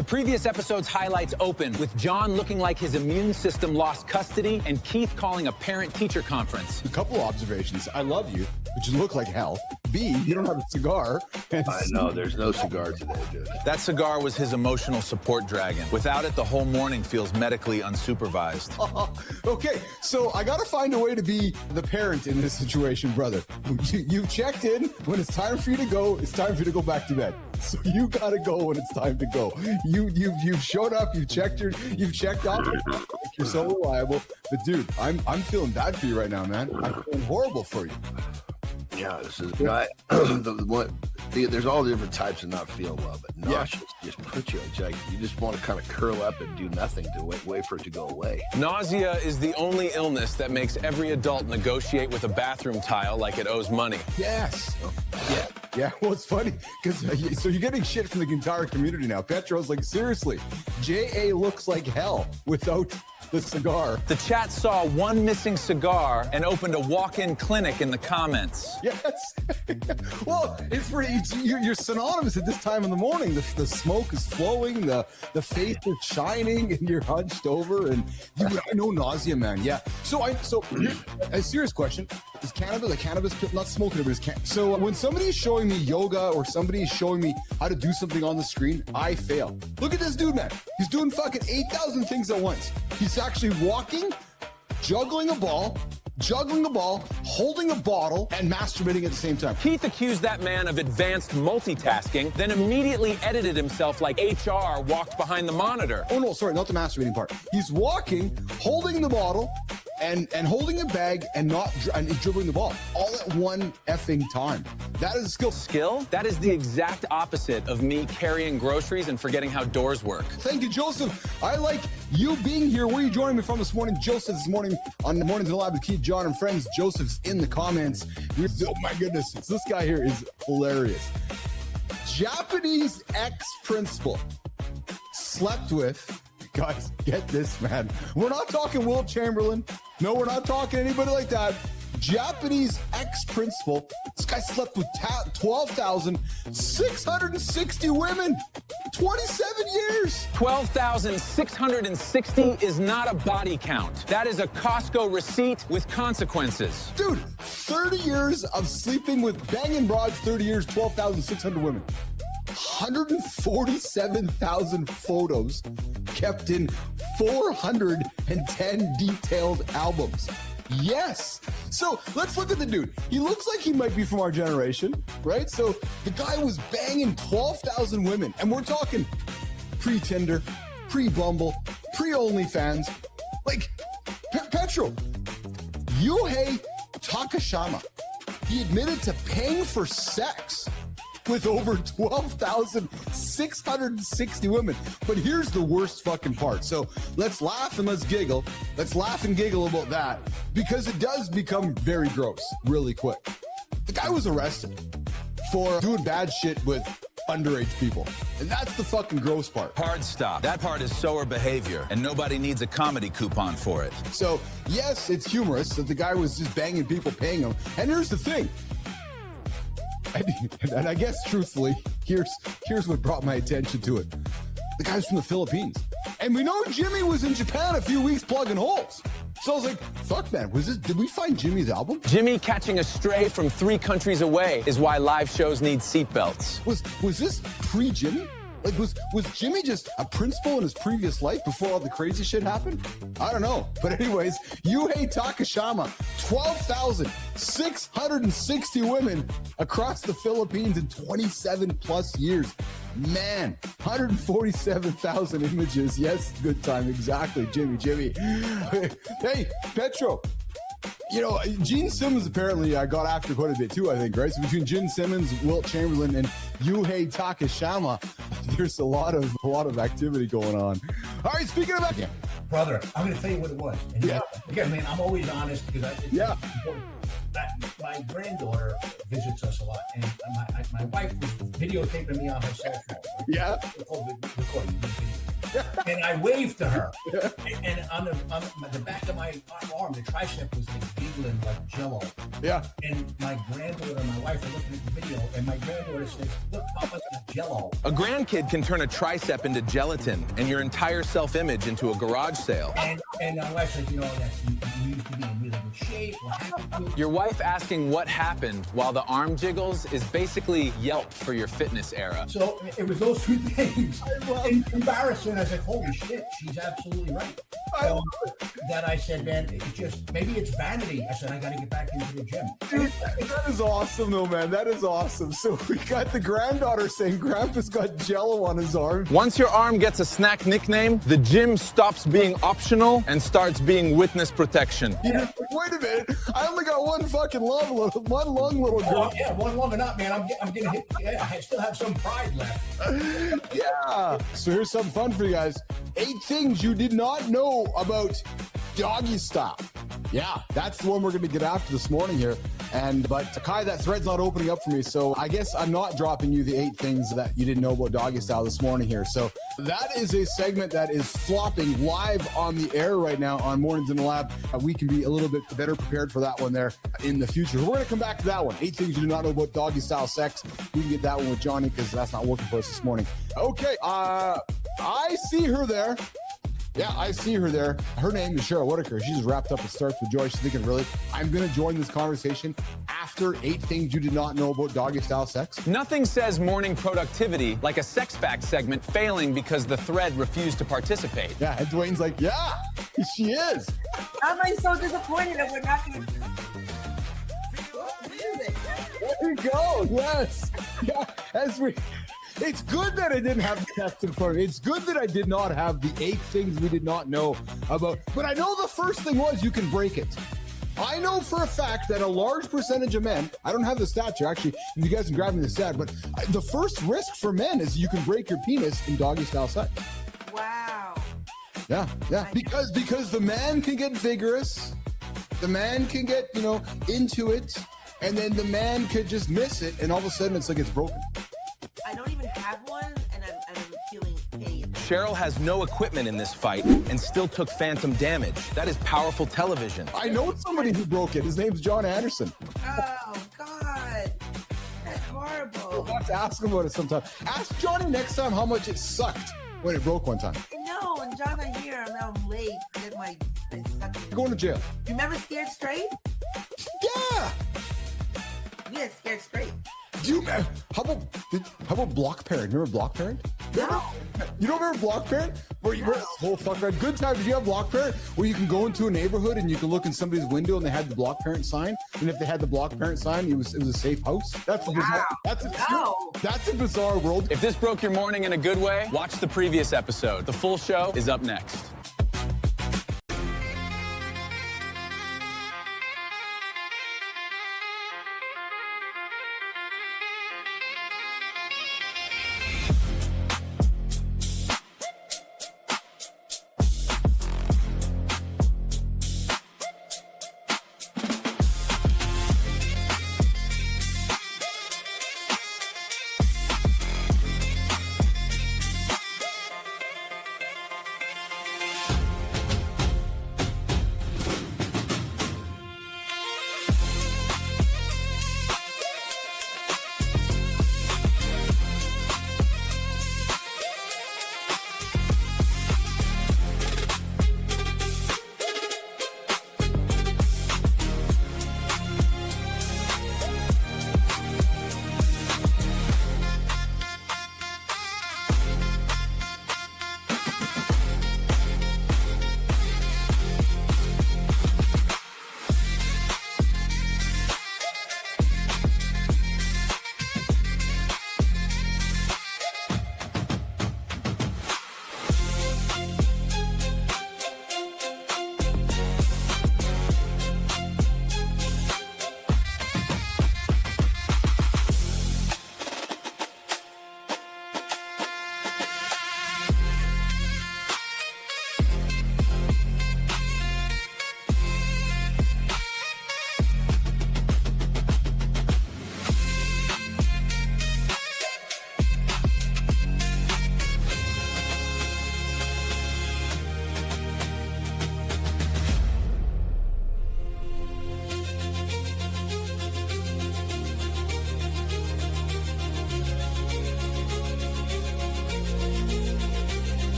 The previous episode's highlights open with Jon looking like his immune system lost custody and Keith calling a parent-teacher conference. A couple observations. I love you, but you look like hell. B, you don't have a cigar. And I know, there's no cigar today, dude. That cigar was his emotional support dragon. Without it, the whole morning feels medically unsupervised. Okay, so I gotta find a way to be the parent in this situation, brother. You've checked in. When it's time for you to go, it's time for you to go back to bed. So you gotta go when it's time to go. You've showed up. You've checked off. You're so reliable. But dude, I'm feeling bad for you right now, man. I'm feeling horrible for you. Yeah, this is there's all different types of not feeling well, but nauseous just puts you. It's like you just want to kind of curl up and do nothing to wait for it to go away. Nausea is the only illness that makes every adult negotiate with a bathroom tile like it owes money. Yes. Yeah. Well, it's funny because so you're getting shit from the entire community now. Petro's like, seriously, J.A. looks like hell without the cigar. The chat saw one missing cigar and opened a walk-in clinic in the comments. Yes. Well, you're synonymous at this time in the morning. The smoke is flowing, the face is shining, and you're hunched over. And I know nausea, man. Yeah. So here's a serious question: is cannabis not smoking it, but so when somebody's showing me yoga or somebody's showing me how to do something on the screen, I fail. Look at this dude, man. He's doing fucking 8,000 things at once. He's actually walking, juggling a ball, holding a bottle, and masturbating at the same time. Keith accused that man of advanced multitasking, then immediately edited himself like HR walked behind the monitor. Oh, no, sorry, not the masturbating part. He's walking, holding the bottle, and holding a bag and dribbling the ball all at one effing time. That is a skill. Skill? That is the exact opposite of me carrying groceries and forgetting how doors work. Thank you, Joseph. I like you being here. Where are you joining me from this morning? Joseph this morning on the Mornings in the Lab with Keith, Jon, and friends. Joseph's in the comments. Oh my goodness, this guy here is hilarious. Japanese ex-principal slept with, guys, get this, man. We're not talking Will Chamberlain. No, we're not talking anybody like that. Japanese ex-principal. This guy slept with 12,660 women. 27 years. 12,660 is not a body count. That is a Costco receipt with consequences. Dude, 30 years of sleeping with banging broads, 30 years, 12,600 women. 147,000 photos kept in 410 detailed albums. Yes. So let's look at the dude. He looks like he might be from our generation, right? So the guy was banging 12,000 women, and we're talking pre-Tinder, pre-Bumble, pre-OnlyFans. Like, Petro, Yuhei Takashima, he admitted to paying for sex with over 12,660 women. But here's the worst fucking part. So let's laugh and let's giggle. Let's laugh and giggle about that because it does become very gross really quick. The guy was arrested for doing bad shit with underage people. And that's the fucking gross part. Hard stop. That part is sower behavior, and nobody needs a comedy coupon for it. So, yes, it's humorous that the guy was just banging people, paying them. And here's the thing. And I guess, truthfully, here's what brought my attention to it. The guy's from the Philippines. And we know Jimmy was in Japan a few weeks plugging holes. So I was like, fuck, man, did we find Jimmy's album? Jimmy catching a stray from 3 countries away is why live shows need seatbelts. Was this pre-Jimmy? Like, was Jimmy just a principal in his previous life before all the crazy shit happened? I don't know. But anyways, Yuhei Takashima, 12,660 women across the Philippines in 27 plus years. Man, 147,000 images. Yes, good time. Exactly, Jimmy. Hey, Petro. You know, Gene Simmons apparently got after quite a bit too, I think, right? So between Gene Simmons, Wilt Chamberlain, and Yuhei Takashima, there's a lot of activity going on. All right, speaking of that, brother, I'm going to tell you what it was. And again, man, I'm always honest because it's important. My granddaughter visits us a lot, and my wife was videotaping me on her cell phone. Right? Yeah. Recording. and I waved to her. And on the back of my arm, the tricep was like giggling like jello. Yeah. And my granddaughter and my wife are looking at the video, and my granddaughter says, "Look, Papa's got jello." A grandkid can turn a tricep into gelatin and your entire self-image into a garage sale. And my wife said, "You know, you used to be in really good shape. What happened to you?" Your wife asking what happened while the arm jiggles is basically Yelp for your fitness era. So it was those two things. Embarrassing. I was like, holy shit, she's absolutely right. That I said, man, maybe it's vanity. I said, I got to get back into the gym. Dude, that is awesome, though, man. That is awesome. So we got the granddaughter saying Grandpa's got jello on his arm. Once your arm gets a snack nickname, the gym stops being optional and starts being witness protection. Yeah. Wait a minute. I only got one fucking lung, little girl. Oh, yeah, one long enough, man. I'm getting hit. Yeah, I still have some pride left. Yeah. So here's something fun for you guys. 8 things you did not know about doggy style. Yeah, that's the one we're going to get after this morning here. But Kai, that thread's not opening up for me, so I guess I'm not dropping you the 8 things that you didn't know about doggy style this morning here. So that is a segment that is flopping live on the air right now on Mornings in the Lab. We can be a little bit better prepared for that one there in the future. We're going to come back to that one. 8 things you do not know about doggy style sex. We can get that one with Johnny because that's not working for us this morning. Okay, I see her there. Yeah, I see her there. Her name is Cheryl Whitaker. She just wrapped up It Starts With Joy. She's thinking, really, I'm going to join this conversation after 8 things you did not know about doggy style sex? Nothing says morning productivity like a sex fact segment failing because the thread refused to participate. Yeah, and Dwayne's like, yeah, she is. I'm like so disappointed that we're not going to. There you go. Yes. Yeah, it's good that I didn't have the text in front of me. It's good that I did not have the 8 things we did not know about. But I know the first thing was you can break it. I know for a fact that a large percentage of men, I don't have the stats here, actually, if you guys can grab me the stat, but the first risk for men is you can break your penis in doggy style sex. Wow. Yeah. Because the man can get vigorous, the man can get, into it, and then the man could just miss it, and all of a sudden it's like it's broken. I don't even have one, and I'm feeling pain. Cheryl has no equipment in this fight and still took phantom damage. That is powerful television. I know somebody who broke it. His name's Jon Andersen. Oh, God. That's horrible. We'll have to ask him about it sometime. Ask Johnny next time how much it sucked when it broke one time. No, and John's not here, and now I'm late. Get my sucking. You're going to jail. Remember Scared Straight? Yeah. Yeah, Scared Straight. How about Block Parent? Remember Block Parent? No. You don't remember Block Parent? Good time. Did you have Block Parent? Where you can go into a neighborhood and you can look in somebody's window and they had the Block Parent sign. And if they had the Block Parent sign, it was a safe house. That's a bizarre world. If this broke your morning in a good way, watch the previous episode. The full show is up next.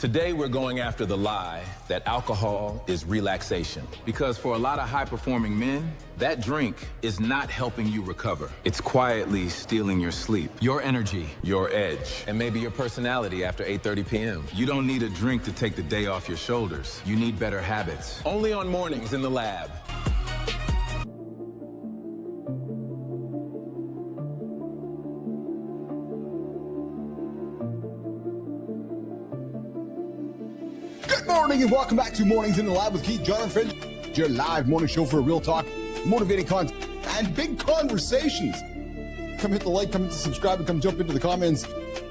Today, we're going after the lie that alcohol is relaxation. Because for a lot of high-performing men, that drink is not helping you recover. It's quietly stealing your sleep, your energy, your edge, and maybe your personality after 8:30 p.m. You don't need a drink to take the day off your shoulders. You need better habits. Only on Mornings in the Lab. Good morning and welcome back to Mornings in the Lab with Keith, Jon, and Frankie. Your live morning show for real talk, motivating content, and big conversations. Come hit the like, come hit the subscribe, and come jump into the comments.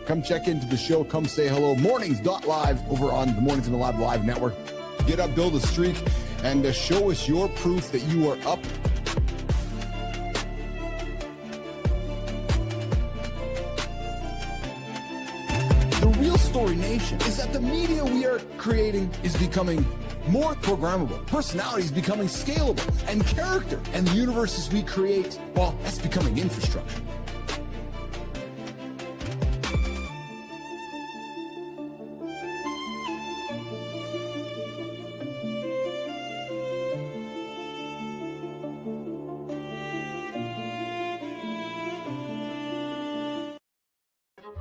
Come check into the show. Come say hello. Mornings.live over on the Mornings in the Lab Live Network. Get up, build a streak, and show us your proof that you are up. The real story, nation, is that the media we are creating is becoming more programmable. Personality is becoming scalable, and character and the universes we create, well, that's becoming infrastructure.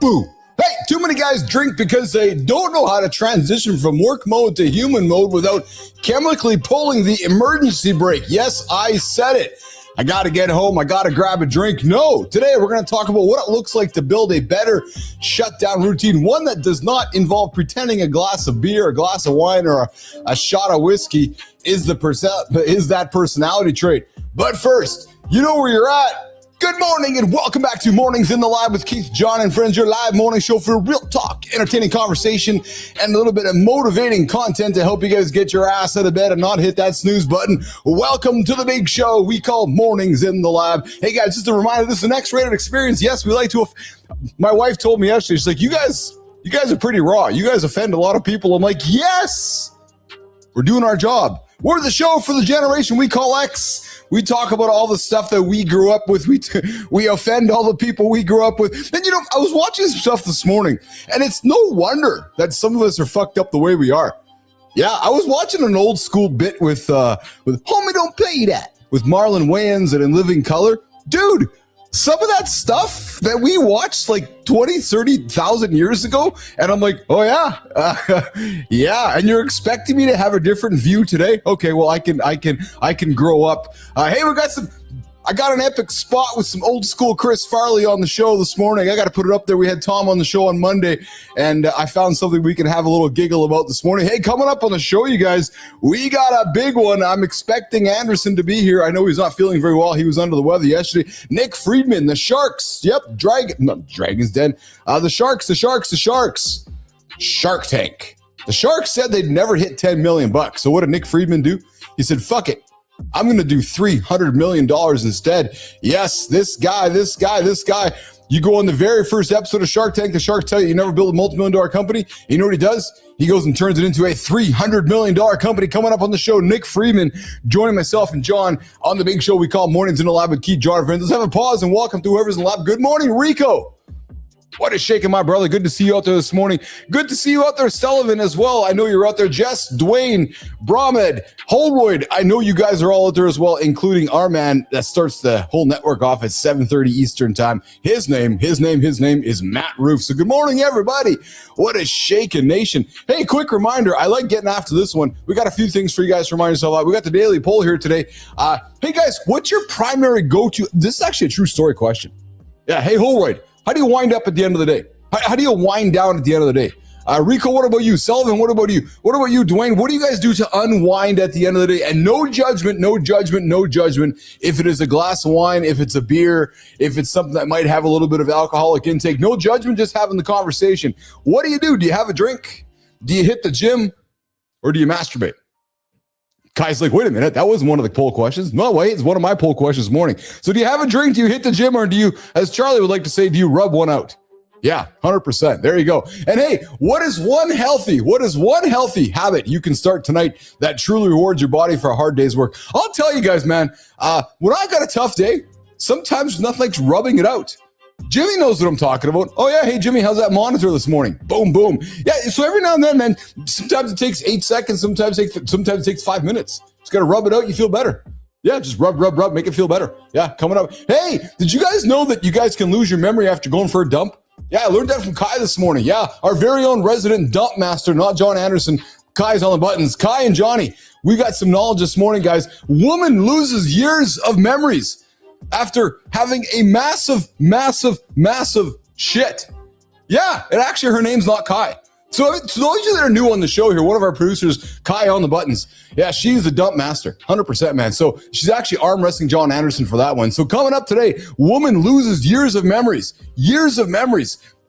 Boo! Hey, too many guys drink because they don't know how to transition from work mode to human mode without chemically pulling the emergency brake. Yes, I said it. I got to get home. I got to grab a drink. No, today we're going to talk about what it looks like to build a better shutdown routine, one that does not involve pretending a glass of beer, a glass of wine, or a shot of whiskey is that personality trait. But first, you know where you're at. Good morning and welcome back to Mornings in the Lab with Keith, Jon, and friends, your live morning show for real talk, entertaining conversation, and a little bit of motivating content to help you guys get your ass out of bed and not hit that snooze button. Welcome to the big show we call Mornings in the Lab. Hey guys, just a reminder, this is an X-rated experience. Yes, we like to, my wife told me yesterday, she's like, you guys are pretty raw. You guys offend a lot of people. I'm like, yes, we're doing our job. We're the show for the generation we call X. We talk about all the stuff that we grew up with. We offend all the people we grew up with. And you know, I was watching some stuff this morning, and it's no wonder that some of us are fucked up the way we are. Yeah, I was watching an old school bit with Homie Don't Play That with Marlon Wayans and In Living Color. Dude, some of that stuff that we watched like 20, 30,000 years ago, and I'm like, oh yeah, yeah. And you're expecting me to have a different view today? Okay, well I can grow up. Hey, I got an epic spot with some old school Chris Farley on the show this morning. I got to put it up there. We had Tom on the show on Monday, and I found something we can have a little giggle about this morning. Hey, coming up on the show, you guys, we got a big one. I'm expecting Andersen to be here. I know he's not feeling very well. He was under the weather yesterday. Nick Friedman, the Sharks. Yep, Dragon's Den. The Sharks. Shark Tank. The Sharks said they'd never hit $10 million. So what did Nick Friedman do? He said, fuck it. I'm going to do $300 million instead. Yes, this guy. You go on the very first episode of Shark Tank, the Sharks tell you never build a multi-million-dollar company. You know what he does? He goes and turns it into a $300 million company. Coming up on the show, Nick Friedman joining myself and Jon on the big show we call Mornings in the Lab with Keith, Jon, and friends. Let's have a pause and welcome to whoever's in the lab. Good morning, Rico. What is shaking, my brother? Good to see you out there this morning. Good to see you out there, Sullivan, as well. I know you're out there. Jess, Dwayne, Brahmed, Holroyd. I know you guys are all out there as well, including our man that starts the whole network off at 7:30 Eastern time. His name is Matt Roof. So good morning, everybody. What a shaking nation. Hey, quick reminder. I like getting after this one. We got a few things for you guys to remind yourself about. We got the daily poll here today. Hey, guys, what's your primary go-to? This is actually a true story question. Yeah, hey, Holroyd. How do you wind up at the end of the day? How do you wind down at the end of the day? Rico, what about you? Sullivan, what about you? What about you, Dwayne? What do you guys do to unwind at the end of the day? And no judgment. If it is a glass of wine, if it's a beer, if it's something that might have a little bit of alcoholic intake, no judgment, just having the conversation. What do? Do you have a drink? Do you hit the gym? Or do you masturbate? Kai's like, wait a minute, that wasn't one of the poll questions. No, wait, it's one of my poll questions this morning. So do you have a drink? Do you hit the gym? Or do you, as Charlie would like to say, do you rub one out? Yeah, 100%. There you go. And hey, what is one healthy habit you can start tonight that truly rewards your body for a hard day's work? I'll tell you guys, man, when I got a tough day, sometimes there's nothing like rubbing it out. Jimmy knows what I'm talking about. Oh, yeah. Hey, Jimmy, how's that monitor this morning? Boom, boom. Yeah, so every now and then, man, sometimes it takes 8 seconds. Sometimes it takes 5 minutes. Just got to rub it out. You feel better. Yeah, just rub, make it feel better. Yeah, coming up. Hey, did you guys know that you guys can lose your memory after going for a dump? Yeah, I learned that from Kai this morning. Yeah, our very own resident dump master, not Jon Andersen. Kai's on the buttons. Kai and Johnny, we got some knowledge this morning, guys. Woman loses years of memories after having a massive shit. Yeah, and actually her name's not Kai. So those of you that are new on the show here, one of our producers, Kai on the buttons. Yeah, she's the dump master, 100%, man. So she's actually arm wrestling Jon Andersen for that one. So coming up today, woman loses years of memories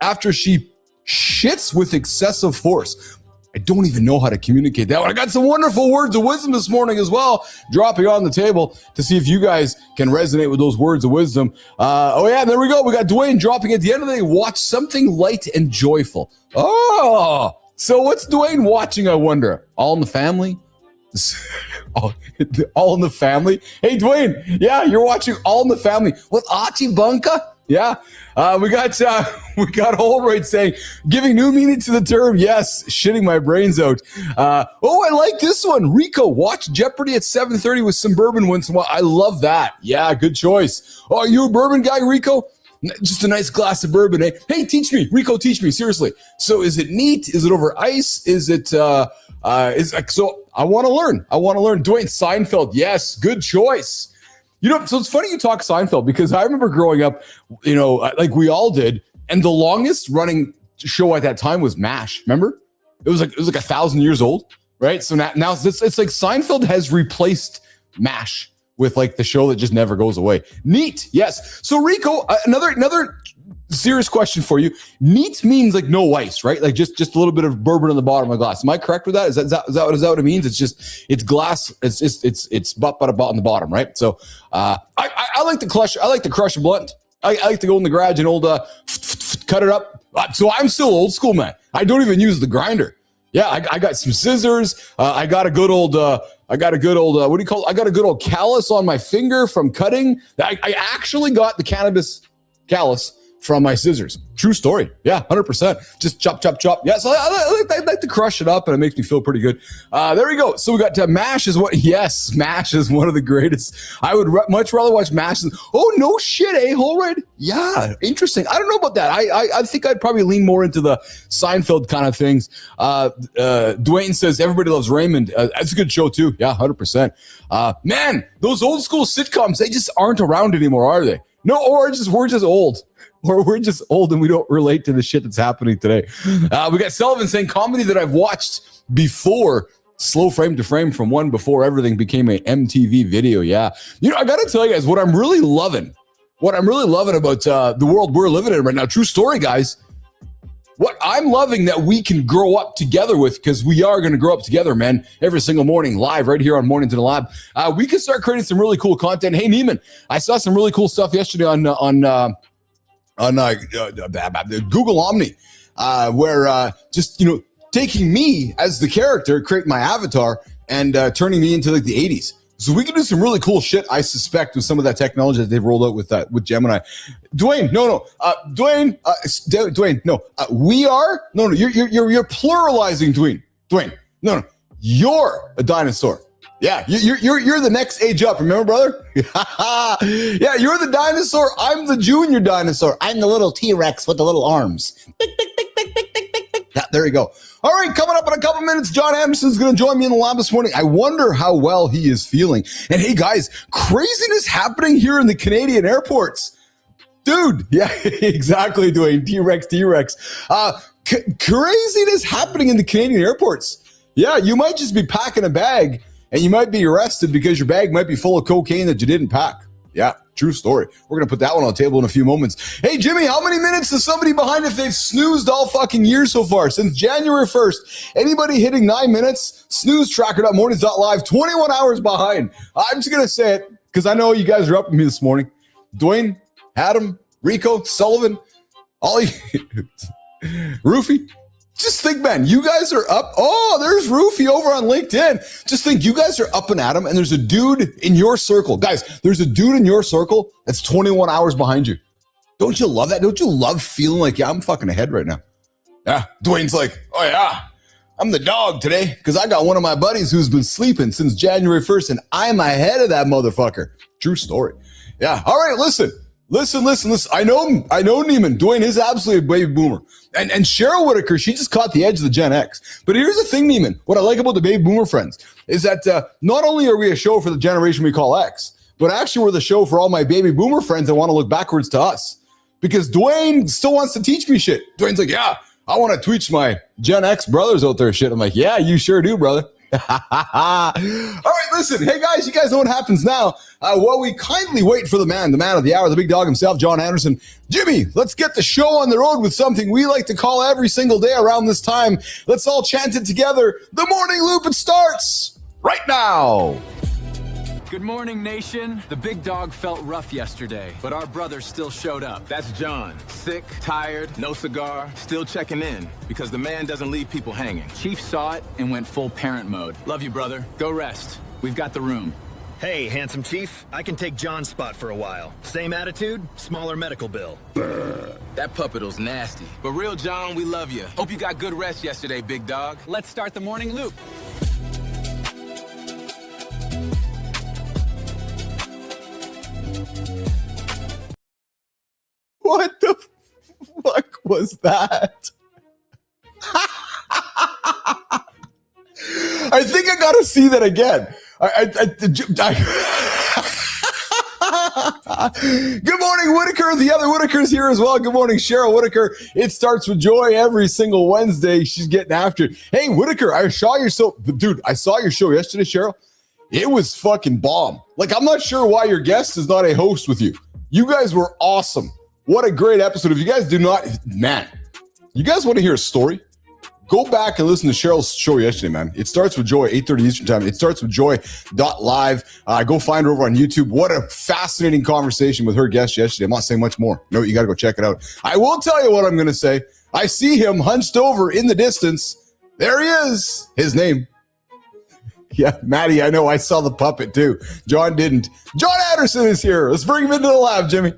after she shits with excessive force. I don't even know how to communicate that one. I got some wonderful words of wisdom this morning as well, dropping on the table to see if you guys can resonate with those words of wisdom. Oh, yeah, there we go. We got Dwayne dropping at the end of the day. Watch something light and joyful. Oh, so what's Dwayne watching, I wonder? All in the Family? All in the Family? Hey, Dwayne, yeah, you're watching All in the Family with Archie Bunker? Yeah, we got Holroyd saying, giving new meaning to the term. Yes, shitting my brains out. Oh, I like this one. Rico, watch Jeopardy at 7:30 with some bourbon once in a while. I love that. Yeah, good choice. Oh, are you a bourbon guy, Rico? Just a nice glass of bourbon, eh? Hey, teach me, Rico, teach me, seriously. So is it neat? Is it over ice? Is it, so I want to learn. Dwayne, Seinfeld, yes, good choice. You know, so it's funny you talk Seinfeld because I remember growing up, you know, like we all did, and the longest running show at that time was MASH. Remember? It was like 1,000 years old, right? So now it's like Seinfeld has replaced MASH with like the show that just never goes away. Neat, yes. So Rico, another serious question for you. Neat means like no ice, right? Like just a little bit of bourbon in the bottom of a glass. Am I correct with that? Is that what it means? It's glass. It's but on the bottom, right? So I like to crush. I like to crush a blunt. I like to go in the garage and cut it up. So I'm still old school, man. I don't even use the grinder. Yeah, I got some scissors. I got a good old. What do you call it? I got a good old callus on my finger from cutting. I actually got the cannabis callus from my scissors. True story. Yeah, 100%. Just chop. Yeah, so I like to crush it up, and it makes me feel pretty good. There we go. So we got MASH is what? Yes, MASH is one of the greatest. I would much rather watch MASH. Oh, no shit, eh, Holroyd? Yeah, interesting. I don't know about that. I think I'd probably lean more into the Seinfeld kind of things. Dwayne says, everybody loves Raymond. That's a good show, too. Yeah, 100%. Man, those old school sitcoms, they just aren't around anymore, are they? No, or we're just old. Or we're just old and we don't relate to the shit that's happening today. We got Sullivan saying comedy that I've watched before, slow frame to frame from one before everything became a MTV video. Yeah. You know, I got to tell you guys what I'm really loving about the world we're living in right now. True story, guys. What I'm loving that we can grow up together with, because we are going to grow up together, man, every single morning, live right here on Mornings in the Lab. We can start creating some really cool content. Hey, Neiman, I saw some really cool stuff yesterday on Google Omni, where just, you know, taking me as the character, create my avatar, and turning me into like the 80s. So we can do some really cool shit, I suspect, with some of that technology that they've rolled out with Gemini. Dwayne, no. Dwayne, no. We are? No, you're pluralizing, Dwayne. Dwayne, no. You're a dinosaur. Yeah, you're the next age up. Remember, brother? Yeah, you're the dinosaur. I'm the junior dinosaur. I'm the little T-Rex with the little arms. Yeah, there you go. All right, coming up in a couple minutes, Jon Andersen's going to join me in the lab this morning. I wonder how well he is feeling. And hey, guys, craziness happening here in the Canadian airports. Dude, yeah, exactly, Dwayne. T-Rex. Craziness happening in the Canadian airports. Yeah, you might just be packing a bag and you might be arrested because your bag might be full of cocaine that you didn't pack. Yeah, true story. We're going to put that one on the table in a few moments. Hey, Jimmy, how many minutes is somebody behind if they've snoozed all fucking year so far? Since January 1st, anybody hitting 9 minutes, snooze.mornings.live, 21 hours behind. I'm just going to say it because I know you guys are up with me this morning. Dwayne, Adam, Rico, Sullivan, all you, Roofy. Just think, man, you guys are up. Oh, there's Roofy over on LinkedIn. Just think, you guys are up and at 'em, and there's a dude in your circle. Guys, there's a dude in your circle that's 21 hours behind you. Don't you love that? Don't you love feeling like, yeah, I'm fucking ahead right now? Yeah. Dwayne's like, oh yeah, I'm the dog today because I got one of my buddies who's been sleeping since January 1st and I'm ahead of that motherfucker. True story. Yeah. All right. Listen. I know Neiman. Dwayne is absolutely a baby boomer. And Cheryl Whitaker, she just caught the edge of the Gen X. But here's the thing, Neiman. What I like about the baby boomer friends is that not only are we a show for the generation we call X, but actually we're the show for all my baby boomer friends that want to look backwards to us. Because Dwayne still wants to teach me shit. Dwayne's like, yeah, I want to teach my Gen X brothers out there shit. I'm like, yeah, you sure do, brother. All right, listen. Hey, guys, you guys know what happens now. While we kindly wait for the man of the hour, the big dog himself, Jon Andersen. Jimmy, let's get the show on the road with something we like to call every single day around this time. Let's all chant it together. The morning loop, it starts right now. Good morning, nation. The big dog felt rough yesterday, but our brother still showed up. That's John. Sick, tired, no cigar, still checking in because the man doesn't leave people hanging. Chief saw it and went full parent mode. Love you, brother. Go rest. We've got the room. Hey, handsome chief. I can take John's spot for a while. Same attitude, smaller medical bill. That puppet's nasty. But real John, we love you. Hope you got good rest yesterday, big dog. Let's start the morning loop. What the fuck was that? I think I got to see that again. Good morning, Whitaker. The other Whitaker's here as well. Good morning, Cheryl Whitaker. It starts with joy every single Wednesday. She's getting after it. Hey, Whitaker, I saw your show yesterday, Cheryl. It was fucking bomb. Like, I'm not sure why your guest is not a host with you. You guys were awesome. What a great episode. If you guys do not, man, you guys want to hear a story? Go back and listen to Cheryl's show yesterday, man. It starts with joy, 8:30 Eastern time. It starts with joy.live. Go find her over on YouTube. What a fascinating conversation with her guest yesterday. I'm not saying much more. No, you got to go check it out. I will tell you what I'm going to say. I see him hunched over in the distance. There he is. His name. Yeah, Maddie, I know. I saw the puppet too. John didn't. Jon Andersen is here. Let's bring him into the lab, Jimmy.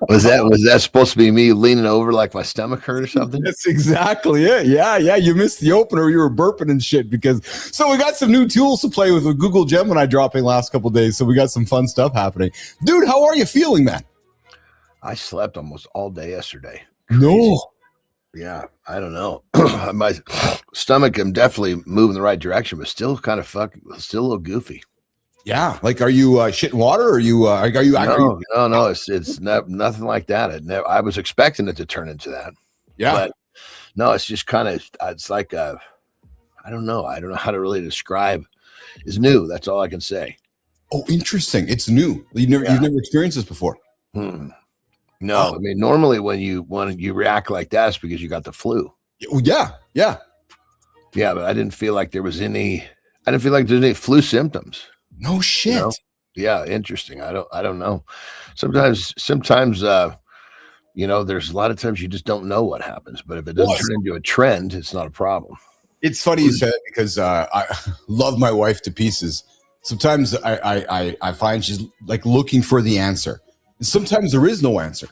Was that supposed to be me leaning over like my stomach hurt or something? That's exactly it. Yeah. You missed the opener. You were burping and shit so we got some new tools to play with Google Gemini dropping last couple of days. So we got some fun stuff happening. Dude, how are you feeling, man? I slept almost all day yesterday. No. Yeah, I don't know. My stomach, I'm definitely moving the right direction, but still kind of still a little goofy. Yeah, like, are you shitting water? Or are you? No. It's nothing like that. I was expecting it to turn into that. Yeah, but no, it's just kind of. It's like I don't know. I don't know how to really describe. It's new. That's all I can say. Oh, interesting. It's new. You've never experienced this before. No, I mean, normally when you react like that, it's because you got the flu. Yeah. But I didn't feel like there was any. I didn't feel like there's any flu symptoms. No shit. You know? Yeah, interesting. I don't know. Sometimes, there's a lot of times you just don't know what happens. But if it doesn't turn into a trend, it's not a problem. It's funny you said it because I love my wife to pieces. Sometimes I find she's like looking for the answer. And sometimes there is no answer.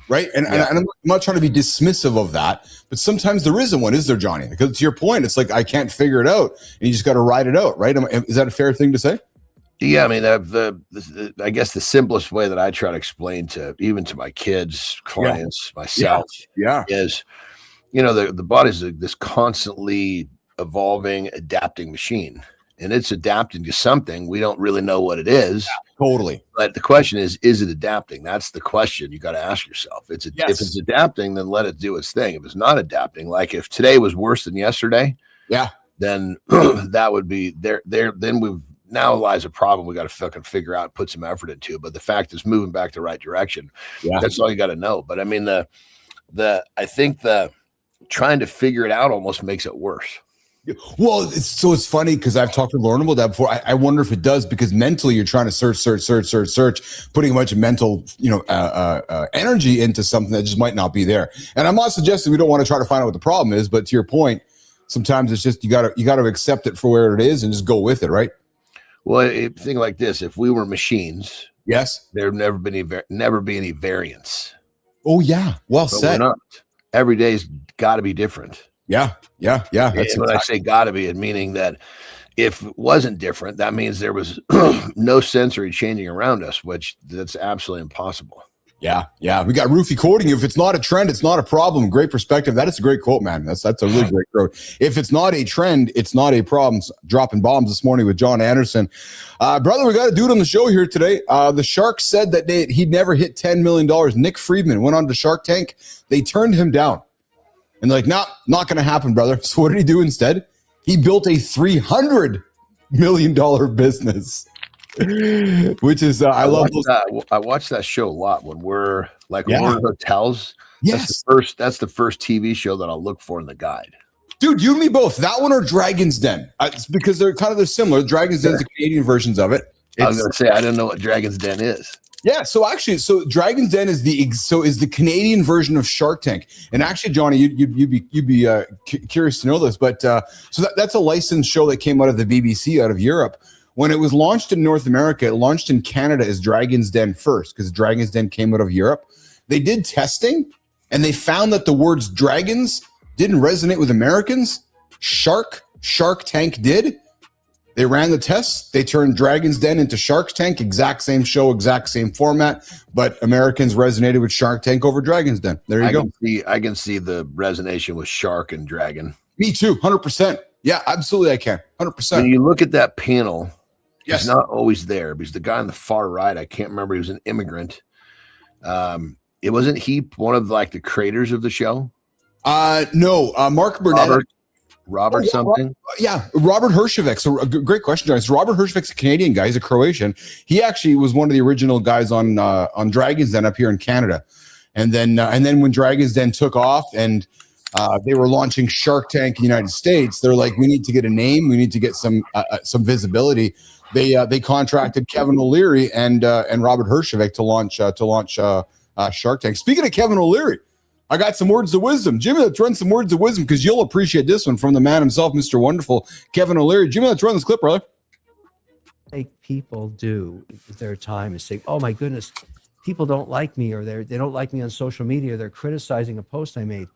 Right. And I'm not trying to be dismissive of that, but sometimes there isn't one, is there, Johnny? Because to your point, it's like I can't figure it out and you just got to ride it out. Right. Is that a fair thing to say? Yeah. I mean, I guess the simplest way that I try to explain to my kids, clients, myself is, the body's this constantly evolving, adapting machine. And it's adapting to something. We don't really know what it is. Yeah, totally. But the question is it adapting? That's the question you got to ask yourself. If it's adapting, then let it do its thing. If it's not adapting, like if today was worse than yesterday, then that would be there. Then now lies a problem we got to fucking figure out and put some effort into. But the fact is moving back the right direction. Yeah. That's all you got to know. But I mean, I think the trying to figure it out almost makes it worse. Well, it's funny because I've talked to Lauren about that before. I wonder if it does, because mentally you're trying to search, putting a bunch of mental, energy into something that just might not be there. And I'm not suggesting we don't want to try to find out what the problem is, but to your point, sometimes it's just you got to accept it for where it is and just go with it, right? Well, think like this: if we were machines, yes, there'd never be any variance. Oh yeah, well said. We're not. Every day's got to be different. Yeah. That's when I say got to be, it meaning that if it wasn't different, that means there was no sensory changing around us, which that's absolutely impossible. Yeah. We got Roofy quoting, if it's not a trend, it's not a problem. Great perspective. That is a great quote, man. That's a really great quote. If it's not a trend, it's not a problem. Dropping bombs this morning with Jon Andersen. Brother, we got a dude on the show here today. The Sharks said that he'd never hit $10 million. Nick Friedman went on to Shark Tank. They turned him down. And they're like, nah, not going to happen, brother. So what did he do instead? He built a $300 million business, which is, I love that. I watch that show a lot when we're like, when we're in hotels. Yes. That's the first TV show that I'll look for in the guide. Dude, you and me both. That one or Dragon's Den? It's because they're similar. Dragon's Den's the Canadian versions of it. I was going to say, I don't know what Dragon's Den is. Yeah, so Dragon's Den is the Canadian version of Shark Tank, and actually, Johnny, you'd be curious to know this, but that's a licensed show that came out of the BBC out of Europe. When it was launched in North America, it launched in Canada as Dragon's Den first, because Dragon's Den came out of Europe. They did testing, and they found that the words dragons didn't resonate with Americans. Shark Tank did. They ran the tests. They turned Dragon's Den into Shark Tank. Exact same show, exact same format. But Americans resonated with Shark Tank over Dragon's Den. There you go. I can see the resonation with Shark and Dragon. Me too, 100%. Yeah, absolutely I can, 100%. When you look at that panel, yes, he's not always there because the guy on the far right, I can't remember, he was an immigrant. It wasn't he one of like the creators of the show? No, Mark Burnett. Robert something? Robert Herjavec. So great question, John. So Robert Herjavec's a Canadian guy. He's a Croatian. He actually was one of the original guys on Dragon's Den up here in Canada. And then when Dragon's Den took off and they were launching Shark Tank in the United States, they're like, we need to get a name. We need to get some visibility. They contracted Kevin O'Leary and Robert Herjavec to launch Shark Tank. Speaking of Kevin O'Leary, I got some words of wisdom. Jimmy, let's run some words of wisdom because you'll appreciate this one from the man himself, Mr. Wonderful, Kevin O'Leary. Jimmy, let's run this clip, brother. Like people do with their time is saying, oh my goodness, people don't like me, or they don't like me on social media. They're criticizing a post I made.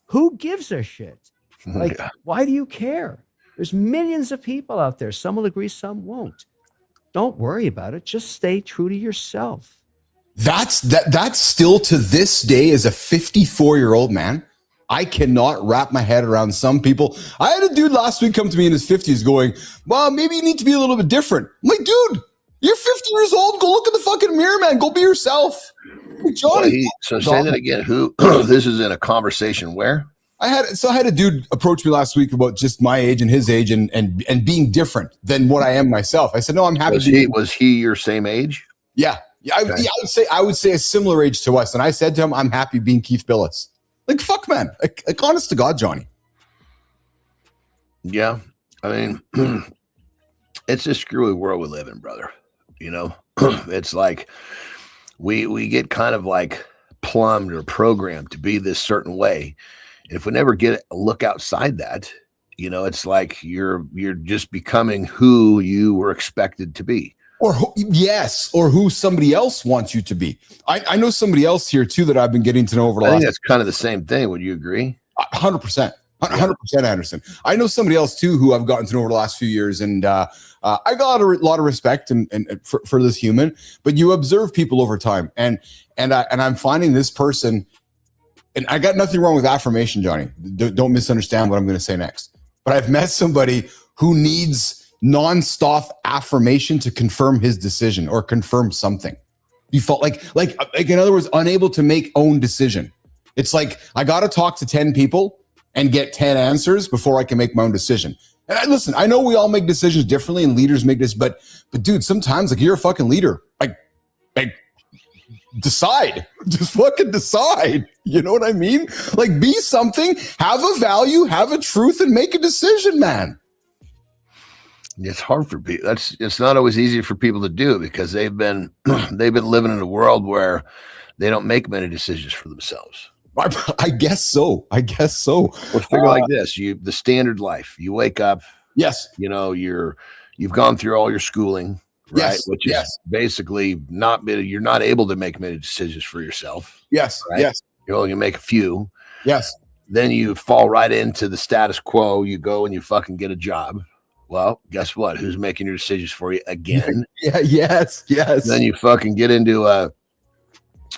Who gives a shit? Like, why do you care? There's millions of people out there. Some will agree, some won't. Don't worry about it. Just stay true to yourself. That's still to this day, as a 54-year-old man, I cannot wrap my head around some people. I had a dude last week come to me in his 50s going, well, maybe you need to be a little bit different. I'm like, dude, you're 50 years old. Go look in the fucking mirror, man. Go be yourself. Like, Johnny. So say that again. Who? This is in a conversation where? I had a dude approach me last week about just my age and his age and being different than what I am myself. I said, no, I'm happy. Was he your same age? Yeah. I would say a similar age to us. And I said to him, I'm happy being Keith Billis. Like, fuck, man. Like honest to God, Johnny. Yeah. I mean, it's a screwy world we live in, brother. You know, it's like we get kind of like plumbed or programmed to be this certain way. And if we never get a look outside that, you know, it's like you're just becoming who you were expected to be. Or who somebody else wants you to be. I know somebody else here too that I've been getting to know over the last. I think that's kind of the same thing. Would you agree? 100%. 100%, Anderson. I know somebody else too who I've gotten to know over the last few years, and I got a lot of respect and for this human. But you observe people over time, and I'm finding this person, and I got nothing wrong with affirmation, Johnny. Don't misunderstand what I'm going to say next. But I've met somebody who needs nonstop affirmation to confirm his decision or confirm something. You felt like in other words, unable to make own decision. It's like I got to talk to 10 people and get 10 answers before I can make my own decision. And listen, I know we all make decisions differently and leaders make this, but dude, sometimes like you're a fucking leader. Like decide. Just fucking decide. You know what I mean? Like, be something, have a value, have a truth, and make a decision, man. It's hard for people. It's not always easy for people to do because they've been living in a world where they don't make many decisions for themselves. I guess so. Well, figure like this: the standard life. You wake up. Yes. You know, you've gone through all your schooling, right? Yes. Which is basically you're not able to make many decisions for yourself. Yes. Right? Yes. You only make a few. Yes. Then you fall right into the status quo. You go and you fucking get a job. Well, guess what? Who's making your decisions for you again? Yeah. Yes. Then you fucking get into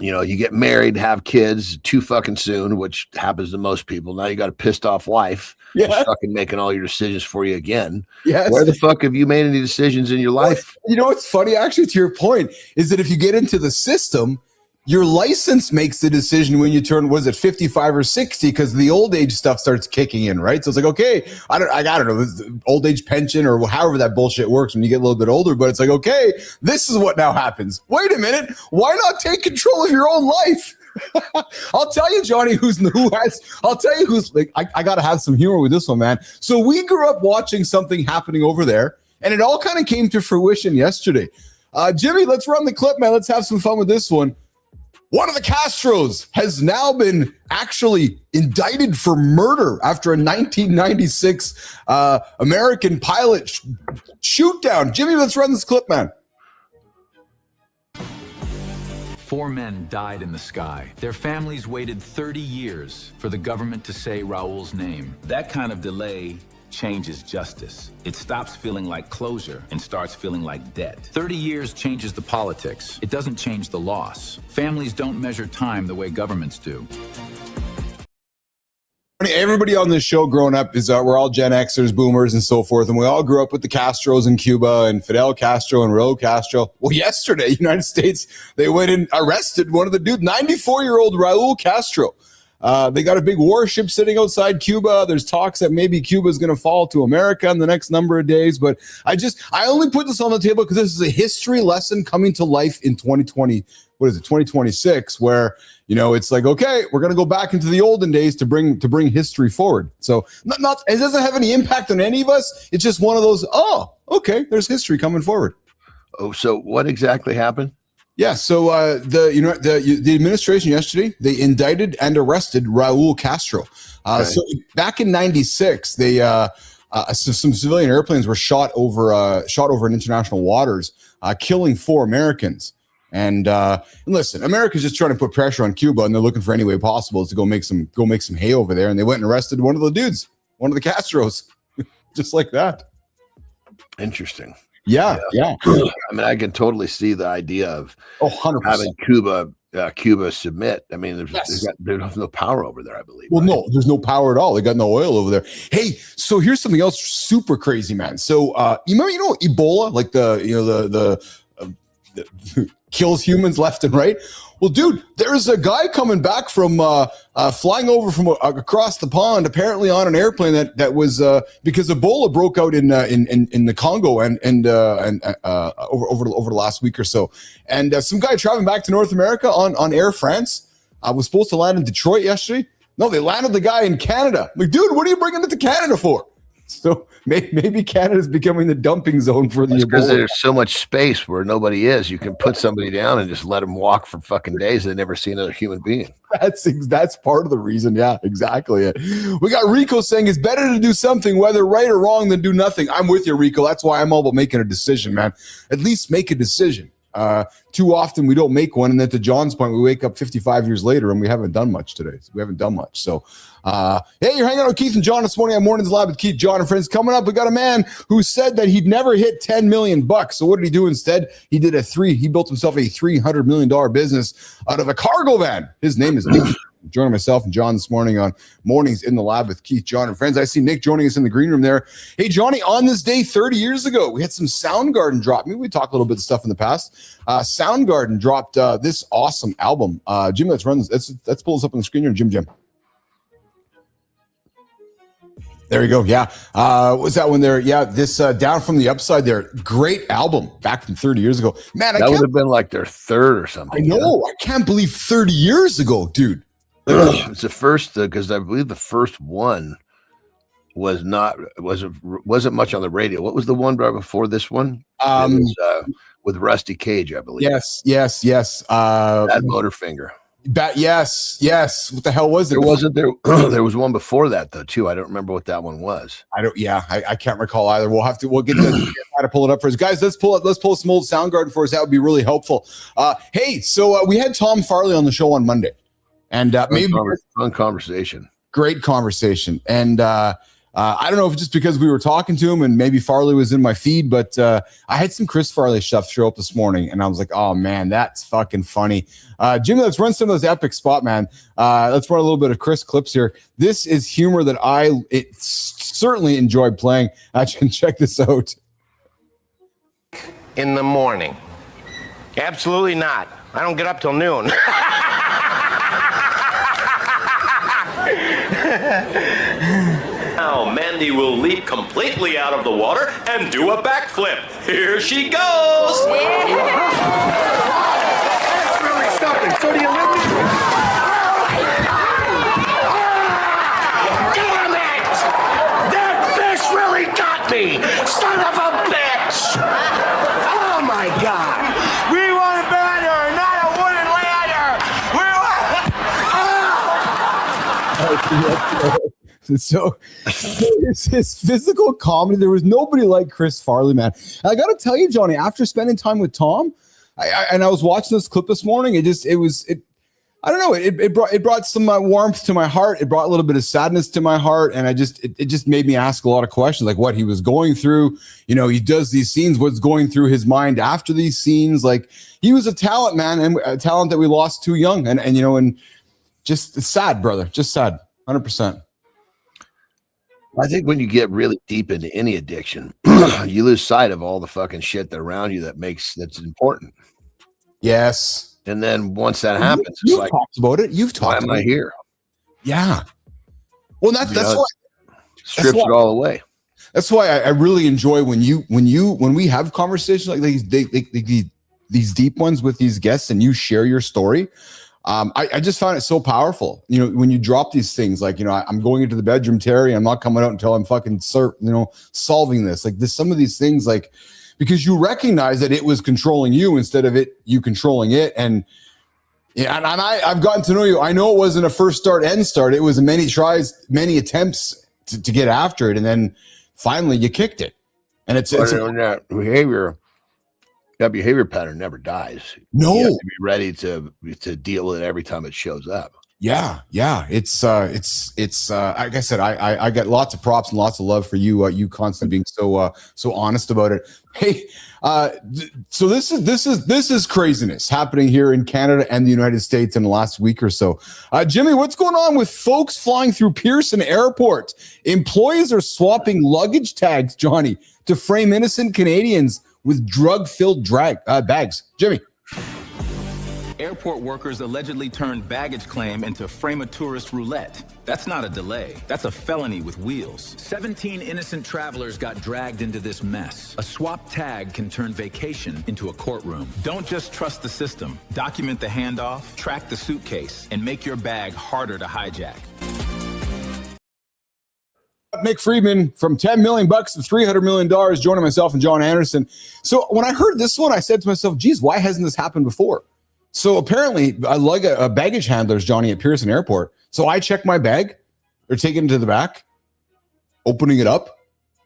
you get married, have kids too fucking soon, which happens to most people. Now you got a pissed off wife who's fucking making all your decisions for you again. Yes. Where the fuck have you made any decisions in your life? You know what's funny, actually, to your point, is that if you get into the system, your license makes the decision when you turn, 55 or 60, because the old age stuff starts kicking in, right? So it's like, okay, I don't know, old age pension or however that bullshit works when you get a little bit older, but it's like, okay, this is what now happens. Wait a minute, why not take control of your own life? I'll tell you, Johnny, I got to have some humor with this one, man. So we grew up watching something happening over there, and it all kind of came to fruition yesterday. Jimmy, let's run the clip, man. Let's have some fun with this one. One of the Castros has now been actually indicted for murder after a 1996 American pilot shoot down. Jimmy, let's run this clip, man. 4 men died in the sky. Their families waited 30 years for the government to say Raul's name. That kind of delay changes justice. It stops feeling like closure and starts feeling like debt. 30 years changes the politics. It doesn't change the loss. Families don't measure time the way governments do. Everybody on this show growing up we're all Gen Xers, boomers, and so forth, and we all grew up with the Castros in Cuba and Fidel Castro and Raul Castro. Well, yesterday, United States, they went and arrested one of the dudes, 94-year-old Raul Castro. They got a big warship sitting outside Cuba. There's talks that maybe Cuba is going to fall to America in the next number of days. But I only put this on the table because this is a history lesson coming to life in 2026, where, it's like, okay, we're going to go back into the olden days to bring history forward. So it doesn't have any impact on any of us. It's just one of those, oh, okay, there's history coming forward. Oh, so what exactly happened? Yeah, so the administration yesterday, they indicted and arrested Raul Castro. So back in '96, they some civilian airplanes were shot over in international waters, killing 4 Americans. And listen, America's just trying to put pressure on Cuba, and they're looking for any way possible to go make some hay over there. And they went and arrested one of the dudes, one of the Castros, just like that. Interesting. Yeah. I mean, I can totally see the idea of 100%. having Cuba submit. I mean, there's no power over there, I believe. Well, no, there's no power at all. They got no oil over there. Hey, so here's something else super crazy, man. So you know Ebola, like the kills humans left and right. Well, dude, there's a guy coming back from flying over from across the pond, apparently on an airplane that was because Ebola broke out in the Congo and over the last week or so, and some guy traveling back to North America on Air France was supposed to land in Detroit yesterday. No, they landed the guy in Canada. Like, dude, what are you bringing it to Canada for? So maybe Canada's becoming the dumping zone for the Ebola. Because there's so much space where nobody is. You can put somebody down and just let them walk for fucking days and never see another human being. That's part of the reason. Yeah, exactly. We got Rico saying it's better to do something, whether right or wrong, than do nothing. I'm with you, Rico. That's why I'm all about making a decision, man. At least make a decision. Too often we don't make one, and then to John's point, we wake up 55 years later and we haven't done much today. We haven't done much. So hey, you're hanging out with Keith and John this morning on Mornings Live with Keith, John, and friends. Coming up, we got a man who said that he'd never hit 10 million bucks. So what did he do instead? He built himself a $300 million business out of a cargo van. His name is Nick. Joining myself and John this morning on Mornings in the Lab with Keith, John, and friends. I see Nick joining us in the green room there. Hey, Johnny, on this day 30 years ago, we had some Soundgarden drop. Maybe we talked a little bit of stuff in the past. Soundgarden dropped this awesome album. Jim, let's pull this up on the screen here, Jim. There you go. Yeah. Was that one there? Yeah. This Down from the Upside there. Great album back from 30 years ago. Man, that would have been like their third or something. I know. I can't believe 30 years ago, dude. It's the first, because I believe the first one wasn't much on the radio. What was the one right before this one? With Rusty Cage, I believe. Yes. Bad Motorfinger. Yes. What the hell was it? There was one before that though too. I don't remember what that one was. I can't recall either. We'll get to pull it up for us, guys. Let's pull some old Soundgarden for us. That would be really helpful. Hey, so we had Tom Farley on the show on Monday, and maybe fun conversation. Great conversation, and I don't know if just because we were talking to him and maybe Farley was in my feed, but I had some Chris Farley stuff show up this morning, and I was like, oh man, that's fucking funny. Jimmy, let's run some of those epic spot, man. Let's run a little bit of Chris clips here. This is humor that I certainly enjoyed playing. Check this out. In the morning. Absolutely not. I don't get up till noon. Now Mandy will leap completely out of the water and do a backflip. Here she goes. That's really something. So do you live with me? Damn it! That fish really got me! Son of a bitch! Oh my God! We want a banner, not a wooden ladder! We want... So his physical comedy, there was nobody like Chris Farley, man. And I got to tell you, Johnny, after spending time with Tom, I was watching this clip this morning. I don't know. It brought some warmth to my heart. It brought a little bit of sadness to my heart. And it just made me ask a lot of questions, like what he was going through. You know, he does these scenes, what's going through his mind after these scenes. Like he was a talent, man, and a talent that we lost too young. And just sad, brother, just sad. 100%. I think when you get really deep into any addiction, you lose sight of all the fucking shit that around you that's important. Yes. And then once that happens, you've talked about it. You've talked about it. Why am I here? Yeah. Well, that's why strips it all away. That's why I really enjoy when we have conversations like these deep ones with these guests and you share your story. I just found it so powerful. You know, when you drop these things, like, you know, I'm going into the bedroom, Terry, I'm not coming out until I'm fucking, solving this. Like some of these things, like, because you recognize that it was controlling you instead of you controlling it. And I've gotten to know you. I know it wasn't a first start, end start. It was many tries, many attempts to get after it. And then finally you kicked it. And it's that behavior pattern never dies. No, you have to be ready to deal with it every time it shows up. Yeah. It's like I said, I get lots of props and lots of love for you. You constantly being so honest about it. Hey, so this is craziness happening here in Canada and the United States in the last week or so. Jimmy, what's going on with folks flying through Pearson Airport? Employees are swapping luggage tags, Johnny, to frame innocent Canadians with drug-filled bags. Jimmy. Airport workers allegedly turned baggage claim into frame a tourist roulette. That's not a delay. That's a felony with wheels. 17 innocent travelers got dragged into this mess. A swap tag can turn vacation into a courtroom. Don't just trust the system. Document the handoff, track the suitcase, and make your bag harder to hijack. Mick Friedman from $10 million to $300 million, joining myself and Jon Andersen. So when I heard this one, I said to myself, geez, why hasn't this happened before? So apparently I lug a baggage handlers, Johnny, at Pearson Airport. So I check my bag. They're taking it to the back, opening it up,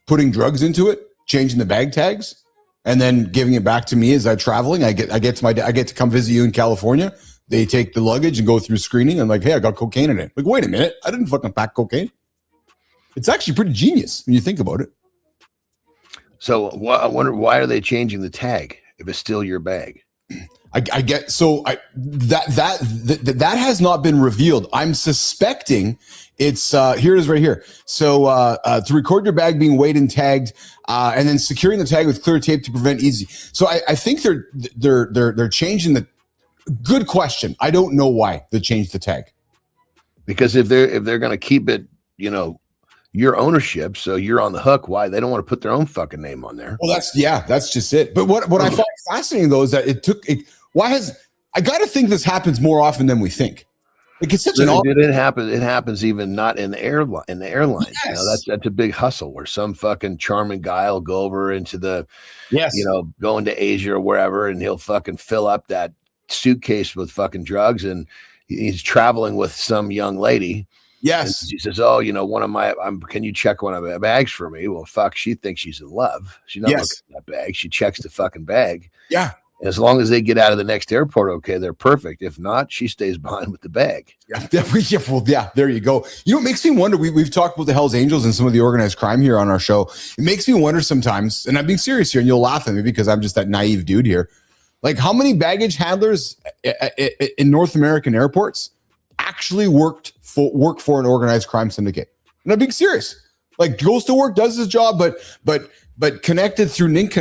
putting drugs into it, changing the bag tags, and then giving it back to me as I'm traveling. I get to come visit you in California. They take the luggage and go through screening. I'm like, hey, I got cocaine in it. Like, wait a minute. I didn't fucking pack cocaine. It's actually pretty genius when you think about it. So I wonder, why are they changing the tag if it's still your bag? That has not been revealed. I'm suspecting it's here it is right here. So to record your bag being weighed and tagged, and then securing the tag with clear tape to prevent easy. So I think they're changing the. Good question. I don't know why they changed the tag. Because if they're going to keep it, your ownership, so you're on the hook. Why? They don't want to put their own fucking name on there. Well, that's just it. But what I find fascinating though is that I got to think this happens more often than we think. Like it's such it happens even not in the airline. Yes. You know, that's a big hustle where some fucking charming guy will go over into the, go into Asia or wherever, and he'll fucking fill up that suitcase with fucking drugs, and he's traveling with some young lady. Yes. She says, "Oh, can you check one of my bags for me?" Well, fuck, she thinks she's in love. She's not looking at that bag. She checks the fucking bag. Yeah. And as long as they get out of the next airport, okay, they're perfect. If not, she stays behind with the bag. Yeah. There you go. You know, it makes me wonder. We've talked about the Hells Angels and some of the organized crime here on our show. It makes me wonder sometimes, and I'm being serious here, and you'll laugh at me because I'm just that naive dude here. Like, how many baggage handlers in North American airports actually work for an organized crime syndicate? And I'm being serious. Like, goes to work, does his job, but connected through not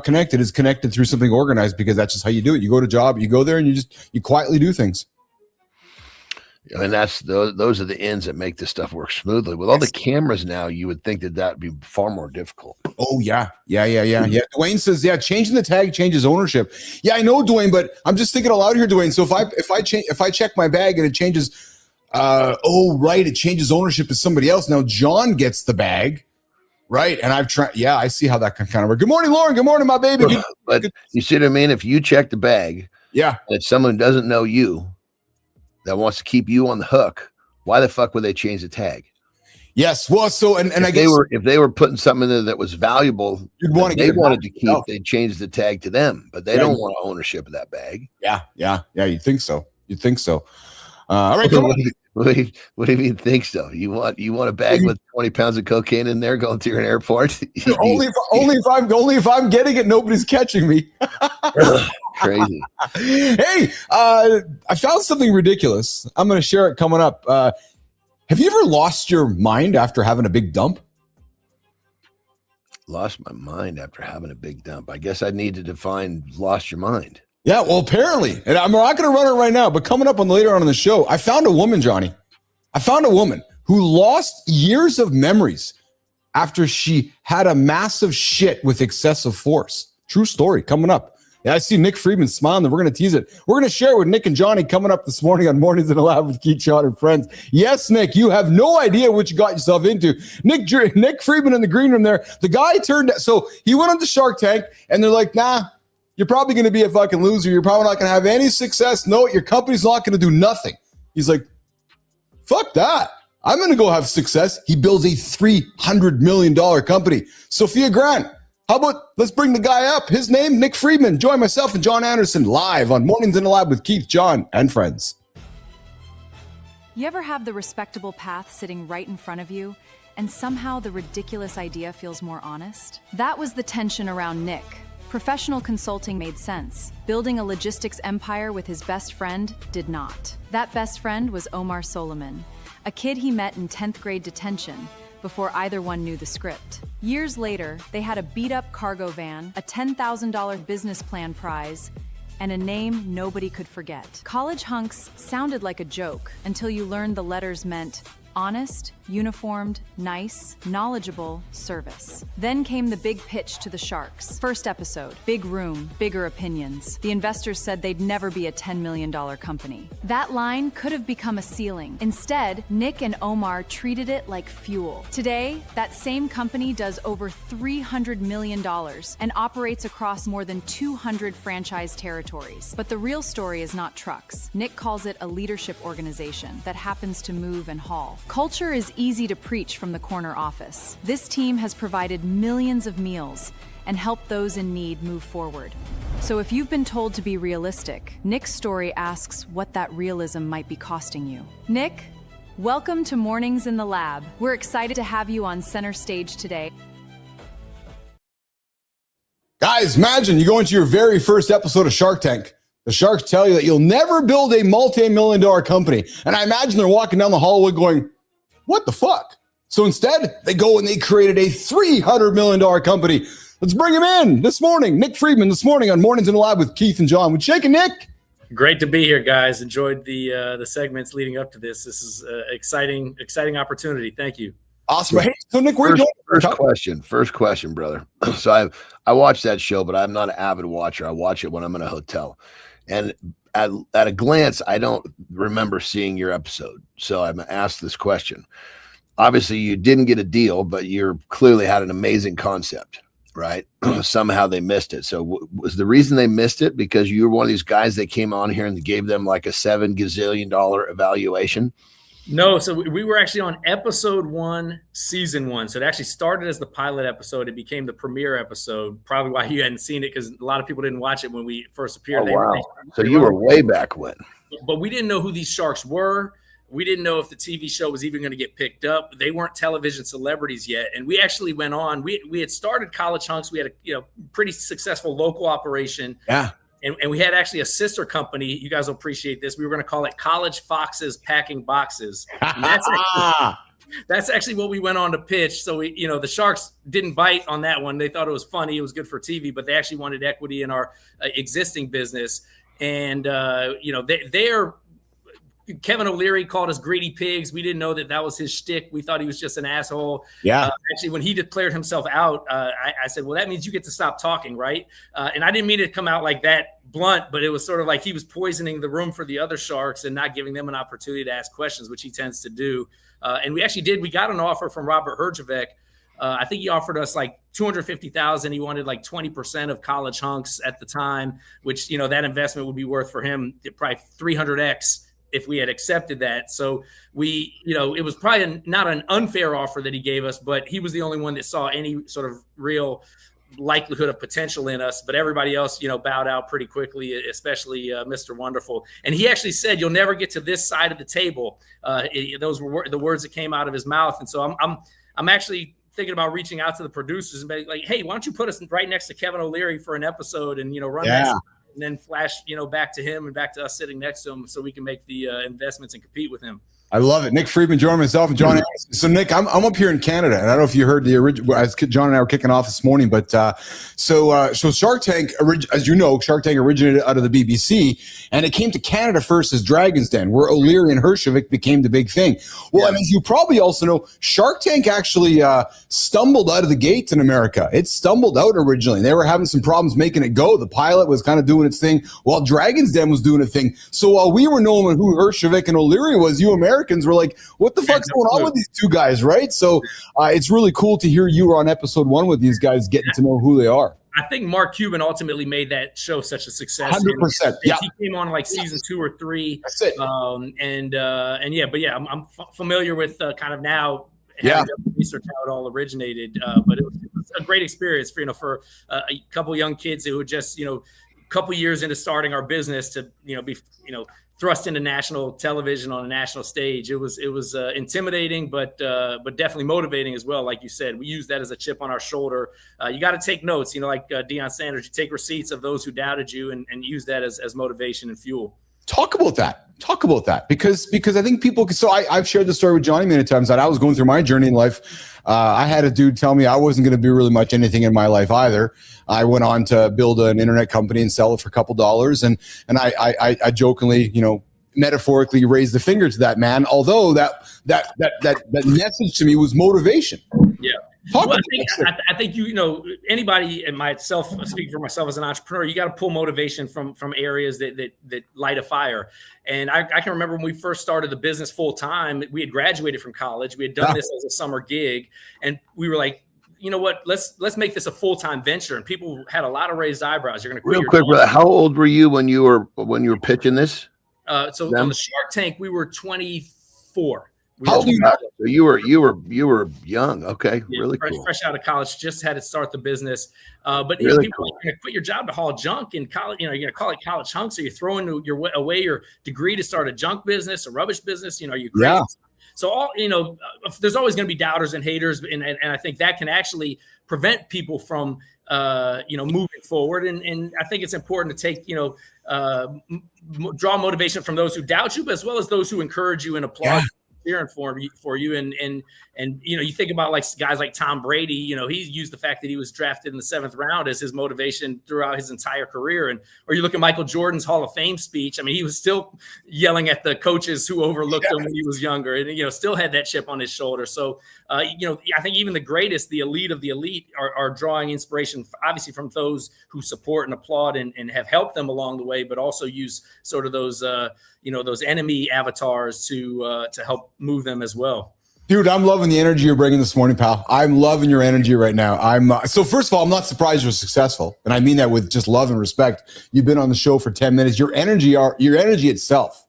connected is connected through something organized, because that's just how you do it. You go to job, you go there, and you quietly do things. And those are the ends that make this stuff work smoothly. With all the cameras now, you would think that'd be far more difficult. Oh yeah. Dwayne says, changing the tag changes ownership. Yeah, I know, Dwayne, but I'm just thinking aloud here, Dwayne. So if I check my bag and it changes, it changes ownership to somebody else. Now John gets the bag, right? And I've tried. Yeah, I see how that can kind of work. Good morning, Lauren. Good morning, my baby. But you see what I mean? If you check the bag, that someone doesn't know you, that wants to keep you on the hook, why the fuck would they change the tag? Yes. Well, so and I guess if they were putting something in there that was valuable, you'd want to they wanted to keep, they'd change the tag to them, but they don't want ownership of that bag. Yeah. You'd think so. All right. Come on. What do you mean think so? You want a bag with 20 pounds of cocaine in there going through an airport? only if I'm getting it, nobody's catching me. Crazy. Hey, I found something ridiculous. I'm going to share it coming up. Have you ever lost your mind after having a big dump? Lost my mind after having a big dump. I guess I need to define lost your mind. Yeah, well, apparently, and I'm not going to run it right now, but coming up later on in the show, I found a woman, Johnny. I found a woman who lost years of memories after she had a massive shit with excessive force. True story coming up. Yeah, I see Nick Friedman smiling. We're going to tease it. We're going to share it with Nick and Johnny coming up this morning on Mornings in the Lab with Keith, John, and Friends. Yes, Nick, you have no idea what you got yourself into. Nick Friedman in the green room there. The guy so he went on to Shark Tank, and they're like, nah, you're probably going to be a fucking loser. You're probably not going to have any success. No, your company's not going to do nothing. He's like, fuck that. I'm going to go have success. He builds a $300 million company. Sophia Grant. How about let's bring the guy up? His name, Nick Friedman. Join myself and Jon Andersen live on Mornings in the Lab with Keith, John, and Friends. You ever have the respectable path sitting right in front of you, and somehow the ridiculous idea feels more honest? That was the tension around Nick. Professional consulting made sense. Building a logistics empire with his best friend did not. That best friend was Omar Soliman, a kid he met in 10th grade detention before either one knew the script. Years later, they had a beat-up cargo van, a $10,000 business plan prize, and a name nobody could forget. College hunks sounded like a joke until you learned the letters meant honest, uniformed, nice, knowledgeable, service. Then came the big pitch to the Sharks. First episode, big room, bigger opinions. The investors said they'd never be a $10 million company. That line could have become a ceiling. Instead, Nick and Omar treated it like fuel. Today, that same company does over $300 million and operates across more than 200 franchise territories. But the real story is not trucks. Nick calls it a leadership organization that happens to move and haul. Culture is easy to preach from the corner office. This team has provided millions of meals and helped those in need move forward. So if you've been told to be realistic, Nick's story asks what that realism might be costing you. Nick, welcome to Mornings in the Lab. We're excited to have you on center stage today. Guys, imagine you go into your very first episode of Shark Tank. The sharks tell you that you'll never build a multi-million-dollar company. And I imagine they're walking down the hallway going, what the fuck? So instead, they go and they created a $300 million company. Let's bring him in this morning. Nick Friedman this morning on Mornings in the Lab with Keith and John. We're shaking, Nick. Great to be here, guys. Enjoyed the segments leading up to this. This is an exciting opportunity. Thank you. Awesome. Hey, so Nick, where you going? First question, brother. So I watch that show, but I'm not an avid watcher. I watch it when I'm in a hotel, and at a glance, I don't remember seeing your episode. So I'm asked this question. Obviously, you didn't get a deal, but you clearly had an amazing concept, right? Somehow they missed it. So was the reason they missed it because you were one of these guys that came on here and gave them like a $7 gazillion evaluation? No, so we were actually on episode 1, season 1. So it actually started as the pilot episode. It became the premiere episode. Probably why you hadn't seen it, because a lot of people didn't watch it when we first appeared. Oh, wow. So you were way back when. But we didn't know who these sharks were. We didn't know if the TV show was even going to get picked up. They weren't television celebrities yet. And we actually went on. We had started College Hunks. We had a pretty successful local operation. Yeah. And we had actually a sister company. You guys will appreciate this. We were going to call it College Foxes Packing Boxes. That's actually what we went on to pitch. So the Sharks didn't bite on that one. They thought it was funny. It was good for TV, but they actually wanted equity in our existing business. And they're Kevin O'Leary called us greedy pigs. We didn't know that was his shtick. We thought he was just an asshole. Yeah. Actually, when he declared himself out, I said, well, that means you get to stop talking, right? And I didn't mean it to come out like that blunt, but it was sort of like he was poisoning the room for the other Sharks and not giving them an opportunity to ask questions, which he tends to do. And we actually did. We got an offer from Robert Herjavec. I think he offered us like $250,000. He wanted like 20% of College Hunks at the time, which, that investment would be worth for him probably 300x if we had accepted that. So it was probably not an unfair offer that he gave us, but he was the only one that saw any sort of real likelihood of potential in us. But everybody else, bowed out pretty quickly, especially Mr. Wonderful. And he actually said, "You'll never get to this side of the table." Those were the words that came out of his mouth. And so I'm actually thinking about reaching out to the producers and be like, "Hey, why don't you put us right next to Kevin O'Leary for an episode and run that." And then flash, back to him and back to us sitting next to him so we can make the investments and compete with him. I love it. Nick Friedman, joining myself and Jon Andersen. So Nick, I'm up here in Canada, and I don't know if you heard the original, as Jon and I were kicking off this morning, but so Shark Tank, as you know, Shark Tank originated out of the BBC, and it came to Canada first as Dragon's Den, where O'Leary and Herjavec became the big thing. Well, and as you probably also know, Shark Tank actually stumbled out of the gates in America. It stumbled out originally. They were having some problems making it go. The pilot was kind of doing its thing, while Dragon's Den was doing a thing. So while we were knowing who Herjavec and O'Leary was, you Americans were like, what the fuck's going on with these two guys, right? So it's really cool to hear you were on episode 1 with these guys, getting to know who they are. I think Mark Cuban ultimately made that show such a success. 100%. Yeah. He came on like season 2 or 3. That's it. I'm familiar with kind of now having done research how it all originated. But it was a great experience for a couple young kids who were just, couple years into starting our business to be thrust into national television on a national stage. It was intimidating, but definitely motivating as well. Like you said, we use that as a chip on our shoulder. You got to take notes, like Deion Sanders. You take receipts of those who doubted you and use that as motivation and fuel. Talk about that because I think people. So I've shared the story with Johnny many times that I was going through my journey in life. I had a dude tell me I wasn't going to be really much anything in my life either. I went on to build an internet company and sell it for a couple dollars, and I jokingly, metaphorically raised the finger to that man. Although that message to me was motivation. Yeah. I think anybody, and myself, speaking for myself as an entrepreneur, you got to pull motivation from areas that light a fire. And I can remember when we first started the business full time, we had graduated from college. We had done this as a summer gig, and we were like, you know what? Let's make this a full-time venture. And people had a lot of raised eyebrows. You're going to quit real quick, brother. How old were you when you were pitching this? So on the Shark Tank, we were 24. How old are you now? So you were young. Okay, yeah, really cool. Fresh out of college, just had to start the business. But really people are going to quit your job to haul junk in college. You're going to call it College Hunks, or you're throwing away your degree to start a junk business, a rubbish business. You're crazy. Yeah. So there's always going to be doubters and haters, and I think that can actually prevent people from moving forward. And I think it's important to take draw motivation from those who doubt you, but as well as those who encourage you and applaud. cheering for you. And you think about like guys like Tom Brady. He used the fact that he was drafted in the 7th round as his motivation throughout his entire career. Or you look at Michael Jordan's Hall of Fame speech. I mean, he was still yelling at the coaches who overlooked him when he was younger, and still had that chip on his shoulder. So I think even the greatest, the elite of the elite, are drawing inspiration, obviously, from those who support and applaud and have helped them along the way, but also use sort of those those enemy avatars to help move them as well. Dude, I'm loving the energy you're bringing this morning, pal. I'm loving your energy right now. So first of all, I'm not surprised you're successful, and I mean that with just love and respect. You've been on the show for 10 minutes. Your energy itself,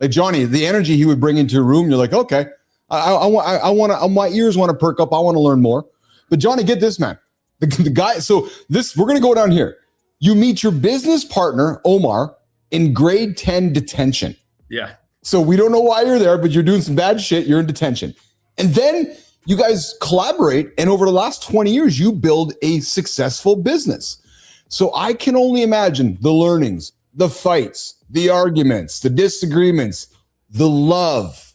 like Johnny, the energy he would bring into a room. You're like, okay, I want my ears want to perk up. I want to learn more. But Johnny, get this, man. The guy. So we're gonna go down here. You meet your business partner Omar in grade 10 detention. Yeah. So we don't know why you're there, but you're doing some bad shit. You're in detention. And then you guys collaborate, and over the last 20 years, you build a successful business. So I can only imagine the learnings, the fights, the arguments, the disagreements, the love,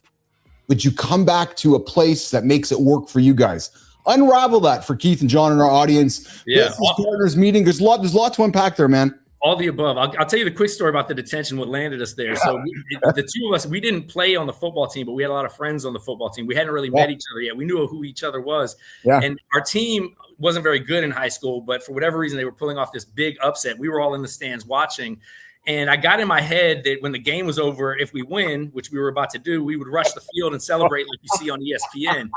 but you come back to a place that makes it work for you guys. Unravel that for Keith and John and our audience. Yeah. Business partners meeting. There's a lot to unpack there, man. All the above. I'll tell you the quick story about the detention, what landed us there. So the two of us, we didn't play on the football team, but we had a lot of friends on the football team. We hadn't really met each other yet. We knew who each other was. Yeah. And our team wasn't very good in high school, but for whatever reason, they were pulling off this big upset. We were all in the stands watching. And I got in my head that when the game was over, if we win, which we were about to do, we would rush the field and celebrate like you see on ESPN.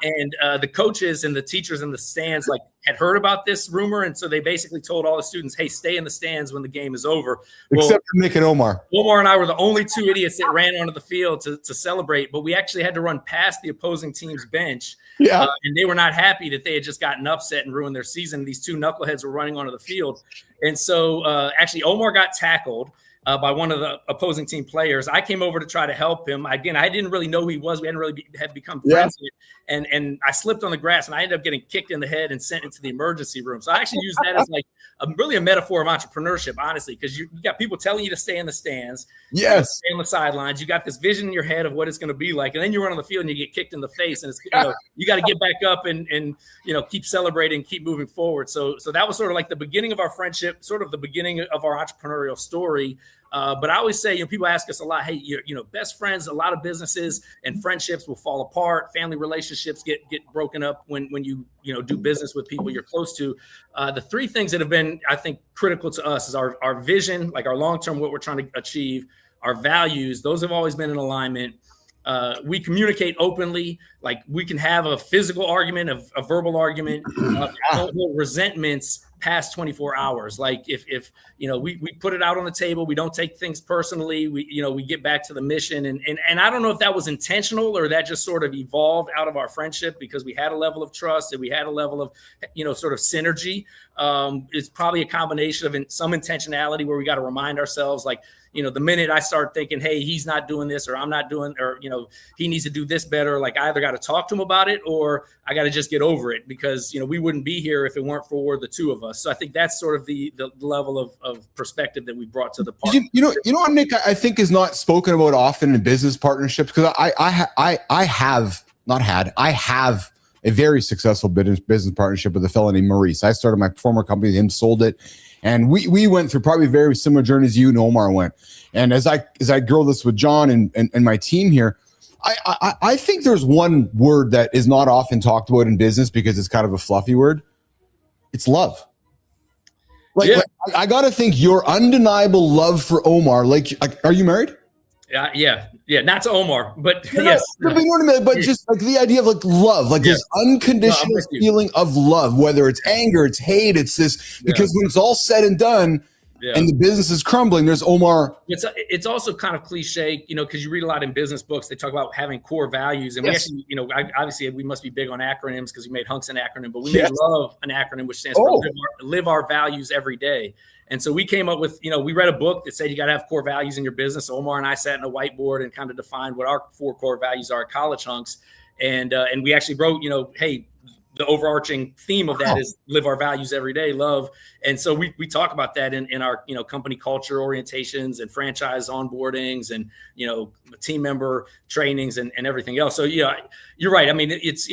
And the coaches and the teachers in the stands had heard about this rumor. And so they basically told all the students, hey, stay in the stands when the game is over. Except for Nick and Omar. Omar and I were the only two idiots that ran onto the field to celebrate. But we actually had to run past the opposing team's bench. Yeah. And they were not happy that they had just gotten upset and ruined their season. These two knuckleheads were running onto the field. And so actually Omar got tackled by one of the opposing team players. I came over to try to help him. Again, I didn't really know who he was. We hadn't really had become friends yet. And I slipped on the grass, and I ended up getting kicked in the head and sent into the emergency room. So I actually use that as really a metaphor of entrepreneurship, honestly, because you got people telling you to stay in the stands. Yes. Stay on the sidelines. You got this vision in your head of what it's going to be like. And then you run on the field and you get kicked in the face. And it's, you got to get back up and keep celebrating, keep moving forward. So that was sort of like the beginning of our friendship, sort of the beginning of our entrepreneurial story. But I always say, people ask us a lot, hey, best friends, a lot of businesses and friendships will fall apart. Family relationships get broken up when you do business with people you're close to. The three things that have been, I think, critical to us is our vision, like our long-term, what we're trying to achieve, our values. Those have always been in alignment. We communicate openly. Like we can have a physical argument, a verbal argument, don't hold resentments past 24 hours. Like if we put it out on the table, we don't take things personally. We get back to the mission. And I don't know if that was intentional or that just sort of evolved out of our friendship because we had a level of trust and we had a level of, sort of synergy. It's probably a combination of some intentionality where we got to remind ourselves, like, the minute I start thinking, hey, he's not doing this or I'm not doing, or, he needs to do this better. Like I either got to talk to him about it or I got to just get over it because, we wouldn't be here if it weren't for the two of us. So I think that's sort of the level of perspective that we brought to the party. You know what, Nick, I think is not spoken about often in business partnerships, because I have a very successful business partnership with a fellow named Maurice. I started my former company, him sold it. And we went through probably very similar journeys you and Omar went. And as I grow this with John and my team here, I think there's one word that is not often talked about in business because it's kind of a fluffy word. It's love. Like I got to think your undeniable love for Omar. Like, are you married? Yeah. Not to Omar, but yes. But just like the idea of like love, like this unconditional feeling of love, whether it's anger, it's hate, it's this, because when it's all said and done and the business is crumbling, there's Omar. It's also kind of cliche, because you read a lot in business books, they talk about having core values. And we actually, obviously we must be big on acronyms because we made Hunks an acronym, but we made love an acronym, which stands for live our values every day. And so we came up with, we read a book that said you got to have core values in your business. So Omar and I sat in a whiteboard and kind of defined what our 4 core values are at College Hunks. And we actually wrote, hey, the overarching theme of that is live our values every day, love. And so we talk about that in our, company culture orientations and franchise onboardings and, team member trainings and everything else. So, yeah, you're right. I mean, it's,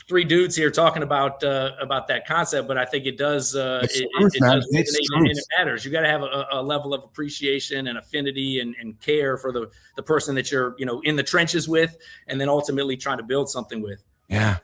three dudes here talking about that concept, but I think it does, it matters. You got to have a level of appreciation and affinity and care for the person that you're, in the trenches with, and then ultimately trying to build something with. Yeah.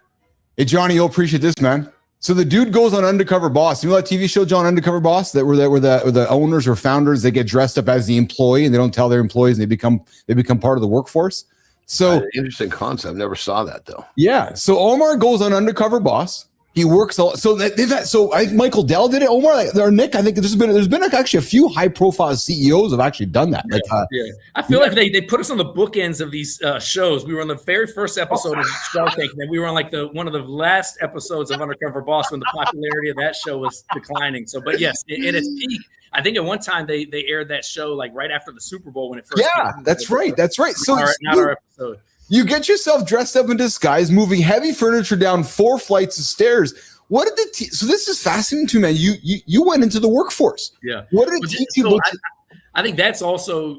Hey, Johnny, you'll appreciate this, man. So the dude goes on Undercover Boss. You know that TV show, Jon Undercover Boss, that where the owners or founders, they get dressed up as the employee and they don't tell their employees, and they become part of the workforce. So interesting concept. Never saw that though. Yeah. So Omar goes on Undercover Boss. He works Michael Dell did it. Omar or Nick. I think there's been actually a few high profile CEOs have actually done that. I feel like they put us on the bookends of these shows. We were on the very first episode of Shark Tank, and then we were on like one of the last episodes of Undercover Boss when the popularity of that show was declining. So, but yes, at its peak, I think at one time they aired that show like right after the Super Bowl when it first. Yeah, that's right. So not our episode. You get yourself dressed up in disguise, moving heavy furniture down 4 flights of stairs. What did so this is fascinating to me, man. You went into the workforce. Yeah. What did it teach you? I think that's also,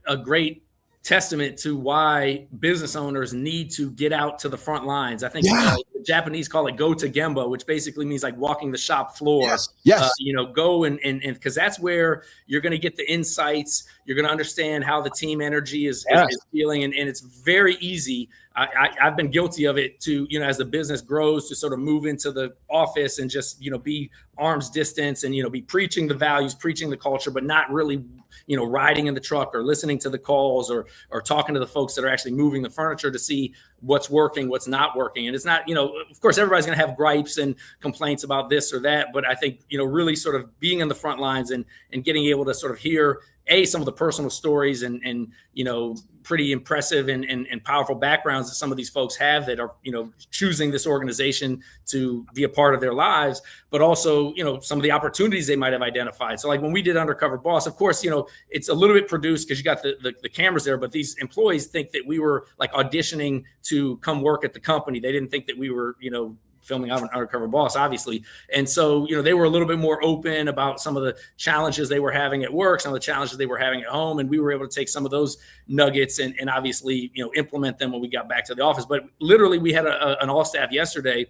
a great testament to why business owners need to get out to the front lines. I think the Japanese call it go to gemba, which basically means like walking the shop floor. Yes. Go and because that's where you're going to get the insights. You're going to understand how the team energy is feeling. And it's very easy. I've been guilty of it to, as the business grows, to sort of move into the office and just, be arm's distance and, be preaching the values, preaching the culture, but not really, riding in the truck or listening to the calls or talking to the folks that are actually moving the furniture to see what's working, what's not working. And it's not, of course, everybody's going to have gripes and complaints about this or that. But I think, really sort of being in the front lines and getting able to sort of hear some of the personal stories and pretty impressive and powerful backgrounds that some of these folks have that are, choosing this organization to be a part of their lives, but also, some of the opportunities they might have identified. So like when we did Undercover Boss, of course, it's a little bit produced because you got the cameras there, but these employees think that we were like auditioning to come work at the company. They didn't think that we were, filming out an Undercover Boss, obviously. And so, they were a little bit more open about some of the challenges they were having at work, some of the challenges they were having at home. And we were able to take some of those nuggets and obviously, implement them when we got back to the office. But literally we had an all staff yesterday.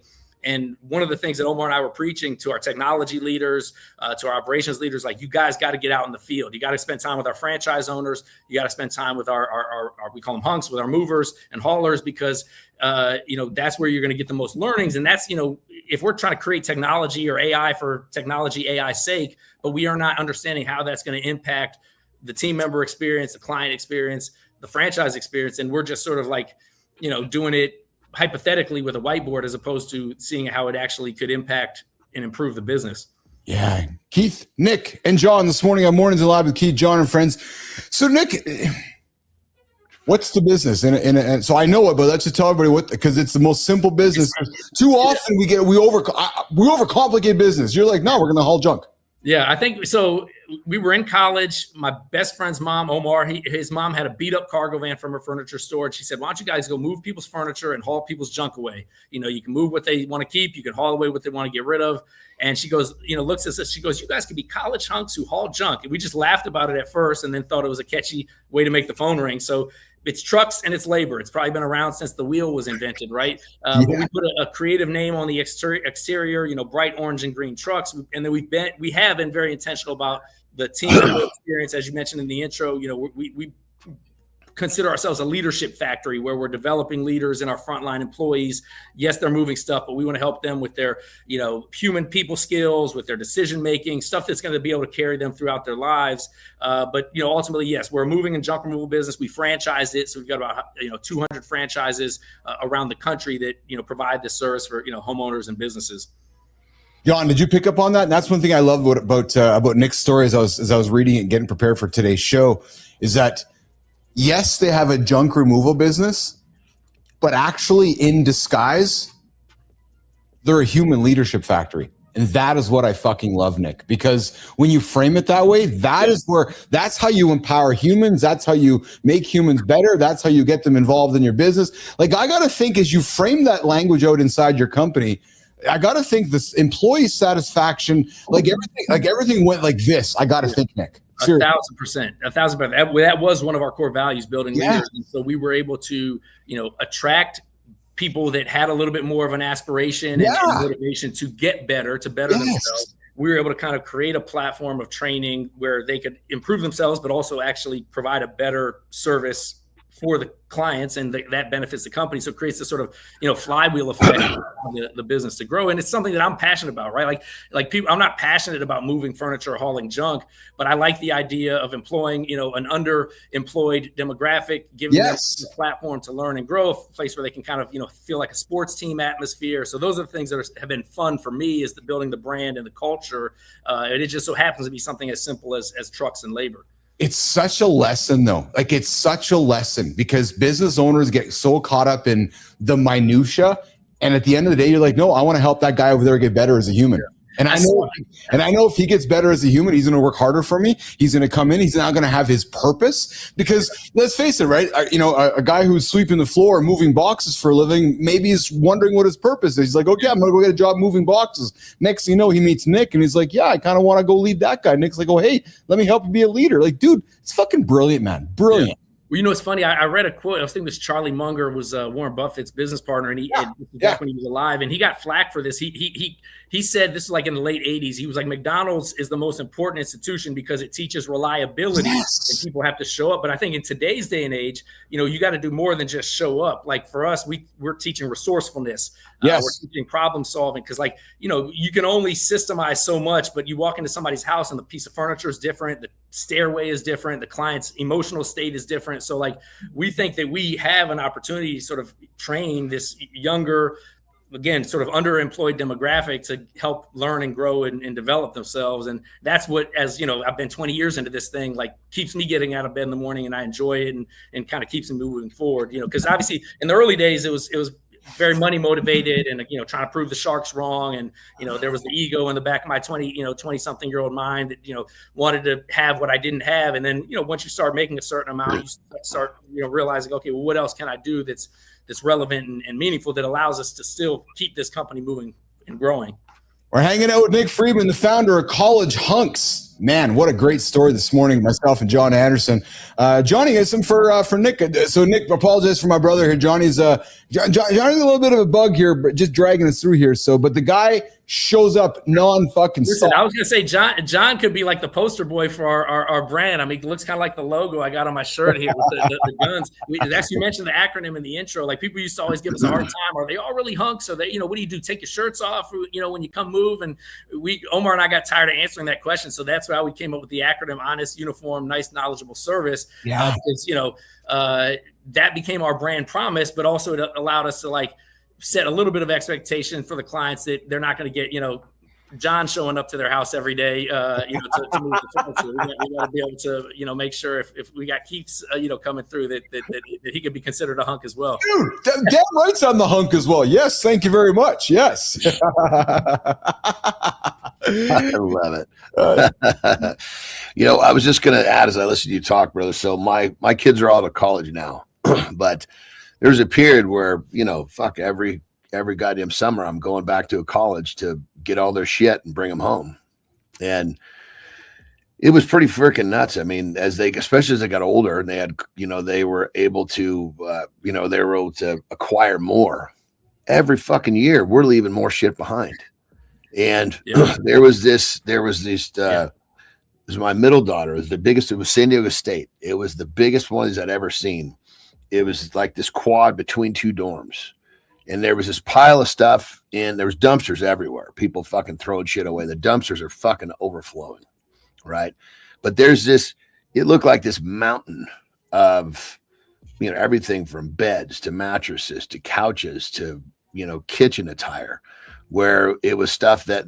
And one of the things that Omar and I were preaching to our technology leaders, to our operations leaders, like, you guys got to get out in the field. You got to spend time with our franchise owners. You got to spend time with our we call them hunks, with our movers and haulers, because, that's where you're going to get the most learnings. And that's, if we're trying to create technology or AI for technology, AI's sake, but we are not understanding how that's going to impact the team member experience, the client experience, the franchise experience. And we're just sort of like, doing it hypothetically with a whiteboard as opposed to seeing how it actually could impact and improve the business. Yeah. Keith, Nick, and John this morning on Mornings Alive with Keith, John, and friends. So Nick, what's the business? And so I know it, but let's just tell everybody what, because it's the most simple business. Too often we overcomplicate business. You're like, no, we're going to haul junk. Yeah, I think so. We were in college. My best friend's mom, Omar, his mom had a beat up cargo van from her furniture store. And she said, why don't you guys go move people's furniture and haul people's junk away? You can move what they want to keep. You can haul away what they want to get rid of. And she goes, looks at us. She goes, you guys could be college hunks who haul junk. And we just laughed about it at first and then thought it was a catchy way to make the phone ring. So it's trucks and it's labor. It's probably been around since the wheel was invented, right? But we put a creative name on the exterior, bright orange and green trucks. And then we have been very intentional about the team experience. As you mentioned in the intro, we consider ourselves a leadership factory where we're developing leaders in our frontline employees. Yes, they're moving stuff, but we want to help them with their, human people skills, with their decision-making, stuff that's going to be able to carry them throughout their lives. But, ultimately, yes, we're a moving and junk removal business. We franchised it. So we've got about, 200 franchises around the country that, provide this service for, homeowners and businesses. Jon, did you pick up on that? And that's one thing I love about Nick's story as I was reading it and getting prepared for today's show, is that yes, they have a junk removal business, but actually in disguise, they're a human leadership factory. And that is what I fucking love, Nick, because when you frame it that way, that's how you empower humans. That's how you make humans better. That's how you get them involved in your business. Like, I got to think as you frame that language out inside your company, I got to think this employee satisfaction, like everything went like this. I got to think, Nick. Seriously. 1,000%. That was one of our core values, building leaders. And so we were able to, attract people that had a little bit more of an aspiration and motivation to get better, to better themselves. We were able to kind of create a platform of training where they could improve themselves, but also actually provide a better service for the clients, and that benefits the company. So it creates this sort of, flywheel effect for the business to grow. And it's something that I'm passionate about, right? Like people, I'm not passionate about moving furniture or hauling junk, but I like the idea of employing, an underemployed demographic, giving them a platform to learn and grow, a place where they can kind of, feel like a sports team atmosphere. So those are the things that have been fun for me, is the building the brand and the culture. And it just so happens to be something as simple as trucks and labor. It's such a lesson, though. Like, it's such a lesson, because business owners get so caught up in the minutia, and at the end of the day, you're like, no, I want to help that guy over there get better as a human. And I know if he gets better as a human, he's going to work harder for me. He's going to come in. He's now going to have his purpose, because let's face it, right? A guy who's sweeping the floor and moving boxes for a living, maybe he's wondering what his purpose is. He's like, okay, I'm going to go get a job moving boxes. Next thing you know, he meets Nick and he's like, yeah, I kind of want to go lead that guy. Nick's like, oh, hey, let me help you be a leader. Like, dude, it's fucking brilliant, man. Brilliant. Yeah. Well, it's funny. I read a quote. I was thinking this Charlie Munger was Warren Buffett's business partner, and back when he was alive, and he got flack for this. He said, this is like in the late 80s. He was like, McDonald's is the most important institution because it teaches reliability, and people have to show up. But I think in today's day and age, you got to do more than just show up. Like for us, we're teaching resourcefulness. We're teaching problem solving, because you can only systemize so much, but you walk into somebody's house and the piece of furniture is different. The stairway is different. The client's emotional state is different. So we think that we have an opportunity to sort of train this younger, again, sort of underemployed demographic to help learn and grow and develop themselves. And that's what, I've been 20 years into this thing, keeps me getting out of bed in the morning, and I enjoy it, and kind of keeps me moving forward, because obviously in the early days, it was very money motivated, and trying to prove the sharks wrong, and there was the ego in the back of my 20 something year old mind that wanted to have what I didn't have. And then once you start making a certain amount, you start realizing, okay, well, what else can I do that's relevant and meaningful, that allows us to still keep this company moving and growing. We're hanging out with Nick Friedman, the founder of College Hunks. Man, what a great story this morning, myself and Jon Andersen. Johnny has some for Nick. So Nick, apologize for my brother here. Johnny's Johnny's a little bit of a bug here, but just dragging us through here. So, but the guy shows up non-fucking Listen, I was going to say, John could be like the poster boy for our brand. I mean, it looks kind of like the logo I got on my shirt here with the guns. Actually, you mentioned the acronym in the intro. Like, people used to always give us a hard time. Are they all really hunks? Or they, what do you do? Take your shirts off, when you come move? And Omar and I got tired of answering that question. So that's why we came up with the acronym: honest, uniform, nice, knowledgeable service. Yeah. Because, that became our brand promise, but also it allowed us to set a little bit of expectation for the clients that they're not going to get, John showing up to their house every day, to move the furniture. We got to be able to, make sure if we got Keiths, coming through that he could be considered a hunk as well. Dude, Dan Wright's on the hunk as well. Yes, thank you very much. Yes. I love it. I was just going to add as I listened to you talk, brother. So my kids are all to college now, but there's a period where, every goddamn summer I'm going back to a college to get all their shit and bring them home. And it was pretty freaking nuts. I mean, especially as they got older and they had, they were able to, acquire more. Every fucking year we're leaving more shit behind. And there was my middle daughter. It was the biggest. It was San Diego State. It was the biggest ones I'd ever seen. It was like this quad between two dorms. And there was this pile of stuff, and there was dumpsters everywhere. People fucking throwing shit away. The dumpsters are fucking overflowing, right? But there's this, it looked like this mountain of, everything from beds to mattresses to couches to, kitchen attire, where it was stuff that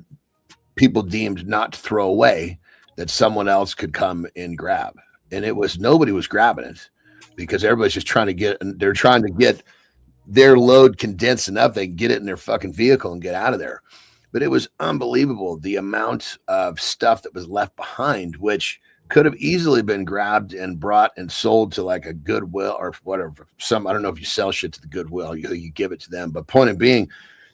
people deemed not to throw away, that someone else could come and grab. And nobody was grabbing it because everybody's just trying to get their load condensed enough they can get it in their fucking vehicle and get out of there. but it was unbelievable the amount of stuff that was left behind, which could have easily been grabbed and brought and sold to like a Goodwill or whatever. I don't know if you sell shit to the Goodwill, you give it to them. But point of being,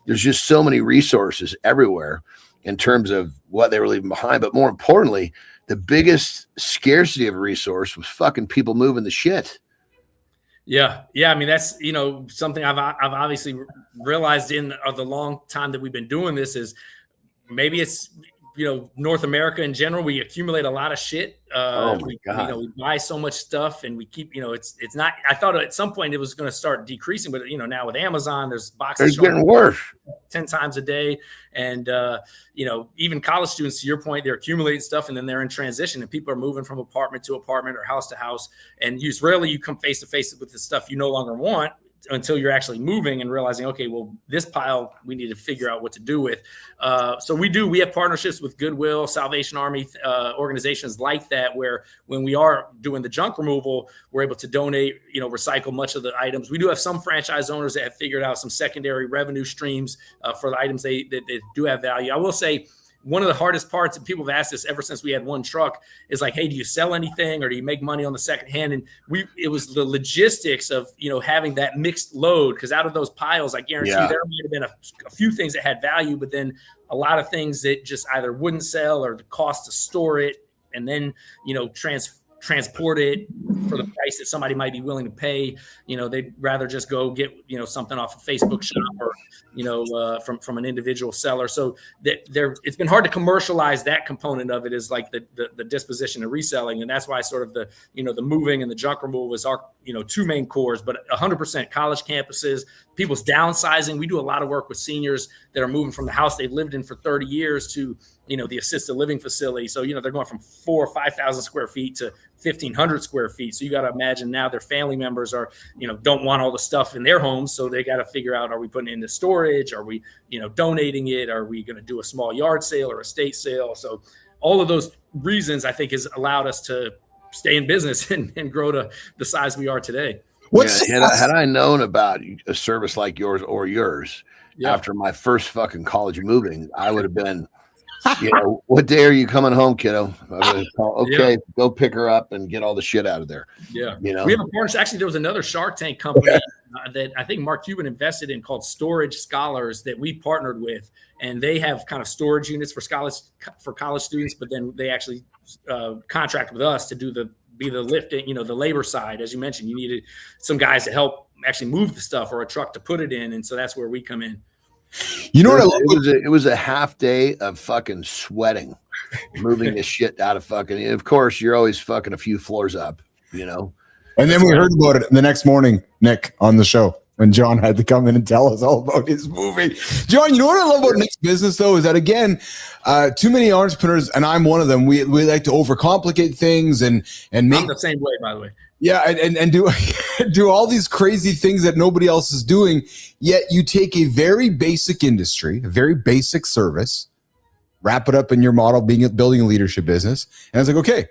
there's just so many resources everywhere in terms of what they were leaving behind. But more importantly, the biggest scarcity of a resource was fucking people moving the shit. Yeah. I mean, that's, something I've obviously realized in the long time that we've been doing this is maybe it's, North America in general, we accumulate a lot of shit. Oh my God. We buy so much stuff and we keep, it's not, I thought at some point it was going to start decreasing, but now with Amazon, there's boxes. It's getting worse 10 times a day. And, even college students, to your point, they're accumulating stuff and then they're in transition and people are moving from apartment to apartment or house to house. And rarely you come face to face with the stuff you no longer want until you're actually moving and realizing, okay, well, this pile we need to figure out what to do with. So we have partnerships with Goodwill, Salvation Army, organizations like that, where when we are doing the junk removal, we're able to donate, recycle much of the items. We do have some franchise owners that have figured out some secondary revenue streams for the items that do have value. I will say, one of the hardest parts, and people have asked us ever since we had one truck, is like, hey, do you sell anything or do you make money on the second hand? And it was the logistics of, having that mixed load, because out of those piles, I guarantee you there might have been a few things that had value, but then a lot of things that just either wouldn't sell or the cost to store it and then, transport it for the price that somebody might be willing to pay. They'd rather just go get, something off a Facebook shop or, from an individual seller. So it's been hard to commercialize that component of it, is like the disposition and reselling. And that's why sort of the moving and the junk removal is our, two main cores, but 100% college campuses, people's downsizing. We do a lot of work with seniors that are moving from the house they've lived in for 30 years to, the assisted living facility. So, they're going from 4,000 or 5,000 square feet to 1,500 square feet. So you got to imagine now their family members are, don't want all the stuff in their homes. So they got to figure out, are we putting it into storage? Are we, donating it? Are we going to do a small yard sale or estate sale? So all of those reasons, I think, has allowed us to stay in business and grow to the size we are today. Had I known about a service like yours or yours after my first fucking college moving, I would have been, what day are you coming home, kiddo? Okay, go pick her up and get all the shit out of there. Yeah. We have a partnership. Actually, there was another Shark Tank company that I think Mark Cuban invested in called Storage Scholars that we partnered with. And they have kind of storage units for college students, but then they actually contract with us to be the lifting, the labor side. As you mentioned, you needed some guys to help actually move the stuff or a truck to put it in. And so that's where we come in. You know what I love? It was a half day of fucking sweating, moving this shit out of fucking. And of course, you're always fucking a few floors up, And then we heard about it the next morning, Nick, on the show, when Jon had to come in and tell us all about his movie. Jon, you know what I love about Nick's business, though, is that, again, too many entrepreneurs, and I'm one of them, we like to overcomplicate things and make. I'm the same way, by the way. Yeah, and do all these crazy things that nobody else is doing, yet you take a very basic industry, a very basic service, wrap it up in your model, building a leadership business, and it's like, okay,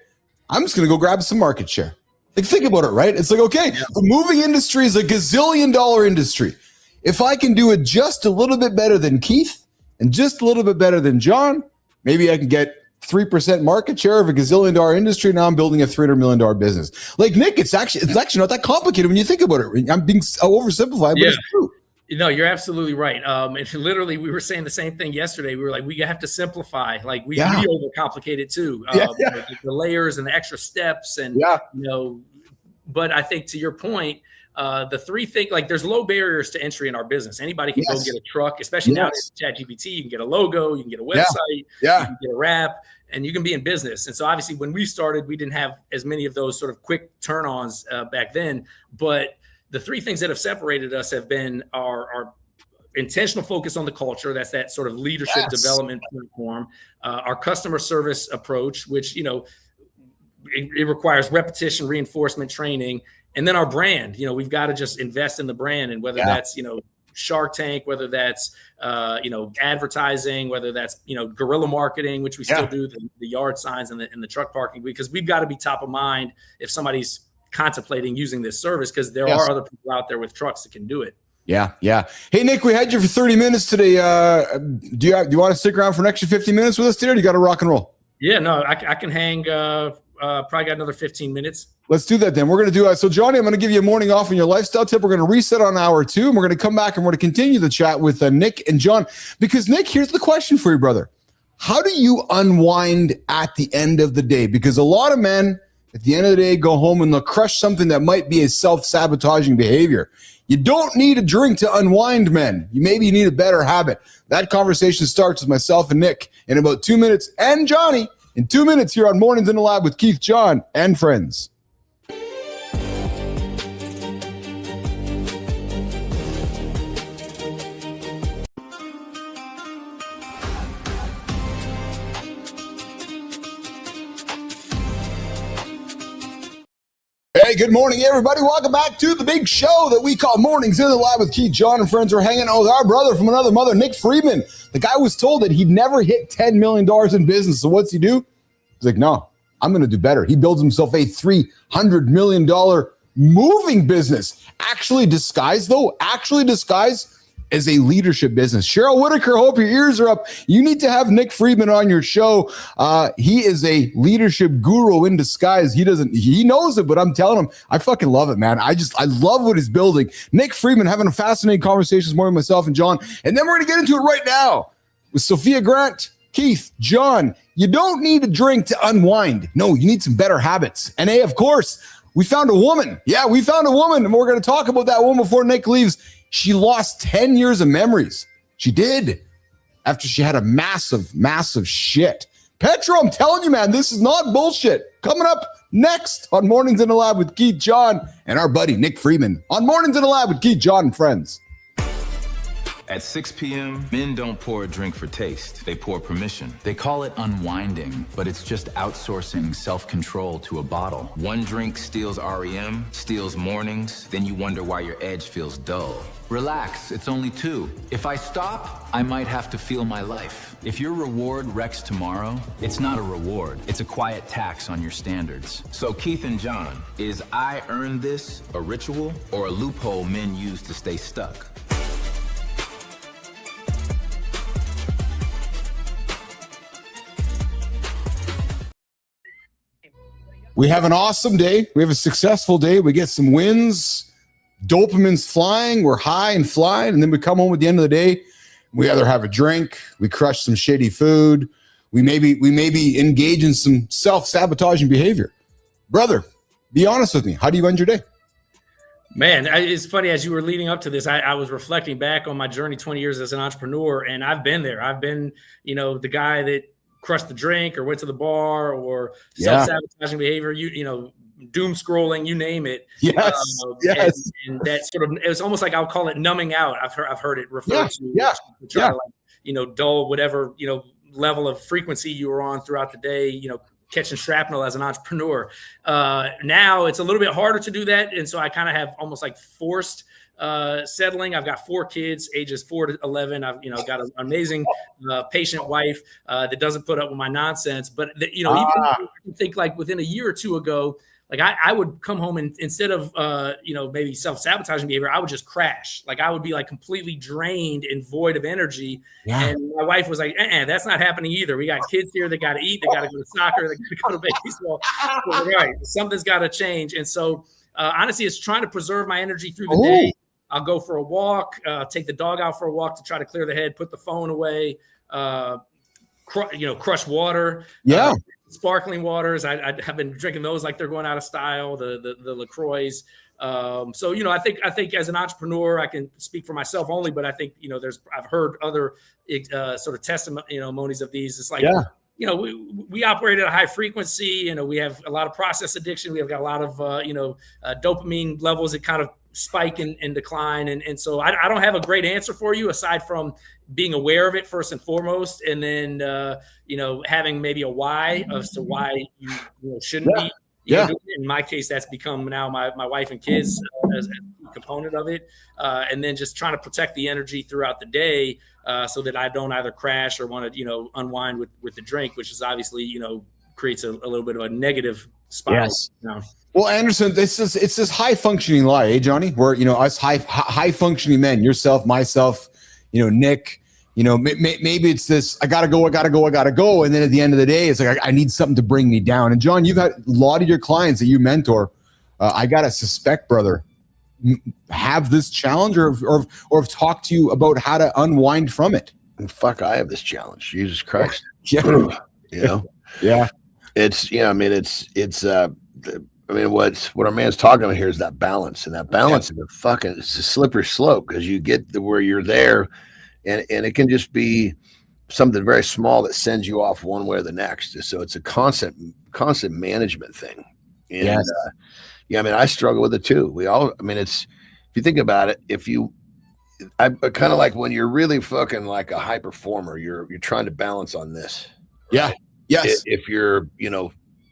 I'm just going to go grab some market share. Like, think about it, right? It's like, okay, the moving industry is a gazillion-dollar industry. If I can do it just a little bit better than Keith and just a little bit better than Jon, maybe I can get 3% market share of a gazillion-dollar industry. Now I'm building a $300 million business. Like, Nick, it's actually not that complicated when you think about it. I'm being oversimplified, but it's true. No, you're absolutely right. And literally, we were saying the same thing yesterday. We were like, we have to simplify. Like, we overcomplicate it too. The layers and the extra steps, and But I think, to your point, the three things, like, there's low barriers to entry in our business. Anybody can go get a truck, especially now with ChatGPT. You can get a logo, you can get a website, you can get a wrap, and you can be in business. And so obviously when we started, we didn't have as many of those sort of quick turn-ons back then. But the three things that have separated us have been our intentional focus on the culture. That's that sort of leadership development platform. Our customer service approach, which, it requires repetition, reinforcement, training. And then our brand, we've got to just invest in the brand, and whether that's, Shark Tank, whether that's, advertising, whether that's, guerrilla marketing, which we still do, the yard signs and the truck parking, because we've got to be top of mind if somebody's contemplating using this service, because there are other people out there with trucks that can do it. Yeah. Hey, Nick, we had you for 30 minutes today. Do you want to stick around for an extra 50 minutes with us today, or do you got to rock and roll? Yeah, no, I can hang. Probably got another 15 minutes. Let's do that then. We're going to do so Johnny, I'm going to give you a morning off in your lifestyle tip. We're going to reset on hour 2, and we're going to come back and we're going to continue the chat with Nick and Jon. Because Nick, here's the question for you, brother. How do you unwind at the end of the day? Because a lot of men at the end of the day go home and they'll crush something that might be a self-sabotaging behavior. You don't need a drink to unwind, men. Maybe you need a better habit. That conversation starts with myself and Nick in about 2 minutes, and Johnny in 2 minutes here on Mornings in the Lab with Keith, Jon, and friends. Hey, good morning, everybody. Welcome back to the big show that we call Mornings in the Lab with Keith, Jon, and friends. We're hanging out with our brother from another mother, Nick Friedman. The guy was told that he'd never hit $10 million in business. So what's he do? He's like, no, I'm going to do better. He builds himself a $300 million moving business. Actually disguised as a leadership business. Cheryl Whitaker, hope your ears are up. You need to have Nick Friedman on your show. He is a leadership guru in disguise. He knows it, but I'm telling him, I fucking love it, man. I love what he's building. Nick Friedman having a fascinating conversation this morning with myself and Jon. And then we're going to get into it right now with Sophia Grant, Keith, Jon. You don't need a drink to unwind. No, you need some better habits. And of course, we found a woman. Yeah, we found a woman, and we're going to talk about that woman before Nick leaves. She lost 10 years of memories. She did. After she had a massive shit. Petra, I'm telling you, man, this is not bullshit. Coming up next on Mornings in the Lab with Keith, Jon, and our buddy Nick Friedman on Mornings in the Lab with Keith, Jon, and friends. At 6 p.m., men don't pour a drink for taste. They pour permission. They call it unwinding, but it's just outsourcing self-control to a bottle. One drink steals REM, steals mornings, then you wonder why your edge feels dull. Relax, it's only 2. If I stop, I might have to feel my life. If your reward wrecks tomorrow, it's not a reward. It's a quiet tax on your standards. So Keith and Jon, is I earned this a ritual or a loophole men use to stay stuck? We have an awesome day. We have a successful day. We get some wins. Dopamine's flying. We're high and flying. And then we come home at the end of the day. We either have a drink. We crush some shitty food. We maybe engage in some self-sabotaging behavior. Brother, be honest with me. How do you end your day? Man, it's funny. As you were leading up to this, I was reflecting back on my journey 20 years as an entrepreneur. And I've been there. I've been, the guy that crushed the drink or went to the bar or self-sabotaging behavior, doom scrolling, you name it. Yes. And that sort of, it was almost like I'll call it numbing out. I've heard it referred to try to dull whatever, level of frequency you were on throughout the day, catching shrapnel as an entrepreneur. Now it's a little bit harder to do that. And so I kind of have almost like forced settling. I've got 4 kids, ages 4 to 11. I've, got an amazing patient wife that doesn't put up with my nonsense. But even I think like within a year or two ago, like I would come home and instead of maybe self-sabotaging behavior, I would just crash. Like I would be like completely drained and void of energy. Yeah. And my wife was like, that's not happening either. We got kids here. They got to eat. They got to go to soccer. They got to go to baseball. So, right. Something's got to change. And so honestly, it's trying to preserve my energy through the day. I'll go for a walk, take the dog out for a walk to try to clear the head, put the phone away, crush water. Yeah. Sparkling waters. I have been drinking those like they're going out of style, the LaCroix. So, I think as an entrepreneur, I can speak for myself only, but I think, I've heard other sort of testimonies of these. It's like, we operate at a high frequency, we have a lot of process addiction. We have got a lot of, dopamine levels that kind of spike and decline. And so I don't have a great answer for you aside from being aware of it first and foremost. And then, having maybe a why as to why you shouldn't be. In my case, that's become now my wife and kids as a component of it. And then just trying to protect the energy throughout the day so that I don't either crash or want to, unwind with the drink, which is obviously, creates a little bit of a negative spiral. Yes. Down. Well, Anderson, it's this high functioning lie, eh, Johnny? Where us high functioning men, yourself, myself, Nick, maybe it's this. I gotta go, and then at the end of the day, it's like I need something to bring me down. And John, you've had a lot of your clients that you mentor. I gotta suspect, brother, have this challenge, or have talked to you about how to unwind from it. Fuck, I have this challenge. Jesus Christ. Yeah. Yeah. It's what our man's talking about here is that balance, and that balance is it's a slippery slope, because you get to where you're there, and it can just be something very small that sends you off one way or the next. So it's a constant management thing. And I struggle with it too. If you think about it, I kind of like when you're really fucking like a high performer, you're trying to balance on this. Right? Yeah. Yes. If you're,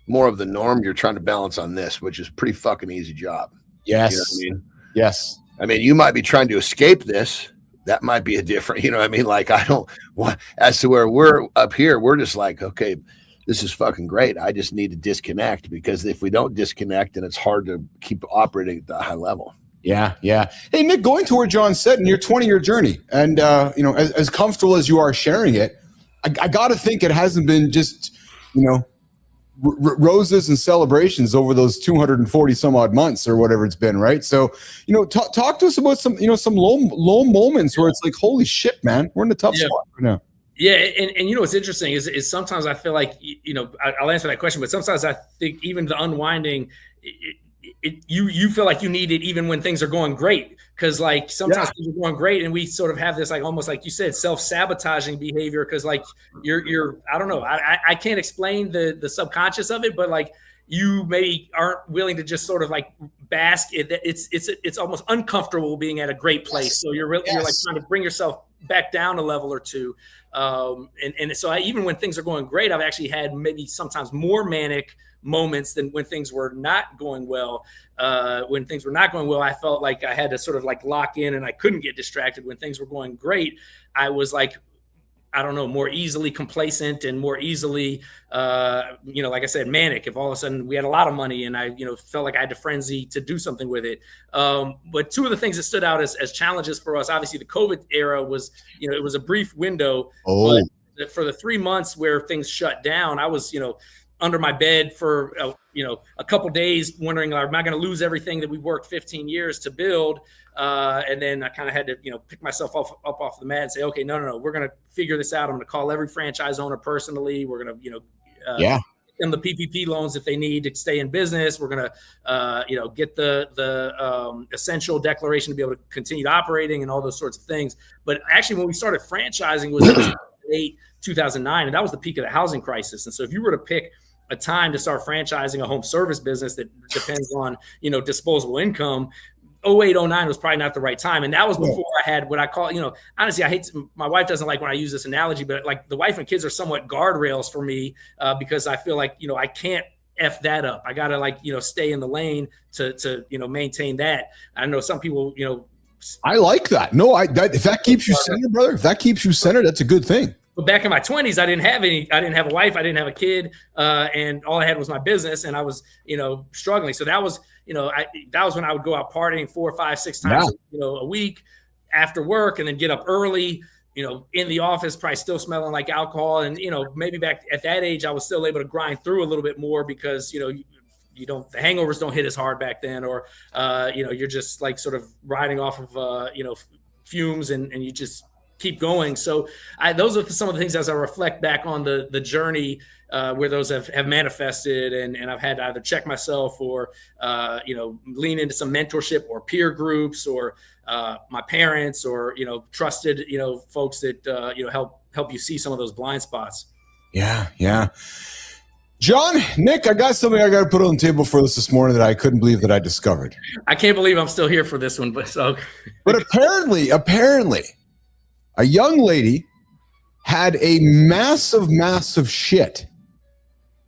more of the norm, you're trying to balance on this, which is a pretty fucking easy job. Yes. You know what I mean? Yes. You might be trying to escape this. That might be a different, Like, I don't want, as to where we're up here, we're just like, okay, this is fucking great. I just need to disconnect, because if we don't disconnect, then it's hard to keep operating at the high level. Yeah. Hey, Nick, going to where John said in your 20-year journey, and as comfortable as you are sharing it, I got to think it hasn't been just roses and celebrations over those 240 some odd months or whatever it's been, right? So talk to us about some low moments where it's like, holy shit, man, we're in a tough spot right now. Yeah, and what's interesting is sometimes I feel like I'll answer that question, but sometimes I think even the unwinding, you feel like you need it even when things are going great, because like sometimes things are going great and we sort of have this like almost like you said self-sabotaging behavior, because like you're I don't know, I can't explain the subconscious of it, but like you maybe aren't willing to just sort of like bask it. It's almost uncomfortable being at a great place, so you're like trying to bring yourself back down a level or two. And so even when things are going great, I've actually had maybe sometimes more manic moments than when things were not going well. When things were not going well, I felt like I had to sort of like lock in and I couldn't get distracted. When things were going great, I was like, I don't know, more easily complacent and more easily, like I said, manic. If all of a sudden we had a lot of money and I, felt like I had to frenzy to do something with it. But two of the things that stood out as challenges for us, obviously the COVID era was, it was a brief window. Oh. But for the 3 months where things shut down, I was, under my bed for, a couple days wondering, am I going to lose everything that we worked 15 years to build? And then I kind of had to, pick myself up off the mat and say, okay, no, we're going to figure this out. I'm going to call every franchise owner personally. We're going to, get them the PPP loans if they need to stay in business. We're going to, get the essential declaration to be able to continue operating and all those sorts of things. But actually, when we started franchising was 2009, and that was the peak of the housing crisis. And so if you were to pick a time to start franchising a home service business that depends on, disposable income, 08, 09 was probably not the right time. And that was before I had what I call, honestly, my wife doesn't like when I use this analogy, but like the wife and kids are somewhat guardrails for me because I feel like, I can't F that up. I got to stay in the lane to maintain that. I know some people, I like that. No, if that keeps you centered, brother, if that keeps you centered, that's a good thing. But back in my 20s, I didn't have a wife, I didn't have a kid, and all I had was my business, and I was, struggling. So that was, that was when I would go out partying 4, 5, 6 times, a week after work, and then get up early, in the office, probably still smelling like alcohol. And, maybe back at that age, I was still able to grind through a little bit more because, the hangovers don't hit as hard back then, or, you're just like sort of riding off of, fumes and you just keep going. So those are some of the things as I reflect back on the journey where those have manifested, and I've had to either check myself or, lean into some mentorship or peer groups or my parents or, trusted, folks that, help you see some of those blind spots. Yeah. John, Nick, I got something I got to put on the table for this morning that I couldn't believe that I discovered. I can't believe I'm still here for this one, but apparently, a young lady had a massive shit.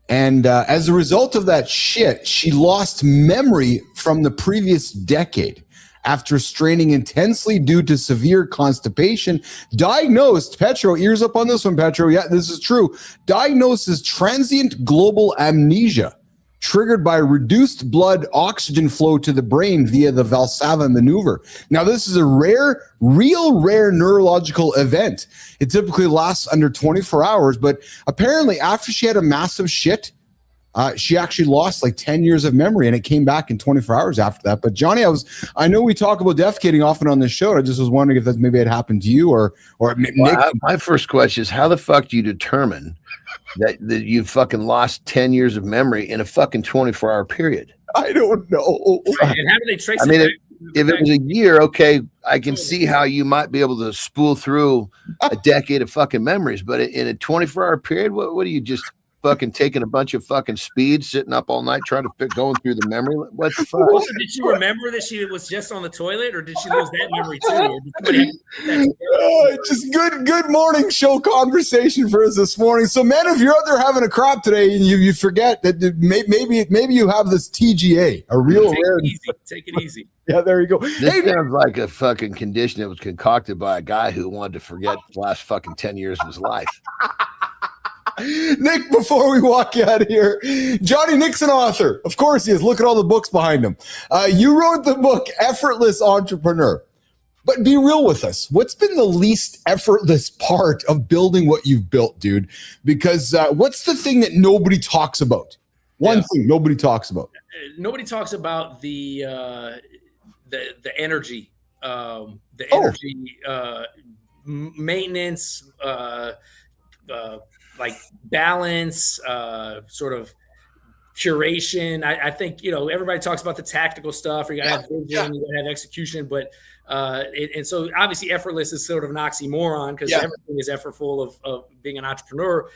And as a result of that shit, she lost memory from the previous decade after straining intensely due to severe constipation. Diagnosed, Petro, ears up on this one, Petro. Yeah, this is true. Diagnosed as transient global amnesia triggered by reduced blood oxygen flow to the brain via the Valsalva maneuver. Now, this is a rare neurological event. It typically lasts under 24 hours, but apparently after she had a massive shit, she actually lost like 10 years of memory, and it came back in 24 hours after that. But Johnny, I know we talk about defecating often on this show. I just was wondering if that maybe had happened to you or Nick. My first question is, how the fuck do you determine that you fucking lost 10 years of memory in a fucking 24-hour period? I don't know. And how do they trace it? If it was a year, okay, I can see how you might be able to spool through a decade of fucking memories. But in a 24-hour period, what do you just fucking taking a bunch of fucking speed, sitting up all night trying to going through the memory? What the fuck? Also, did she remember that she was just on the toilet, or did she lose that memory too? Just good morning show conversation for us this morning. So, man, if you're out there having a crop today and you forget that maybe you have this TGA, a real rare. Take it easy. Yeah, there you go. This sounds like a fucking condition that was concocted by a guy who wanted to forget the last fucking 10 years of his life. Nick, before we walk you out of here, Johnny Nick's an author. Of course he is. Look at all the books behind him. You wrote the book Effortless Entrepreneur. But be real with us. What's been the least effortless part of building what you've built, dude? Because what's the thing that nobody talks about? One thing nobody talks about. Nobody talks about the energy, energy, maintenance, like balance, sort of curation. I think, everybody talks about the tactical stuff, or you gotta have vision, you gotta have execution, but and so obviously effortless is sort of an oxymoron, because everything is effortful of being an entrepreneur.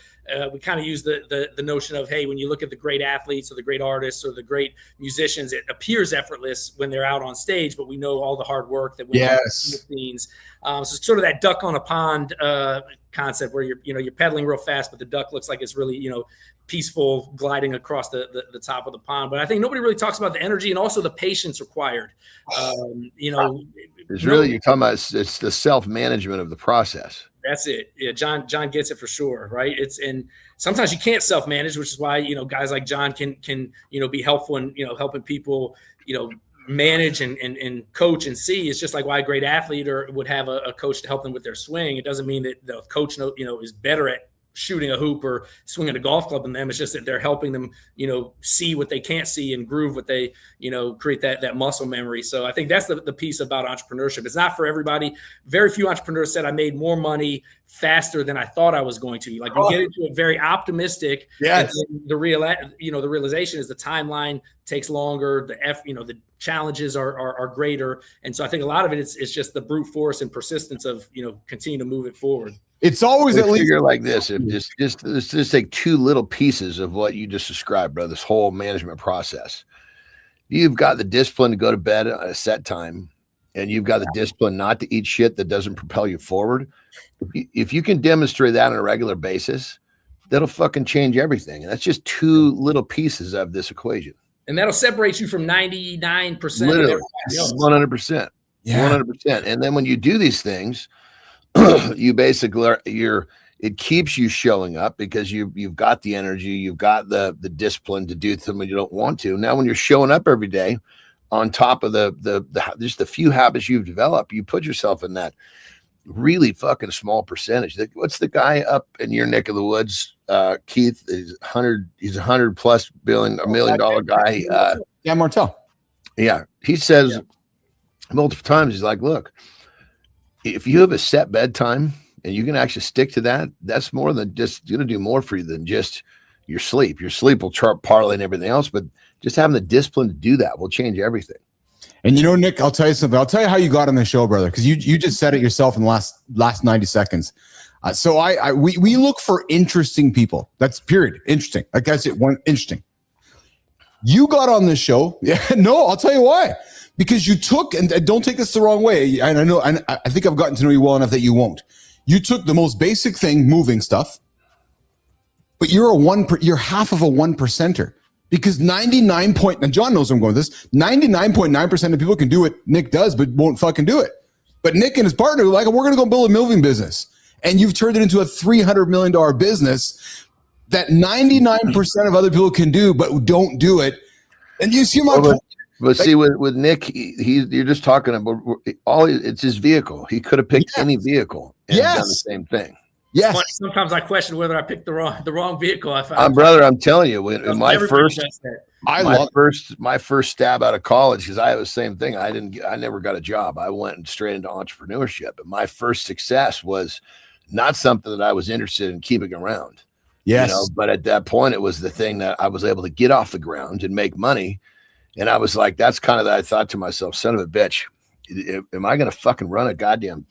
We kind of use the notion of, hey, when you look at the great athletes or the great artists or the great musicians, it appears effortless when they're out on stage, but we know all the hard work that went on behind the scenes. So it's sort of that duck on a pond concept, where you're pedaling real fast, but the duck looks like it's really, peaceful gliding across the top of the pond. But I think nobody really talks about the energy and also the patience required. It's really, you're talking about, it's the self-management of the process. That's it. Yeah, John gets it for sure, right? And sometimes you can't self-manage, which is why guys like John can be helpful in helping people manage and coach and see. It's just like why a great athlete would have a coach to help them with their swing. It doesn't mean that the coach is better at shooting a hoop or swinging a golf club than them. It's just that they're helping them see what they can't see and groove what they create that muscle memory. So I think that's the piece about entrepreneurship. It's not for everybody. Very few entrepreneurs said I made more money faster than I thought I was going to. Like, we get into it very optimistic. Yes. The realization is the timeline takes longer. The challenges are greater. And so I think a lot of it is just the brute force and persistence of, continue to move it forward. It's always at least figure like this. If let's just take two little pieces of what you just described, bro. This whole management process. You've got the discipline to go to bed at a set time, and you've got the discipline not to eat shit that doesn't propel you forward. If you can demonstrate that on a regular basis, that'll fucking change everything. And that's just two little pieces of this equation. And that'll separate you from 99%. Literally, 100%. Yeah. 100%. And then when you do these things, you basically it keeps you showing up because you've got the energy, you've got the discipline to do something when you don't want to. Now, when you're showing up every day, on top of just the few habits you've developed, you put yourself in that really fucking small percentage. What's the guy up in your neck of the woods, Keith? He's $100+ billion, $1 million guy. Dan Martell. Yeah, he says multiple times, he's like, look, if you have a set bedtime and you can actually stick to that, that's more than just going to do more for you than just your sleep. Your sleep will parlay and everything else, but just having the discipline to do that will change everything. And Nick, I'll tell you something. I'll tell you how you got on the show, brother, because you just said it yourself in the last 90 seconds. So we look for interesting people. That's period. Interesting. Like that's it. One interesting. You got on this show. Yeah, no, I'll tell you why. Because you took, and don't take this the wrong way, and I know, and I think I've gotten to know you well enough that you won't. You took the most basic thing, moving stuff, but you're half of a 1%er. Because 99 point, and John knows where I'm going with this, 99.9% of people can do what Nick does, but won't fucking do it. But Nick and his partner were like, we're going to go build a moving business. And you've turned it into a $300 million business that 99% of other people can do, but don't do it. And you see my point. But see, with Nick, you're just talking about it's his vehicle. He could have picked any vehicle and done the same thing. Yes. Sometimes I question whether I picked the wrong vehicle. Brother, I'm telling you, in my first stab out of college, because I had the same thing. I never got a job. I went straight into entrepreneurship. But my first success was not something that I was interested in keeping around. Yes. You know, but at that point, it was the thing that I was able to get off the ground and make money. And I was like, that's kind of that I thought to myself, son of a bitch, am I going to fucking run a goddamn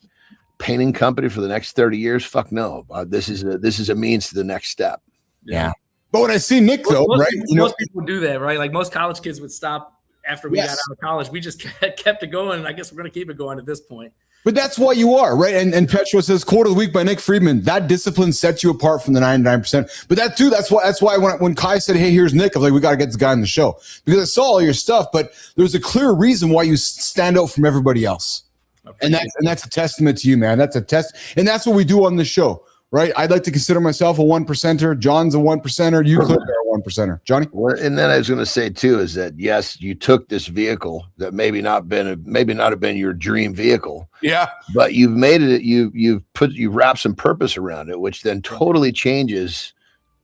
painting company for the next 30 years? Fuck no. This is a means to the next step. Yeah. But when I see Nick though, most people do that, right? Like most college kids would stop after we got out of college. We just kept it going. And I guess we're going to keep it going at this point. But that's what you are, right? And Petro says quote of the week by Nick Friedman. That discipline sets you apart from the 99%. But that's why when Kai said, "Hey, here's Nick," I was like, "We got to get this guy on the show," because I saw all your stuff. But there's a clear reason why you stand out from everybody else, and that's a testament to you, man. That's a test, and that's what we do on the show, right? I'd like to consider myself a 1%er. John's a 1%er. You clearly are a 1%er, Johnny. Well, and then I was going to say too is that yes, you took this vehicle that maybe not have been your dream vehicle. Yeah, but you've made it. You wrap some purpose around it, which then totally changes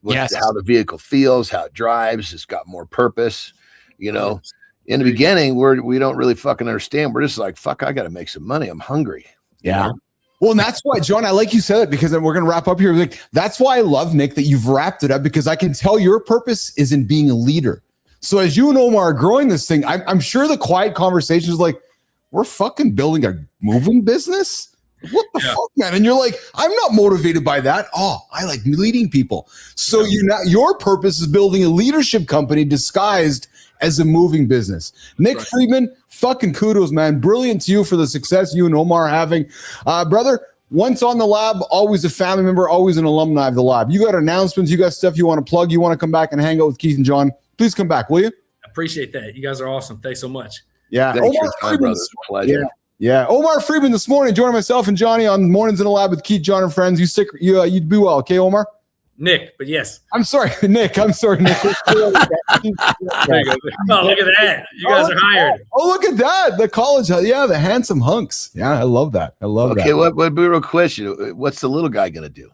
how the vehicle feels, how it drives. It's got more purpose. You know, in the beginning, we don't really fucking understand. We're just like, fuck, I got to make some money. I'm hungry. Yeah. You know? Well, and that's why, John, I like you said it, because then we're going to wrap up here. Like, that's why I love, Nick, that you've wrapped it up, because I can tell your purpose is in being a leader. So as you and Omar are growing this thing, I'm sure the quiet conversation is like, we're fucking building a moving business? What the fuck, man? And you're like, I'm not motivated by that. Oh, I like leading people. So your purpose is building a leadership company disguised as a moving business. Nick Friedman, fucking kudos, man. Brilliant to you for the success you and Omar are having. Brother, once on the lab, always a family member, always an alumni of the lab. You got announcements, you got stuff you want to plug, you want to come back and hang out with Keith and John, please come back, will you? Appreciate that. You guys are awesome. Thanks so much. Yeah. Omar Friedman, pleasure. Yeah. Omar Friedman this morning, joining myself and Johnny on Mornings in the Lab with Keith, John, and friends. You be well, okay, Omar? Nick, but yes. I'm sorry, Nick. There you go. Oh, look at that. You guys are hired. Oh, look at that. The college. Yeah, the handsome hunks. Yeah, I love that. I love that. Okay, what real question? What's the little guy going to do?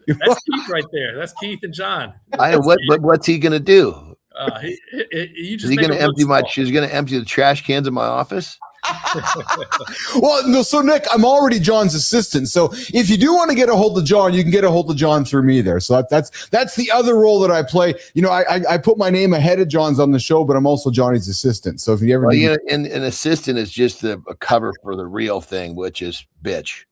That's Keith right there. That's Keith and John. What's he going to do? Is he going to empty She's going to empty the trash cans in my office? Well, no, so Nick, I'm already John's assistant. So if you do want to get a hold of John, you can get a hold of John through me there. So that's the other role that I play. You know, I put my name ahead of John's on the show, but I'm also Johnny's assistant. So if you ever an assistant is just a cover for the real thing, which is bitch.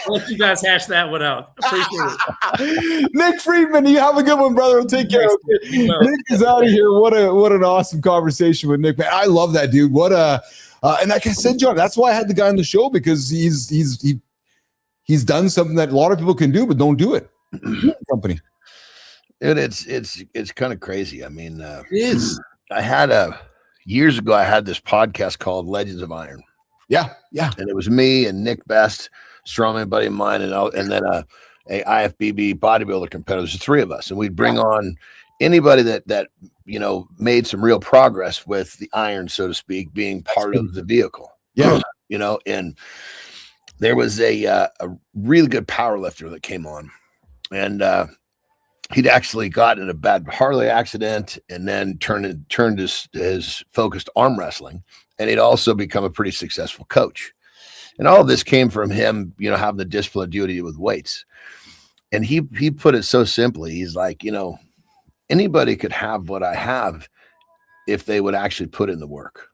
I'll let you guys hash that one out. Appreciate it. Nick Friedman, you have a good one, brother. Take care. Okay. Nick is out of here. What an awesome conversation with Nick, man. I love that dude. And like I said, John, that's why I had the guy on the show, because he's done something that a lot of people can do, but don't do it. Company. And it's kind of crazy. I mean, it is. Years ago, I had this podcast called Legends of Iron. Yeah. And it was me and Nick Best, strongman buddy of mine, and then a IFBB bodybuilder competitor. There's the three of us, and we'd bring on anybody that made some real progress with the iron, so to speak, being part of the vehicle. Yeah, and there was a really good power lifter that came on, and he'd actually gotten in a bad Harley accident, and then turned his focus to arm wrestling, and he'd also become a pretty successful coach. And all of this came from him, having the discipline duty with weights. And he put it so simply. He's like, anybody could have what I have if they would actually put in the work.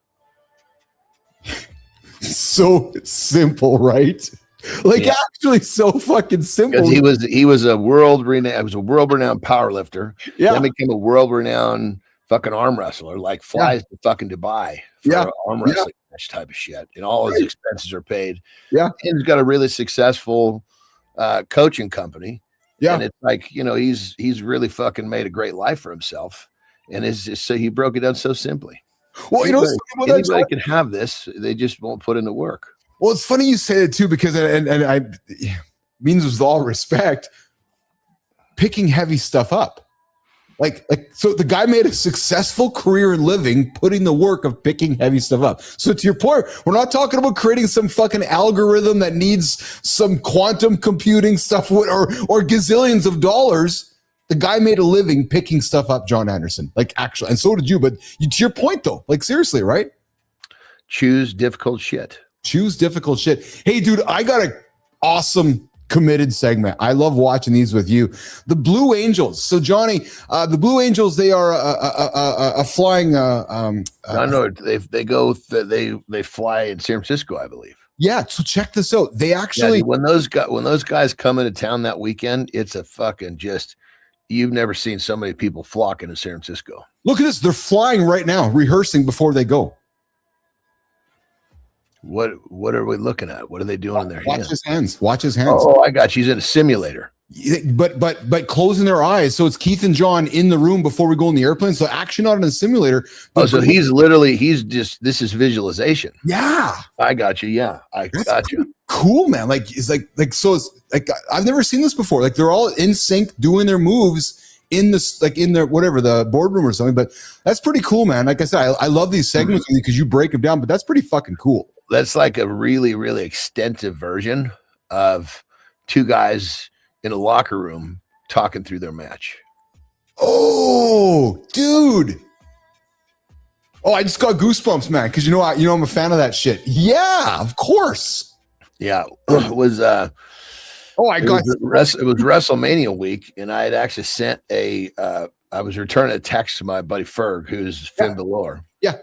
So simple, right? Actually so fucking simple. Because he was a world-renowned power lifter. Yeah. Then became a world-renowned fucking arm wrestler, flies to fucking Dubai for arm wrestling. Type of shit, and all his expenses are paid. Yeah, and he's got a really successful coaching company. Yeah, and it's like he's really fucking made a great life for himself, and it's just so he broke it down so simply. Well, anybody can have this; they just won't put in the work. Well, it's funny you say it too, because and I means with all respect, picking heavy stuff up. So the guy made a successful career in living, putting the work of picking heavy stuff up. So to your point, we're not talking about creating some fucking algorithm that needs some quantum computing stuff or gazillions of dollars. The guy made a living picking stuff up, Jon Andersen. Actually, and so did you. But to your point, though, seriously, right? Choose difficult shit. Choose difficult shit. Hey, dude, I got an awesome committed segment. I love watching these with you. The Blue Angels. So, Johnny, the Blue Angels, they are a flying. I know they fly in San Francisco, I believe. Yeah. So check this out. They actually when those guys come into town that weekend, it's a fucking just. You've never seen so many people flocking to San Francisco. Look at this. They're flying right now, rehearsing before they go. What are we looking at? What are they doing in their hands? Watch his hands. Oh, I got you. He's in a simulator. But closing their eyes. So it's Keith and John in the room before we go in the airplane. So actually not in a simulator. So this is visualization. Yeah. I got you. Yeah. I got you. Cool, man. It's I've never seen this before. They're all in sync doing their moves in this, in their, whatever, the boardroom or something. But that's pretty cool, man. Like I said, I love these segments because you break them down, but that's pretty fucking cool. That's like a really, really extensive version of two guys in a locker room talking through their match. Oh, dude. Oh, I just got goosebumps, man. Because I'm a fan of that shit. Yeah, of course. Yeah, it was. It was WrestleMania week, and I had actually sent I was returning a text to my buddy Ferg, who's Finn Balor. Yeah.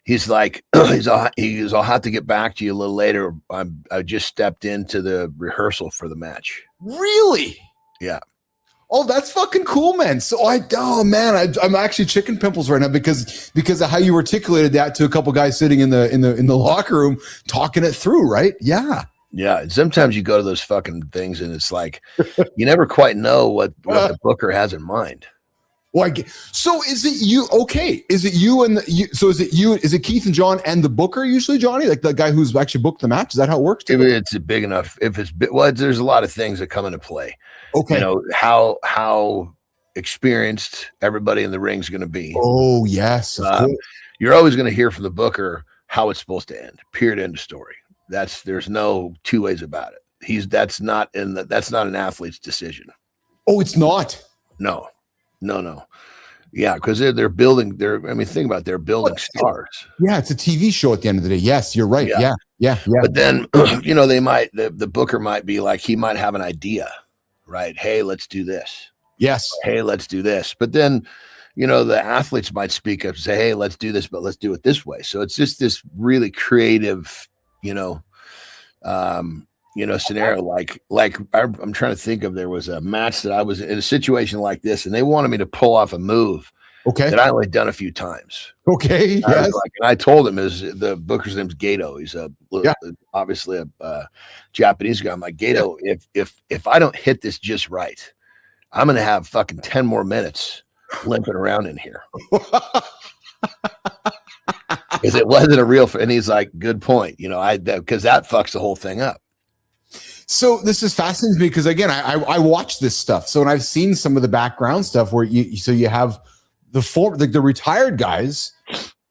He's like, I'll have to get back to you a little later. I just stepped into the rehearsal for the match. Really? Yeah. Oh, that's fucking cool, man. So I'm actually chicken pimples right now because of how you articulated that to a couple guys sitting in the locker room talking it through, right? Yeah. Yeah. And sometimes you go to those fucking things and it's like you never quite know what the booker has in mind. So is it you? Okay. Is it you so is it you? Is it Keith and John and the booker usually, Johnny? Like the guy who's actually booked the match? Is that how it works? If it's big enough, there's a lot of things that come into play. Okay. How experienced everybody in the ring is going to be. Oh, yes. Of course. You're always going to hear from the booker how it's supposed to end. Period. End of story. There's no two ways about it. That's not an athlete's decision. Oh, it's not. No. Yeah, because they're building. Think about it, they're building stars. Yeah, it's a TV show at the end of the day. Yes, you're right. Yeah. But then the booker might be like, he might have an idea, right? Hey, let's do this. Yes. Hey, let's do this. But then, the athletes might speak up and say, hey, let's do this, but let's do it this way. So it's just this really creative, scenario. Like I'm trying to think of, there was a match that I was in a situation like this, and they wanted me to pull off a move. Okay. That I only done a few times. Okay. Yes. And I told him the booker's name's Gato. He's obviously a Japanese guy. I'm like, Gato, if I don't hit this just right, I'm gonna have fucking 10 more minutes limping around in here. Because it wasn't a real, and he's like, good point. Because that fucks the whole thing up. So this is fascinating because again, I watch this stuff. So, and I've seen some of the background stuff where you have the retired guys,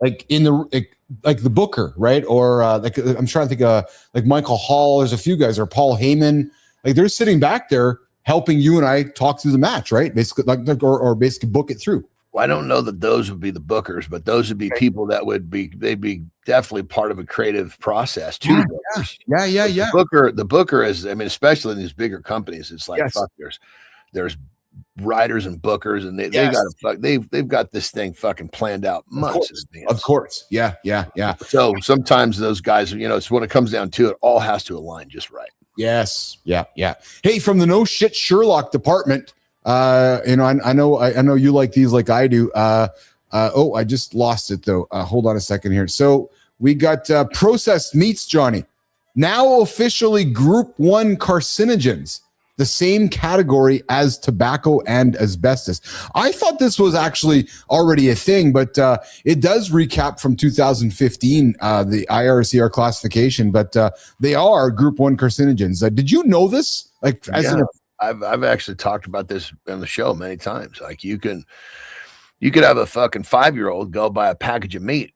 like the booker, right? Or I'm trying to think like Michael Hall. There's a few guys, or Paul Heyman. Like they're sitting back there helping you and I talk through the match, right? Basically, or basically book it through. Well, I don't know that those would be the bookers, but those would be people that they'd be definitely part of a creative process too. Yeah. The booker is, especially in these bigger companies, it's like, fuck, there's writers and bookers, and they've got this thing fucking planned out months in advance. Of course. Yeah. So sometimes those guys, it's when it comes down to it, all has to align just right. Yes. Yeah. Hey, from the No Shit Sherlock department, I know you like these like I do. I just lost it though. Hold on a second here. So we got processed meats, Johnny, now officially group 1 carcinogens, the same category as tobacco and asbestos. I thought this was actually already a thing, but it does recap from 2015, the IRCR classification, but they are group 1 carcinogens. Did you know this? I've actually talked about this on the show many times. Like you could have a fucking 5-year-old go buy a package of meat.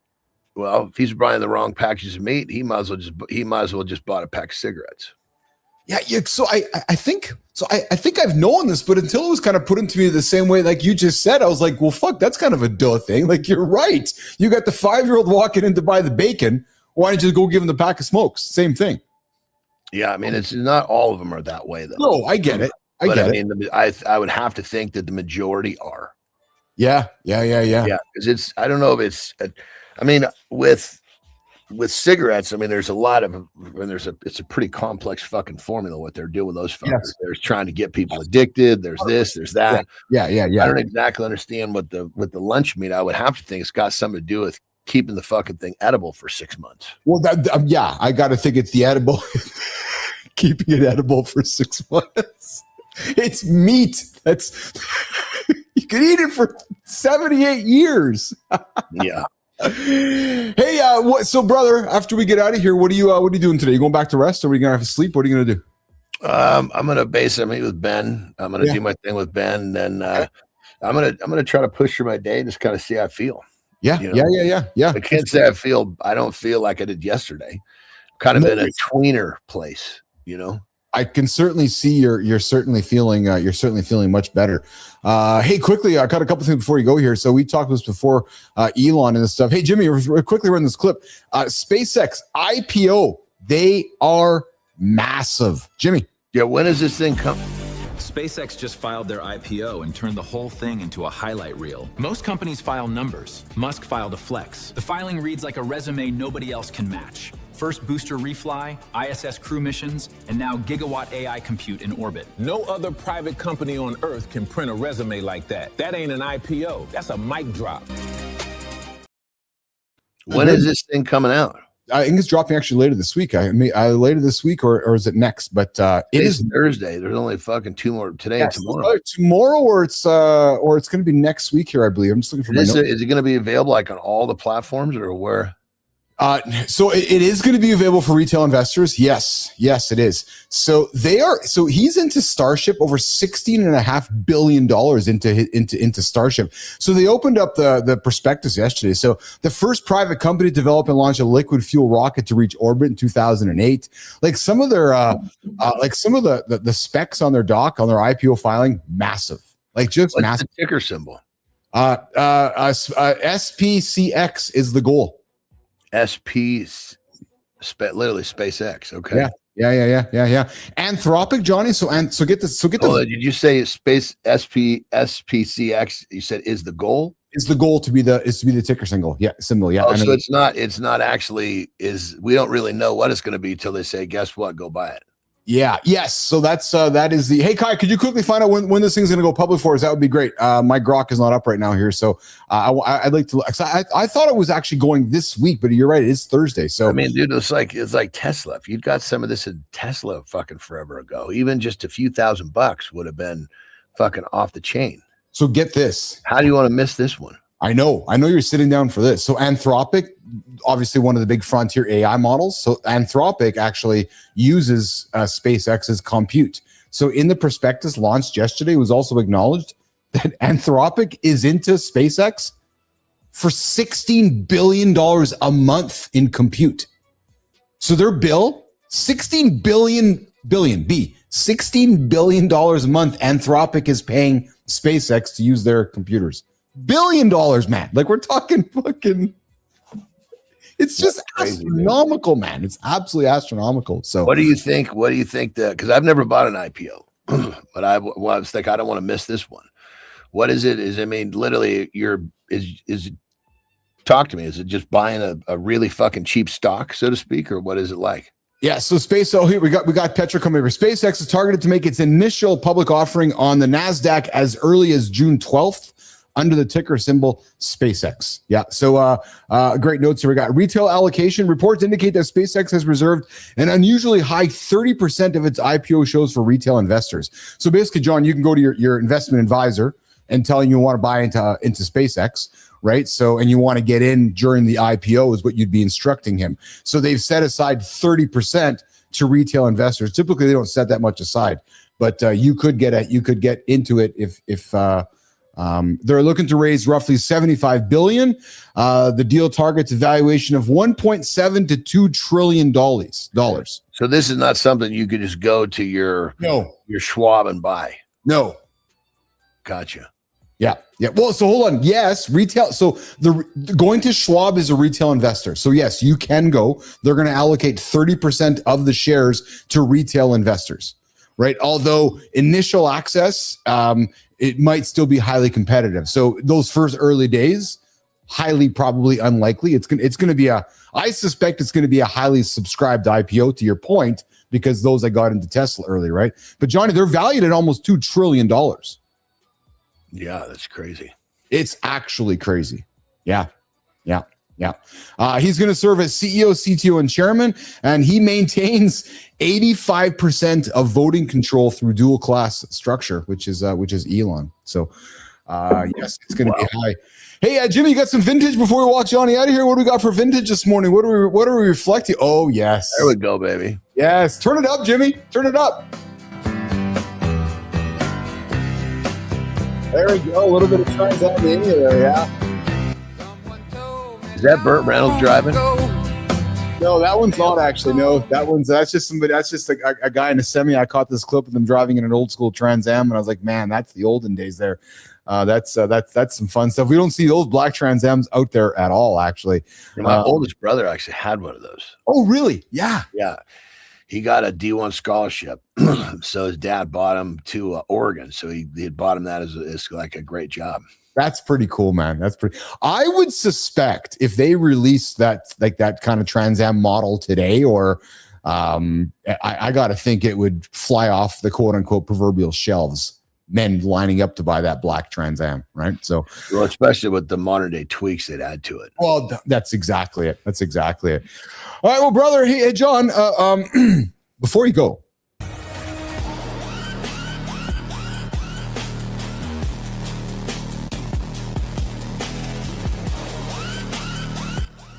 Well, if he's buying the wrong package of meat, he might as well just bought a pack of cigarettes. Yeah. So I think I've known this, but until it was kind of put into me the same way, like you just said, I was like, well, fuck, that's kind of a duh thing. Like you're right. You got the 5-year-old walking in to buy the bacon. Why don't you go give him the pack of smokes? Same thing. Yeah, I mean, it's not all of them are that way though. No, I get it. I would have to think that the majority are. Yeah. Because I don't know if it's. I mean, with cigarettes, I mean, there's a lot of, it's a pretty complex fucking formula what they're doing with those fuckers. Yes. They're trying to get people addicted. There's this, there's that. Yeah. I don't exactly understand what the lunch meat. I would have to think it's got something to do with keeping the fucking thing edible for 6 months. Well, I got to think it's the edible, keeping it edible for 6 months. It's meat. That's you can eat it for 78 years. Yeah. Hey, so brother, after we get out of here, what are you doing today? You going back to rest, or are you gonna have to sleep? What are you gonna do? I'm gonna meet with Ben. I'm gonna do my thing with Ben, and then I'm gonna try to push through my day and just kind of see how I feel. Yeah. I can't say I don't feel like I did yesterday. Kind of in a tweener place, I can certainly see you're certainly feeling much better. Hey, quickly, I got a couple things before you go here. So we talked this before, Elon and this stuff. Hey, Jimmy, quickly run this clip. SpaceX IPO, they are massive. Jimmy. Yeah, when is this thing come? SpaceX just filed their IPO and turned the whole thing into a highlight reel. Most companies file numbers. Musk filed a flex. The filing reads like a resume nobody else can match. First booster refly, ISS crew missions, and now gigawatt AI compute in orbit. No other private company on Earth can print a resume like that. That ain't an IPO. That's a mic drop. When is this thing coming out? I think it's dropping actually later this week. Later this week, or is it next? But it is Thursday. There's only fucking 2 more today and tomorrow. Tomorrow, or it's going to be next week here, I believe. I'm just looking for my notes. Is it going to be available like on all the platforms, or where? So it is going to be available for retail investors. Yes, it is. So he's into Starship, over $16.5 billion into Starship. So they opened up the prospectus yesterday. So the first private company to develop and launch a liquid fuel rocket to reach orbit in 2008. Like some of their, the specs on their doc, on their IPO filing, massive. Like just What's massive. The ticker symbol. SPCX is the goal. Literally SpaceX. Okay. Yeah. Anthropic, Johnny. So get this. Did you say SPCX? You said is the goal? Is the goal to be the ticker symbol? Yeah, symbol. Yeah. Oh, so it's not actually we don't really know what it's going to be till they say, guess what? Go buy it. Yeah. Yes. So that is the. Hey, Kai, could you quickly find out when this thing's going to go public for us? That would be great. My grok is not up right now here, so I'd like to. I thought it was actually going this week, but you're right. It is Thursday. So I mean, dude, it's like Tesla. If you'd got some of this in Tesla fucking forever ago, even just a few $1,000 would have been fucking off the chain. So get this. How do you want to miss this one? I know you're sitting down for this. So Anthropic, obviously one of the big frontier AI models. So Anthropic actually uses SpaceX's compute. So in the prospectus launched yesterday, it was also acknowledged that Anthropic is into SpaceX for $16 billion a month in compute. So their bill, $16 billion a month Anthropic is paying SpaceX to use their computers. $1 billion, man. Like we're talking fucking. It's just astronomical, man. It's absolutely astronomical. So, what do you think? Because I've never bought an IPO, but I was like, I don't want to miss this one. What is it? Literally, talk to me. Is it just buying a really fucking cheap stock, so to speak, or what is it like? Yeah, so here we got Petra coming over. SpaceX is targeted to make its initial public offering on the NASDAQ as early as June 12th. Under the ticker symbol SpaceX. Yeah. So great notes here. We got retail allocation. Reports indicate that SpaceX has reserved an unusually high 30% of its IPO shows for retail investors. So basically, John, you can go to your investment advisor and tell him you want to buy into SpaceX, right? So, and you want to get in during the IPO is what you'd be instructing him. So they've set aside 30% to retail investors. Typically, they don't set that much aside, but you could get into it if they're looking to raise roughly $75 billion. The deal targets a valuation of $1.7 to $2 trillion. So this is not something you could just go to your Schwab and buy. No. Gotcha. Yeah. Well, so hold on. Yes, retail. So going to Schwab is a retail investor. So yes, you can go. They're going to allocate 30% of the shares to retail investors, right? Although initial access, it might still be highly competitive. So those first early days, highly probably unlikely. It's going to be I suspect it's going to be a highly subscribed IPO, to your point, because those that got into Tesla early, right? But Johnny, they're valued at almost $2 trillion. Yeah, that's crazy. It's actually crazy. Yeah. He's going to serve as CEO, CTO, and chairman, and he maintains 85% of voting control through dual class structure, which is Elon. So, yes, it's going to be high. Hey, Jimmy, you got some vintage before we walk Johnny out of here? What do we got for vintage this morning? What are we reflecting? Oh, yes. There we go, baby. Yes. Turn it up, Jimmy. Turn it up. There we go. A little bit of Trans Am in there, yeah. Is that Burt Reynolds driving? No, that one's not actually. No, that's just somebody. That's just a guy in a semi. I caught this clip of them driving in an old school Trans Am, and I was like, man, that's the olden days there. That's some fun stuff. We don't see those black Trans Ams out there at all, actually. My oldest brother actually had one of those. Oh, really? Yeah. Yeah. He got a D1 scholarship. So his dad bought him to Oregon. So he had bought him that as like a great job. That's pretty cool, man. That's pretty. I would suspect if they release that kind of Trans Am model today, or I got to think it would fly off the quote unquote proverbial shelves. Men lining up to buy that black Trans Am, right? So, well, especially with the modern day tweaks they'd add to it. Well, that's exactly it. All right, well, brother, hey, John, before you go.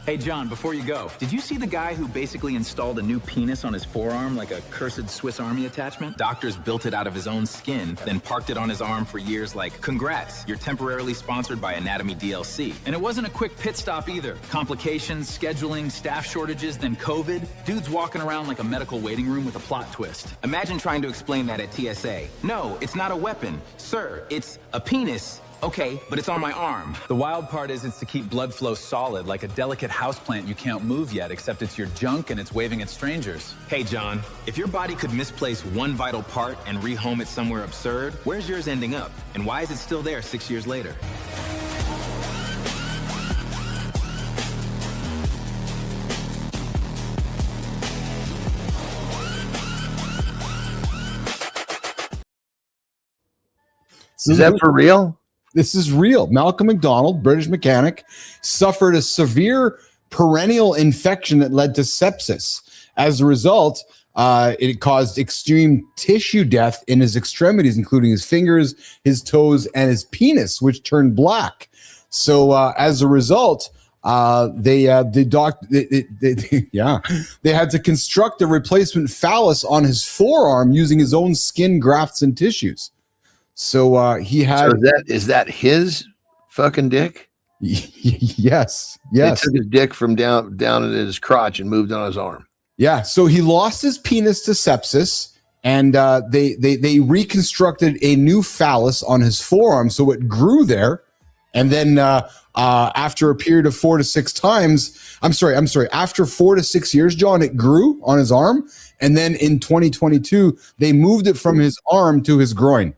Hey, John, before you go, did you see the guy who basically installed a new penis on his forearm like a cursed Swiss Army attachment? Doctors built it out of his own skin, then parked it on his arm for years like, congrats, you're temporarily sponsored by Anatomy DLC. And it wasn't a quick pit stop either. Complications, scheduling, staff shortages, then COVID. Dude's walking around like a medical waiting room with a plot twist. Imagine trying to explain that at TSA. No, it's not a weapon. Sir, it's a penis. Okay, but it's on my arm. The wild part is it's to keep blood flow solid, like a delicate houseplant you can't move yet, except it's your junk and it's waving at strangers. Hey, John, if your body could misplace one vital part and rehome it somewhere absurd, where's yours ending up? And why is it still there 6 years later? Is that for real? This is real. Malcolm McDonald, British mechanic, suffered a severe perennial infection that led to sepsis. As a result, it caused extreme tissue death in his extremities, including his fingers, his toes, and his penis, which turned black. So as a result, they had to construct a replacement phallus on his forearm using his own skin grafts and tissues. So he had. So is that his fucking dick? Yes. They took his dick from down at his crotch and moved on his arm. Yeah. So he lost his penis to sepsis, and they reconstructed a new phallus on his forearm, so it grew there. And then after a period of 4 to 6 times, after 4 to 6 years, John, it grew on his arm, and then in 2022 they moved it from his arm to his groin.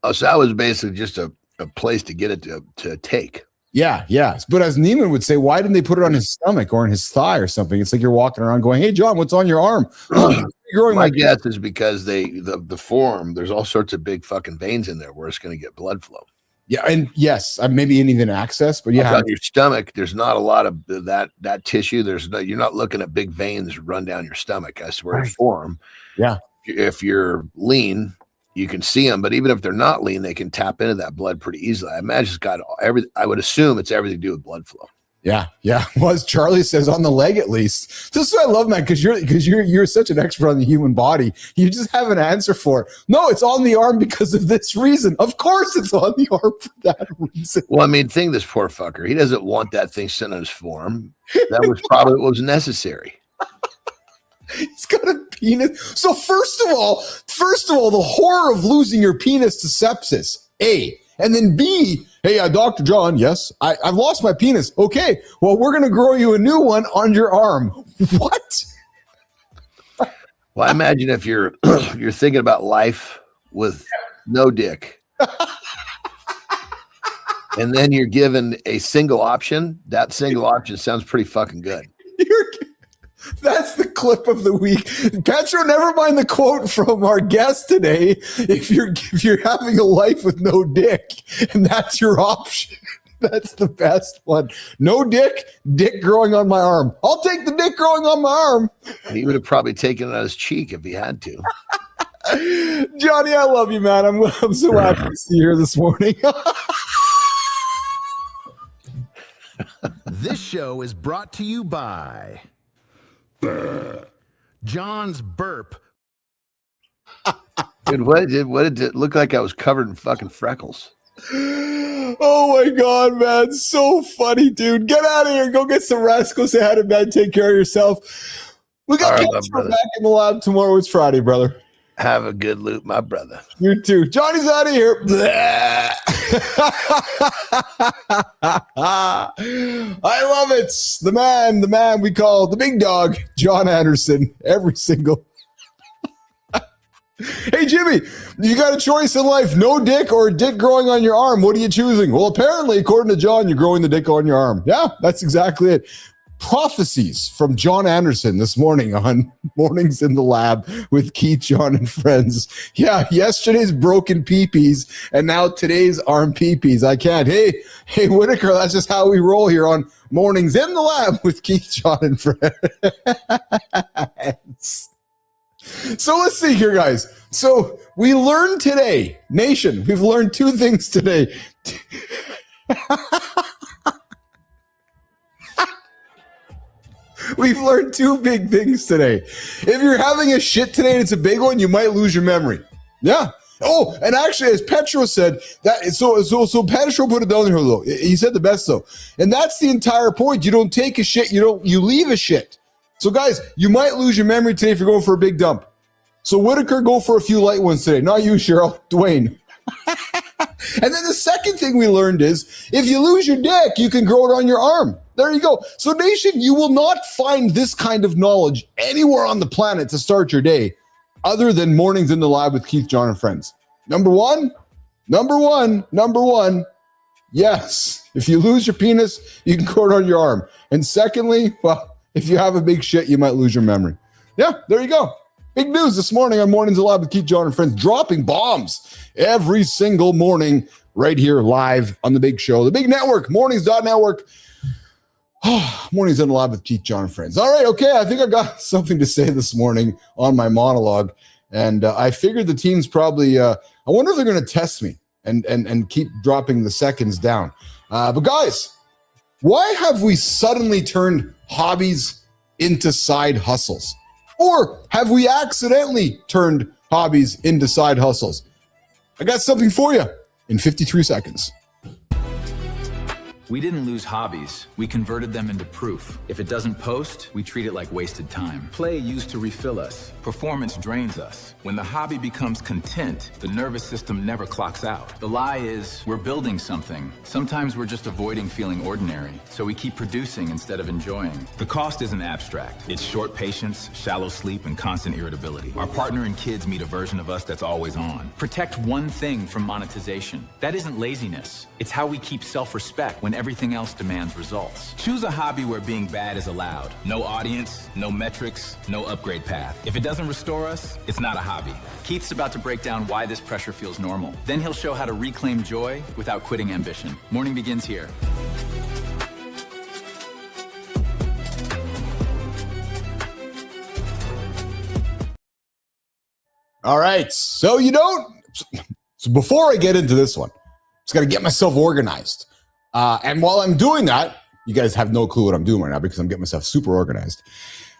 Oh, so that was basically just a place to get it to take. Yeah. But as Neiman would say, why didn't they put it on his stomach or on his thigh or something? It's like you're walking around going, hey, John, what's on your arm? My guess is because the forearm, there's all sorts of big fucking veins in there where it's going to get blood flow. Yeah, and yes, maybe even access, but yeah. On your stomach, there's not a lot of that tissue. You're not looking at big veins run down your stomach. I swear, your forearm. Yeah. If you're lean, you can see them, but even if they're not lean, they can tap into that blood pretty easily. I imagine it's got I would assume it's everything to do with blood flow. Yeah. Well, as Charlie says, on the leg at least. This is what I love, man, because you're such an expert on the human body. You just have an answer for it. No, it's on the arm because of this reason. Of course, it's on the arm for that reason. Well, I mean, think this poor fucker. He doesn't want that thing sent on his form. That was probably what was necessary. He's got a penis. So first of all, the horror of losing your penis to sepsis. A. And then B, hey, Dr. John, yes, I've lost my penis. Okay, well, we're going to grow you a new one on your arm. What? Well, I imagine if you're you're thinking about life with no dick, and then you're given a single option, that single option sounds pretty fucking good. That's the clip of the week. Petro, never mind the quote from our guest today. If you're having a life with no dick, and that's your option, that's the best one. No dick growing on my arm. I'll take the dick growing on my arm. He would have probably taken it on his cheek if he had to. Johnny, I love you, man. I'm so happy to see you here this morning. This show is brought to you by John's burp. Dude, what did it look like? I was covered in fucking freckles. Oh my God, man. So funny, dude. Get out of here. Go get some rest. Go say hi to bed. Take care of yourself. We got Petro back in the lab tomorrow. It's Friday, brother. Have a good loop, my brother. You too. Johnny's out of here. I love it. The man we call the big dog, Jon Andersen, every single. Hey, Jimmy, you got a choice in life, no dick or dick growing on your arm. What are you choosing? Well, apparently, according to John, you're growing the dick on your arm. Yeah, that's exactly it. Prophecies from Jon Andersen this morning on Mornings in the Lab with Keith, John, and friends. Yeah, yesterday's broken peepees and now today's arm peepees. I can't. Hey, Whitaker, that's just how we roll here on Mornings in the Lab with Keith, John, and friends. So let's see here, guys. So we learned today, nation, we've learned two things today. We've learned two big things today. If you're having a shit today and it's a big one, you might lose your memory. Yeah. Oh, and actually, as Petro said, that so Petro put it down here though. He said the best though, and that's the entire point. You don't take a shit. You leave a shit. So guys, you might lose your memory today if you're going for a big dump. So Whitaker, go for a few light ones today. Not you, Cheryl. Dwayne. And then the second thing we learned is if you lose your dick, you can grow it on your arm. There you go. So nation, you will not find this kind of knowledge anywhere on the planet to start your day other than Mornings in the Lab with Keith, John, and friends. Number one, yes, if you lose your penis, you can grow it on your arm. And secondly, well, if you have a big shit, you might lose your memory. Yeah, there you go. Big news this morning on Mornings in the Lab with Keith, John, and friends, dropping bombs every single morning right here live on the big show, the big network, mornings.network. Mornings in the Lab with Keith, John, and friends. All right, okay, I think I got something to say this morning on my monologue, and I figured the team's probably, I wonder if they're going to test me and keep dropping the seconds down. But guys, why have we suddenly turned hobbies into side hustles? Or have we accidentally turned hobbies into side hustles? I got something for you in 53 seconds. We didn't lose hobbies. We converted them into proof. If it doesn't post, we treat it like wasted time. Play used to refill us. Performance drains us. When the hobby becomes content, the nervous system never clocks out. The lie is we're building something. Sometimes we're just avoiding feeling ordinary, so we keep producing instead of enjoying. The cost isn't abstract. It's short patience, shallow sleep, and constant irritability. Our partner and kids meet a version of us that's always on. Protect one thing from monetization. That isn't laziness. It's how we keep self-respect when everything else demands results. Choose a hobby where being bad is allowed. No audience, no metrics, no upgrade path. If it doesn't restore us, it's not a hobby. Keith's about to break down why this pressure feels normal. Then he'll show how to reclaim joy without quitting ambition. Morning begins here. All right, so before I get into this one, just got to get myself organized. And while I'm doing that, You guys have no clue what I'm doing right now because I'm getting myself super organized.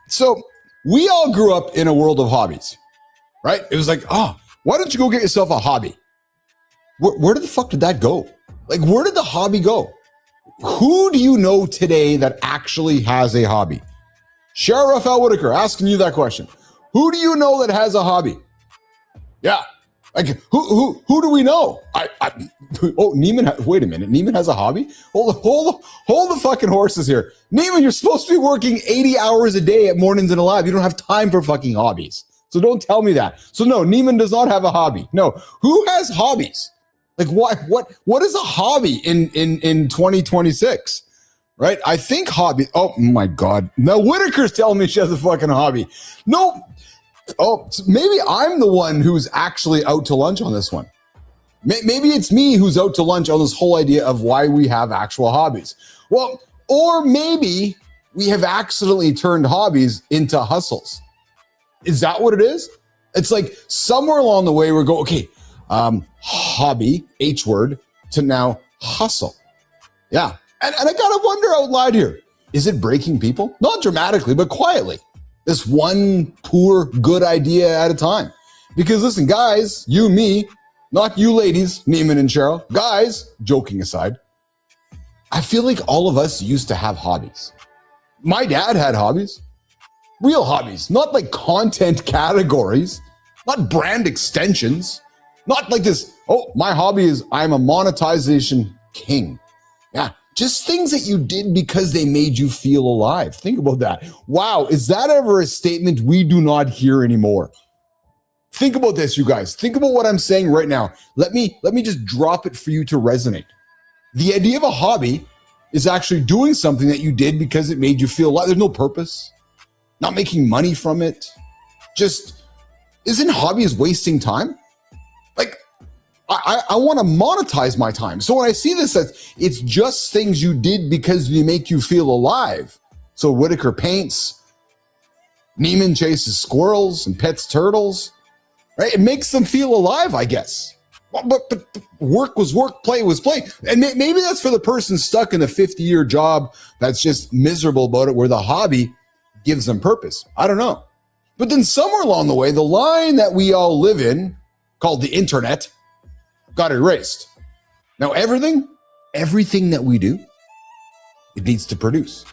So we all grew up in a world of hobbies, right? It was like, oh, why don't you go get yourself a hobby? Where the fuck did that go? Like, where did the hobby go? Who do you know today that actually has a hobby? Cheryl Raphael Whitaker, asking you that question. Who do you know that has a hobby? Yeah. Like, who do we know? Neiman, wait a minute. Neiman has a hobby? Hold the fucking horses here. Neiman, you're supposed to be working 80 hours a day at Mornings and Alive. You don't have time for fucking hobbies. So don't tell me that. So no, Neiman does not have a hobby. No. Who has hobbies? Like what is a hobby in 2026? Right? I think hobby. Oh my God. Now Whitaker's telling me she has a fucking hobby. No. Oh, so maybe I'm the one who's actually out to lunch on this one. Maybe it's me who's out to lunch on this whole idea of why we have actual hobbies. Well, or maybe we have accidentally turned hobbies into hustles. Is that what it is? It's like somewhere along the way we're going, okay, hobby, H word, to now hustle. Yeah. And I gotta wonder out loud here, is it breaking people? Not dramatically, but quietly. This one poor good idea at a time. Because listen, guys, you, me, not you ladies, Neiman and Cheryl, guys, joking aside, I feel like all of us used to have hobbies. My dad had hobbies, real hobbies, not like content categories, not brand extensions, not like this, oh, my hobby is I'm a monetization king. Yeah. Just things that you did because they made you feel alive. Think about that. Wow, is that ever a statement we do not hear anymore? Think about this, you guys. Think about what I'm saying right now. Let me just drop it for you to resonate. The idea of a hobby is actually doing something that you did because it made you feel alive. There's no purpose, not making money from it. Just, isn't hobbies wasting time? Like, I want to monetize my time. So when I see this, it's just things you did because they make you feel alive. So Whitaker paints, Neiman chases squirrels and pets turtles, right? It makes them feel alive, I guess. But work was work, play was play. And maybe that's for the person stuck in a 50-year job that's just miserable about it, where the hobby gives them purpose. I don't know. But then somewhere along the way, the line that we all live in, called the internet, got erased. Now everything that we do, it needs to produce.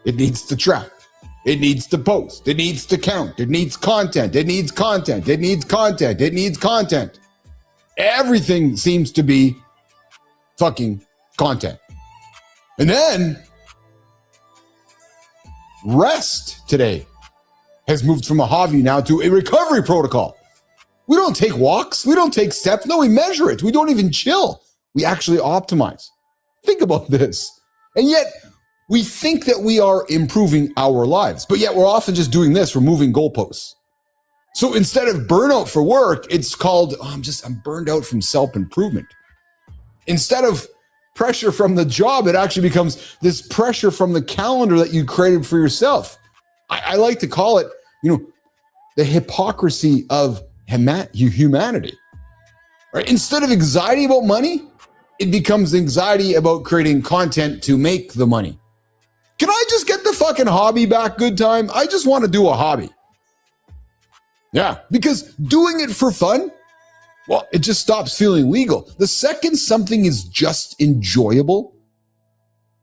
It needs to track. It needs to post. It needs to count. It needs content. It needs content. It needs content. It needs content. Everything seems to be fucking content. And then rest today has moved from a hobby now to a recovery protocol. We don't take walks. We don't take steps. No, we measure it. We don't even chill. We actually optimize. Think about this. And yet we think that we are improving our lives, but yet we're often just doing this. We're moving goalposts. So instead of burnout for work, it's called, I'm burned out from self-improvement.ンstead of pressure from the job, it actually becomes this pressure from the calendar that you created for yourself. I like to call it, the hypocrisy of humanity, right? Instead of anxiety about money, it becomes anxiety about creating content to make the money. Can I just get the fucking hobby back, good time? I just want to do a hobby. Yeah, because doing it for fun, well, it just stops feeling legal. The second something is just enjoyable,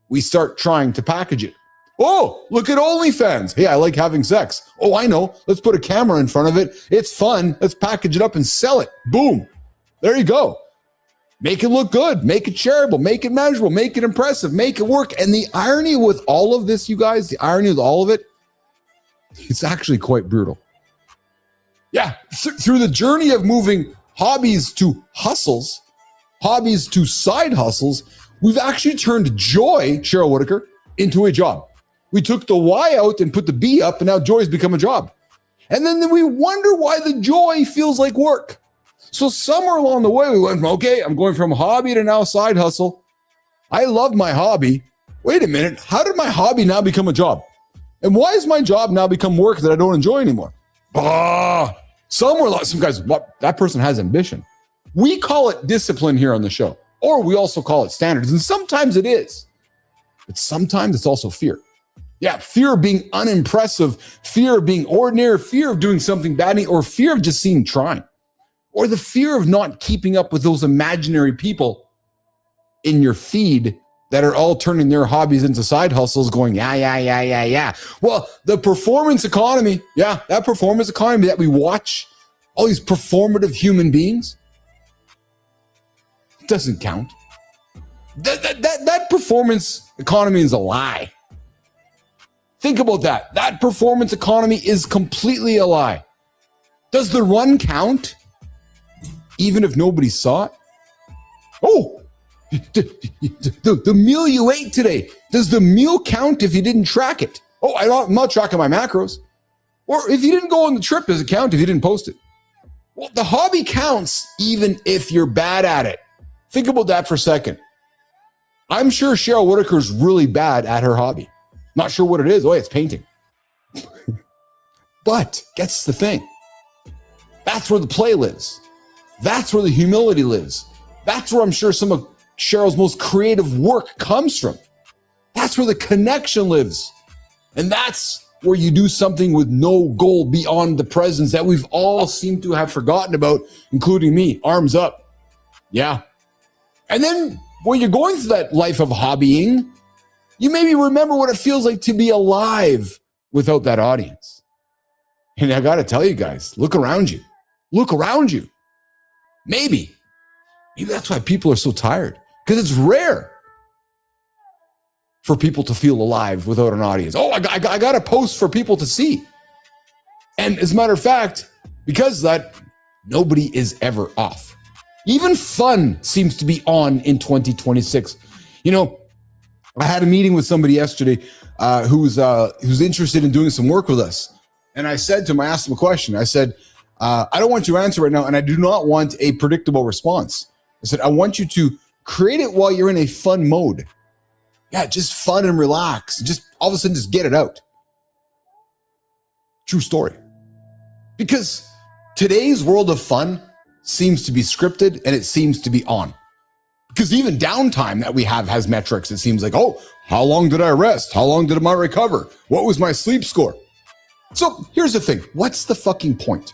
we start trying to package it. Oh, look at OnlyFans. Hey, I like having sex. Oh, I know. Let's put a camera in front of it. It's fun. Let's package it up and sell it. Boom. There you go. Make it look good. Make it shareable. Make it measurable. Make it impressive. Make it work. And the irony with all of this, you guys, the irony with all of it, it's actually quite brutal. Yeah, through the journey of moving hobbies to hustles, hobbies to side hustles, we've actually turned joy, Cheryl Whitaker, into a job. We took the Y out and put the B up, and now joy has become a job. And then we wonder why the joy feels like work. So somewhere along the way, we went from, okay, I'm going from hobby to now side hustle. I love my hobby. Wait a minute. How did my hobby now become a job? And why has my job now become work that I don't enjoy anymore? Some guys, that person has ambition. We call it discipline here on the show, or we also call it standards. And sometimes it is. but sometimes it's also fear. Yeah, fear of being unimpressive, fear of being ordinary, fear of doing something badly, or fear of just seeing trying, or the fear of not keeping up with those imaginary people in your feed that are all turning their hobbies into side hustles going, yeah. Well, the performance economy, that performance economy that we watch, all these performative human beings, doesn't count. That performance economy is a lie. Think about that. That performance economy is completely a lie. Does the run count even if nobody saw it? Oh, the meal you ate today, does the meal count if you didn't track it? Oh, I'm not tracking my macros. Or if you didn't go on the trip, does it count if you didn't post it? Well, the hobby counts even if you're bad at it. Think about that for a second. I'm sure Cheryl Whitaker's really bad at her hobby. Not sure what it is. Oh, it's painting. But that's the thing. That's where the play lives. That's where the humility lives. That's where I'm sure some of Cheryl's most creative work comes from. That's where the connection lives. And that's where you do something with no goal beyond the presence that we've all seemed to have forgotten about, including me. Arms up. Yeah. And then when you're going through that life of hobbying, you maybe remember what it feels like to be alive without that audience. And I got to tell you guys, look around you. Look around you. Maybe that's why people are so tired, because it's rare for people to feel alive without an audience. Oh, I got to post for people to see. And as a matter of fact, because of that, nobody is ever off. Even fun seems to be on in 2026. You know, I had a meeting with somebody yesterday who's interested in doing some work with us. And I said to him, I asked him a question. I said, I don't want you to answer right now, and I do not want a predictable response. I said, I want you to create it while you're in a fun mode. Yeah, just fun and relax. Just all of a sudden, just get it out. True story. Because today's world of fun seems to be scripted and it seems to be on. Because even downtime that we have has metrics. It seems like, oh, how long did I rest? How long did I recover? What was my sleep score? So here's the thing. What's the fucking point?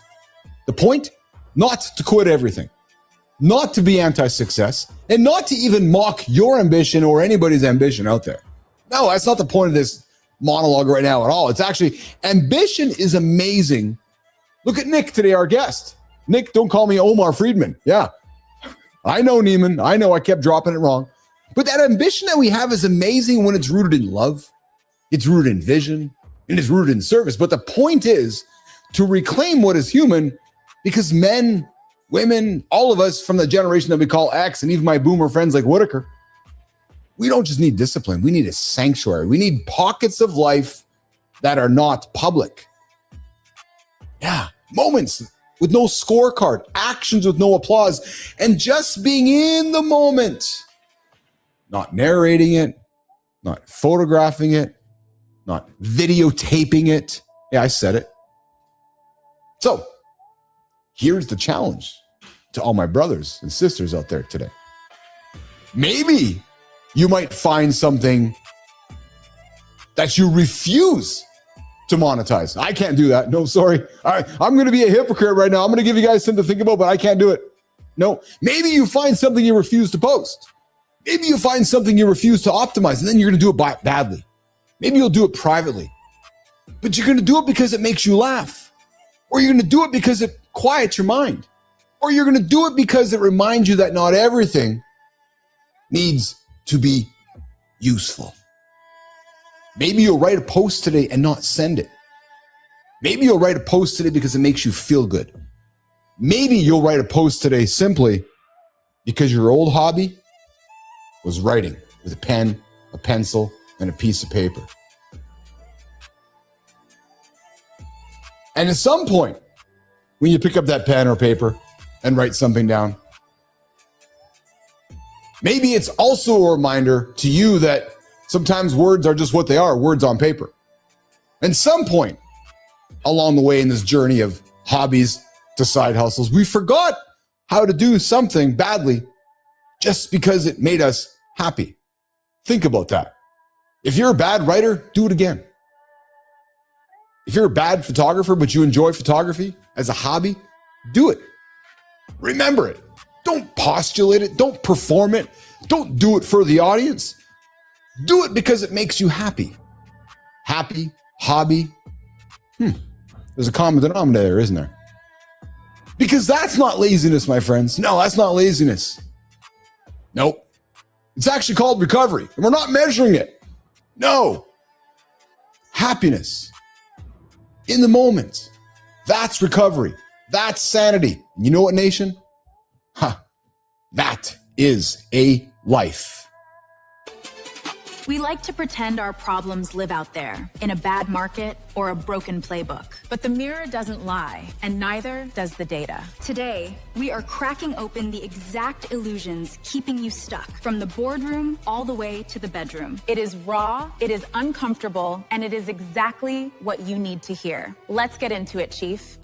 The point? Not to quit everything. Not to be anti-success. And not to even mock your ambition or anybody's ambition out there. No, that's not the point of this monologue right now at all. It's actually, ambition is amazing. Look at Nick today, our guest. Nick, don't call me Omar Friedman. Yeah. I know, Neiman. I know I kept dropping it wrong. But that ambition that we have is amazing when it's rooted in love. It's rooted in vision. And it's rooted in service. But the point is to reclaim what is human, because men, women, all of us from the generation that we call X, and even my boomer friends like Whitaker, we don't just need discipline. We need a sanctuary. We need pockets of life that are not public. Yeah, moments with no scorecard, actions with no applause, and just being in the moment. Not narrating it, not photographing it, not videotaping it. Yeah, I said it. So, here's the challenge to all my brothers and sisters out there today. Maybe you might find something that you refuse to monetize. I can't do that. No, sorry. All right, I'm going to be a hypocrite right now. I'm going to give you guys something to think about, but I can't do it. No, maybe you find something you refuse to post. Maybe you find something you refuse to optimize, and then you're going to do it badly. Maybe you'll do it privately, but you're going to do it because it makes you laugh, or you're going to do it because it quiets your mind, or you're going to do it because it reminds you that not everything needs to be useful. Maybe you'll write a post today and not send it. Maybe you'll write a post today because it makes you feel good. Maybe you'll write a post today simply because your old hobby was writing with a pen, a pencil, and a piece of paper. And at some point, when you pick up that pen or paper and write something down, maybe it's also a reminder to you that sometimes words are just what they are, words on paper. At some point along the way in this journey of hobbies to side hustles, we forgot how to do something badly just because it made us happy. Think about that. If you're a bad writer, do it again. If you're a bad photographer, but you enjoy photography as a hobby, do it. Remember it. Don't postulate it. Don't perform it. Don't do it for the audience. Do it because it makes you happy. Happy, hobby. There's a common denominator there, isn't there? Because that's not laziness, my friends. No, that's not laziness. Nope. It's actually called recovery, and we're not measuring it. No. Happiness. In the moment. That's recovery. That's sanity. You know what, nation? That is a life. We like to pretend our problems live out there in a bad market or a broken playbook. But the mirror doesn't lie, and neither does the data. Today, we are cracking open the exact illusions keeping you stuck from the boardroom all the way to the bedroom. It is raw, it is uncomfortable, and it is exactly what you need to hear. Let's get into it, Chief.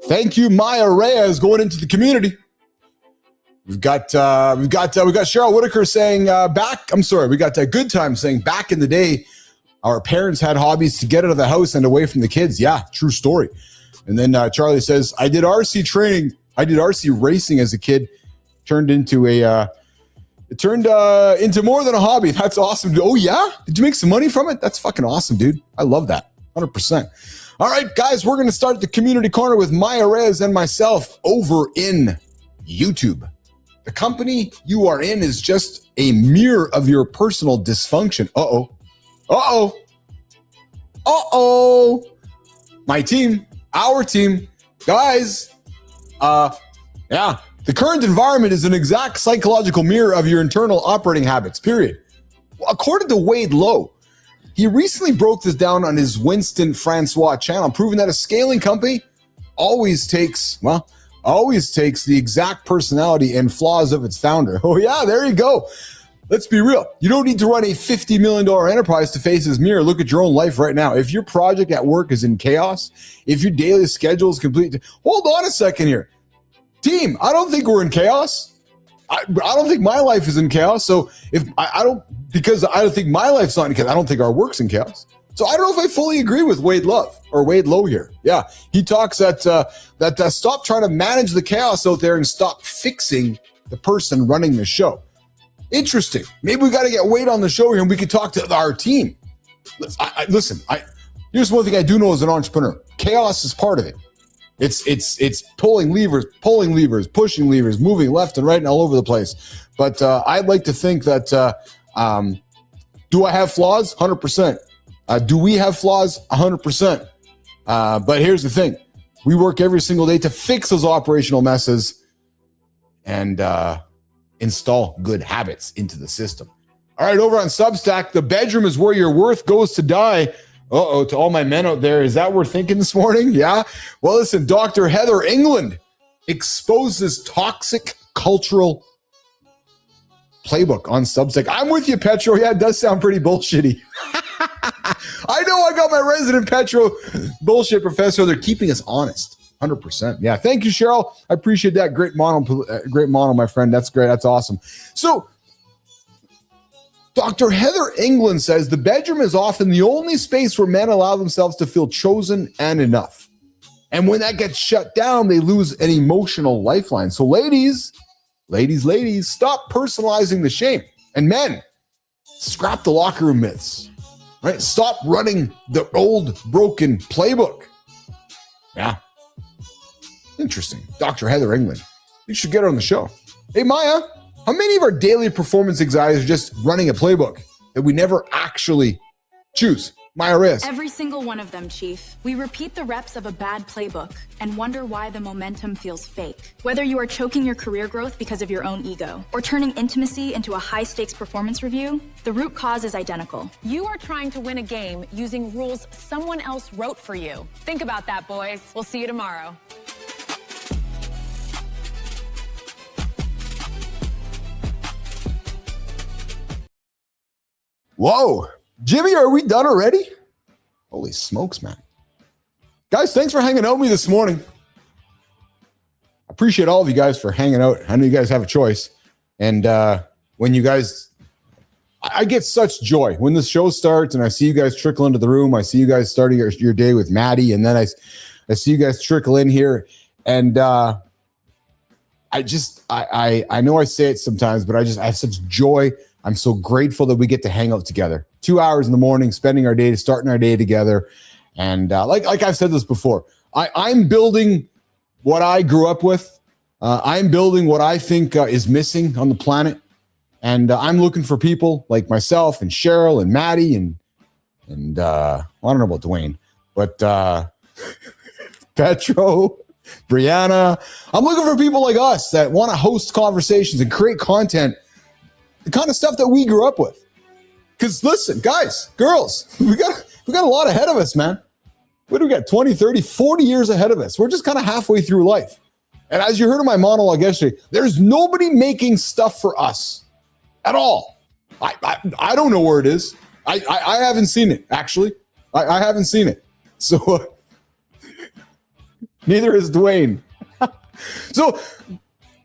Thank you, Maya Reyes, going into the community. We've got Cheryl Whitaker saying we got Good Time saying back in the day, our parents had hobbies to get out of the house and away from the kids. Yeah, true story. And then Charlie says, I did RC racing as a kid. Turned into into more than a hobby. That's awesome. Oh yeah? Did you make some money from it? That's fucking awesome, dude. I love that. 100%. All right, guys, we're going to start the community corner with Maya Reyes and myself over in YouTube. The company you are in is just a mirror of your personal dysfunction. My team, our team, guys. The current environment is an exact psychological mirror of your internal operating habits, period. According to Wade Lowe, he recently broke this down on his Winston Francois channel, proving that a scaling company always takes the exact personality and flaws of its founder. Oh yeah, there you go. Let's be real. You don't need to run a $50 million enterprise to face this mirror. Look at your own life right now. If your project at work is in chaos, if your daily schedule is complete, hold on a second here. Team, I don't think we're in chaos. I don't think my life is in chaos. So I don't think my life's not in chaos. I don't think our work's in chaos. So I don't know if I fully agree with Wade Lowe here. Yeah, he talks that stop trying to manage the chaos out there and stop fixing the person running the show. Interesting. Maybe we got to get Wade on the show here and we could talk to our team. Listen, here's one thing I do know as an entrepreneur. Chaos is part of it. It's pulling levers, pushing levers, moving left and right and all over the place. But I'd like to think that, do I have flaws? 100%. Do we have flaws? 100%. But here's the thing. We work every single day to fix those operational messes and install good habits into the system. All right, over on Substack, the bedroom is where your worth goes to die. To all my men out there, is that what we're thinking this morning? Yeah. Well, listen, Dr. Heather England exposes toxic cultural playbook on Substack. I'm with you, Petro. Yeah, it does sound pretty bullshitty. I know I got my resident Petro bullshit professor. They're keeping us honest. 100%. Yeah. Thank you, Cheryl. I appreciate that. Great mono, my friend. That's great. That's awesome. So, Dr. Heather England says the bedroom is often the only space where men allow themselves to feel chosen and enough. And when that gets shut down, they lose an emotional lifeline. So ladies, stop personalizing the shame. And men, scrap the locker room myths, right? Stop running the old broken playbook. Yeah. Interesting. Dr. Heather England. You should get her on the show. Hey, Maya. How many of our daily performance anxieties are just running a playbook that we never actually choose? Maya Reyes. Every single one of them, Chief. We repeat the reps of a bad playbook and wonder why the momentum feels fake. Whether you are choking your career growth because of your own ego or turning intimacy into a high-stakes performance review, the root cause is identical. You are trying to win a game using rules someone else wrote for you. Think about that, boys. We'll see you tomorrow. Whoa. Jimmy, are we done already? Holy smokes, man. Guys, thanks for hanging out with me this morning. appreciate all of you guys for hanging out. I know you guys have a choice. And when you guys, I get such joy when the show starts and I see you guys trickle into the room. I see you guys starting your day with Maddie. And then I see you guys trickle in here. And I know I say it sometimes, but I have such joy. I'm so grateful that we get to hang out together. 2 hours in the morning, spending our day, starting our day together. And like I've said this before, I'm building what I grew up with. I'm building what I think is missing on the planet. And I'm looking for people like myself and Cheryl and Maddie and I don't know about Dwayne, but Petro, Brianna. I'm looking for people like us that want to host conversations and create content, the kind of stuff that we grew up with. Because listen, guys, girls, we got a lot ahead of us, man. What do we got? 20, 30, 40 years ahead of us. We're just kind of halfway through life. And as you heard in my monologue yesterday, there's nobody making stuff for us at all. I don't know where it is. I haven't seen it, actually. I haven't seen it. So neither is Dwayne. So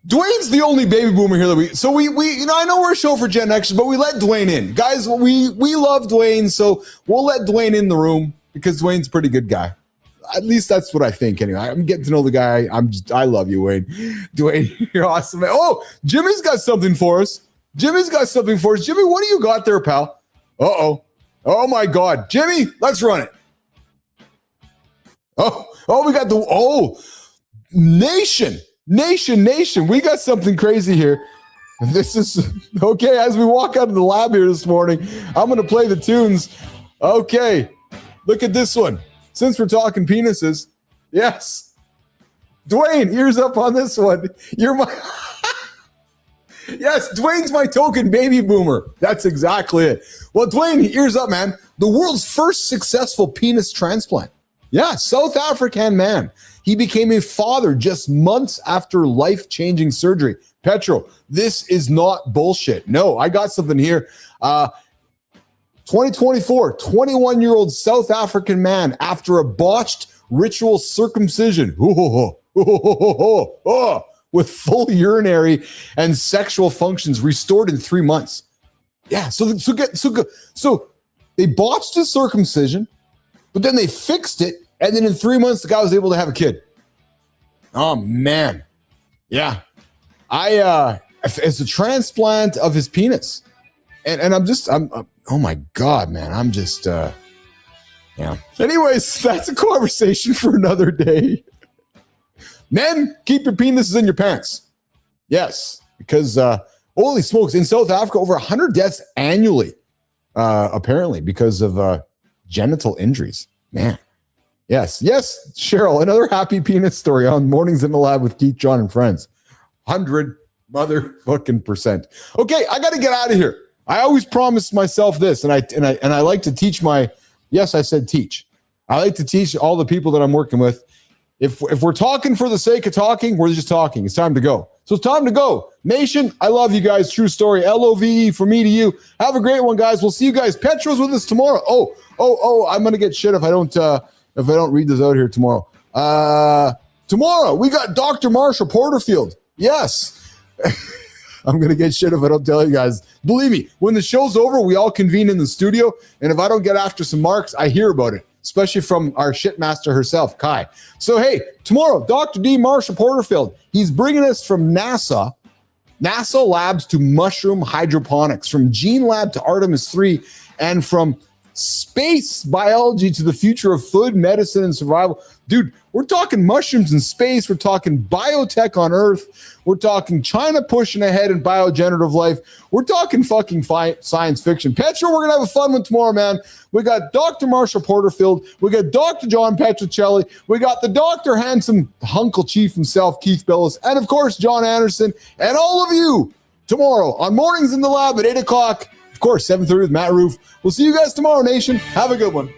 Dwayne's the only baby boomer here that we I know we're a show for Gen Xers, but we let Dwayne in. Guys, we love Dwayne, so we'll let Dwayne in the room because Dwayne's a pretty good guy. At least that's what I think anyway. I'm getting to know the guy. I love you, Wayne. Dwayne, you're awesome, man. Oh, Jimmy's got something for us. Jimmy, what do you got there, pal? Uh-oh. Oh my God. Jimmy, let's run it. Oh, we got Nation. We got something crazy here. This is okay. As we walk out of the lab here this morning, I'm going to play the tunes. Okay. Look at this one. Since we're talking penises, yes. Dwayne, ears up on this one. Yes, Dwayne's my token baby boomer. That's exactly it. Well, Dwayne, ears up, man. The world's first successful penis transplant. Yeah, South African man. He became a father just months after life-changing surgery. Petro, this is not bullshit. No, I got something here. 2024, 21-year-old South African man after a botched ritual circumcision with full urinary and sexual functions restored in 3 months. Yeah, so they botched his circumcision, but then they fixed it, and then in 3 months the guy was able to have a kid. Oh man, yeah. It's a transplant of his penis, and I'm oh my God, man. I'm just, yeah. Anyways, that's a conversation for another day. Men, keep your penises in your pants. Yes, because holy smokes, in South Africa, over 100 deaths annually, apparently, because of genital injuries. Man. Yes, Cheryl, another happy penis story on Mornings in the Lab with Keith, John, and Friends. 100 motherfucking%. Okay, I got to get out of here. I always promise myself this, and I like to teach yes, I said teach. I like to teach all the people that I'm working with. If we're talking for the sake of talking, we're just talking. It's time to go. So it's time to go. Nation, I love you guys. True story. LOVE from me to you. Have a great one, guys. We'll see you guys. Petro's with us tomorrow. Oh, I'm gonna get shit if I don't read this out here tomorrow. Tomorrow we got Dr. Marsha Porterfield. Yes. I'm going to get shit if I don't tell you guys. Believe me, when the show's over, we all convene in the studio, and if I don't get after some marks, I hear about it, especially from our shitmaster herself, Kai. So, hey, tomorrow, Dr. D. Marsha Porterfield, he's bringing us from NASA labs to mushroom hydroponics, from Gene Lab to Artemis 3, and from space biology to the future of food, medicine, and survival. Dude, we're talking mushrooms in space. We're talking biotech on Earth. We're talking China pushing ahead in biogenerative life. We're talking fucking science fiction. Petro, we're going to have a fun one tomorrow, man. We got Dr. Marsha Porterfield. We got Dr. John Petrocelli. We got the Dr. Handsome Hunkle Chief himself, Keith Billis. And, of course, Jon Andersen. And all of you tomorrow on Mornings in the Lab at 8 o'clock. Of course, 7:30 with Matt Roof. We'll see you guys tomorrow, Nation. Have a good one.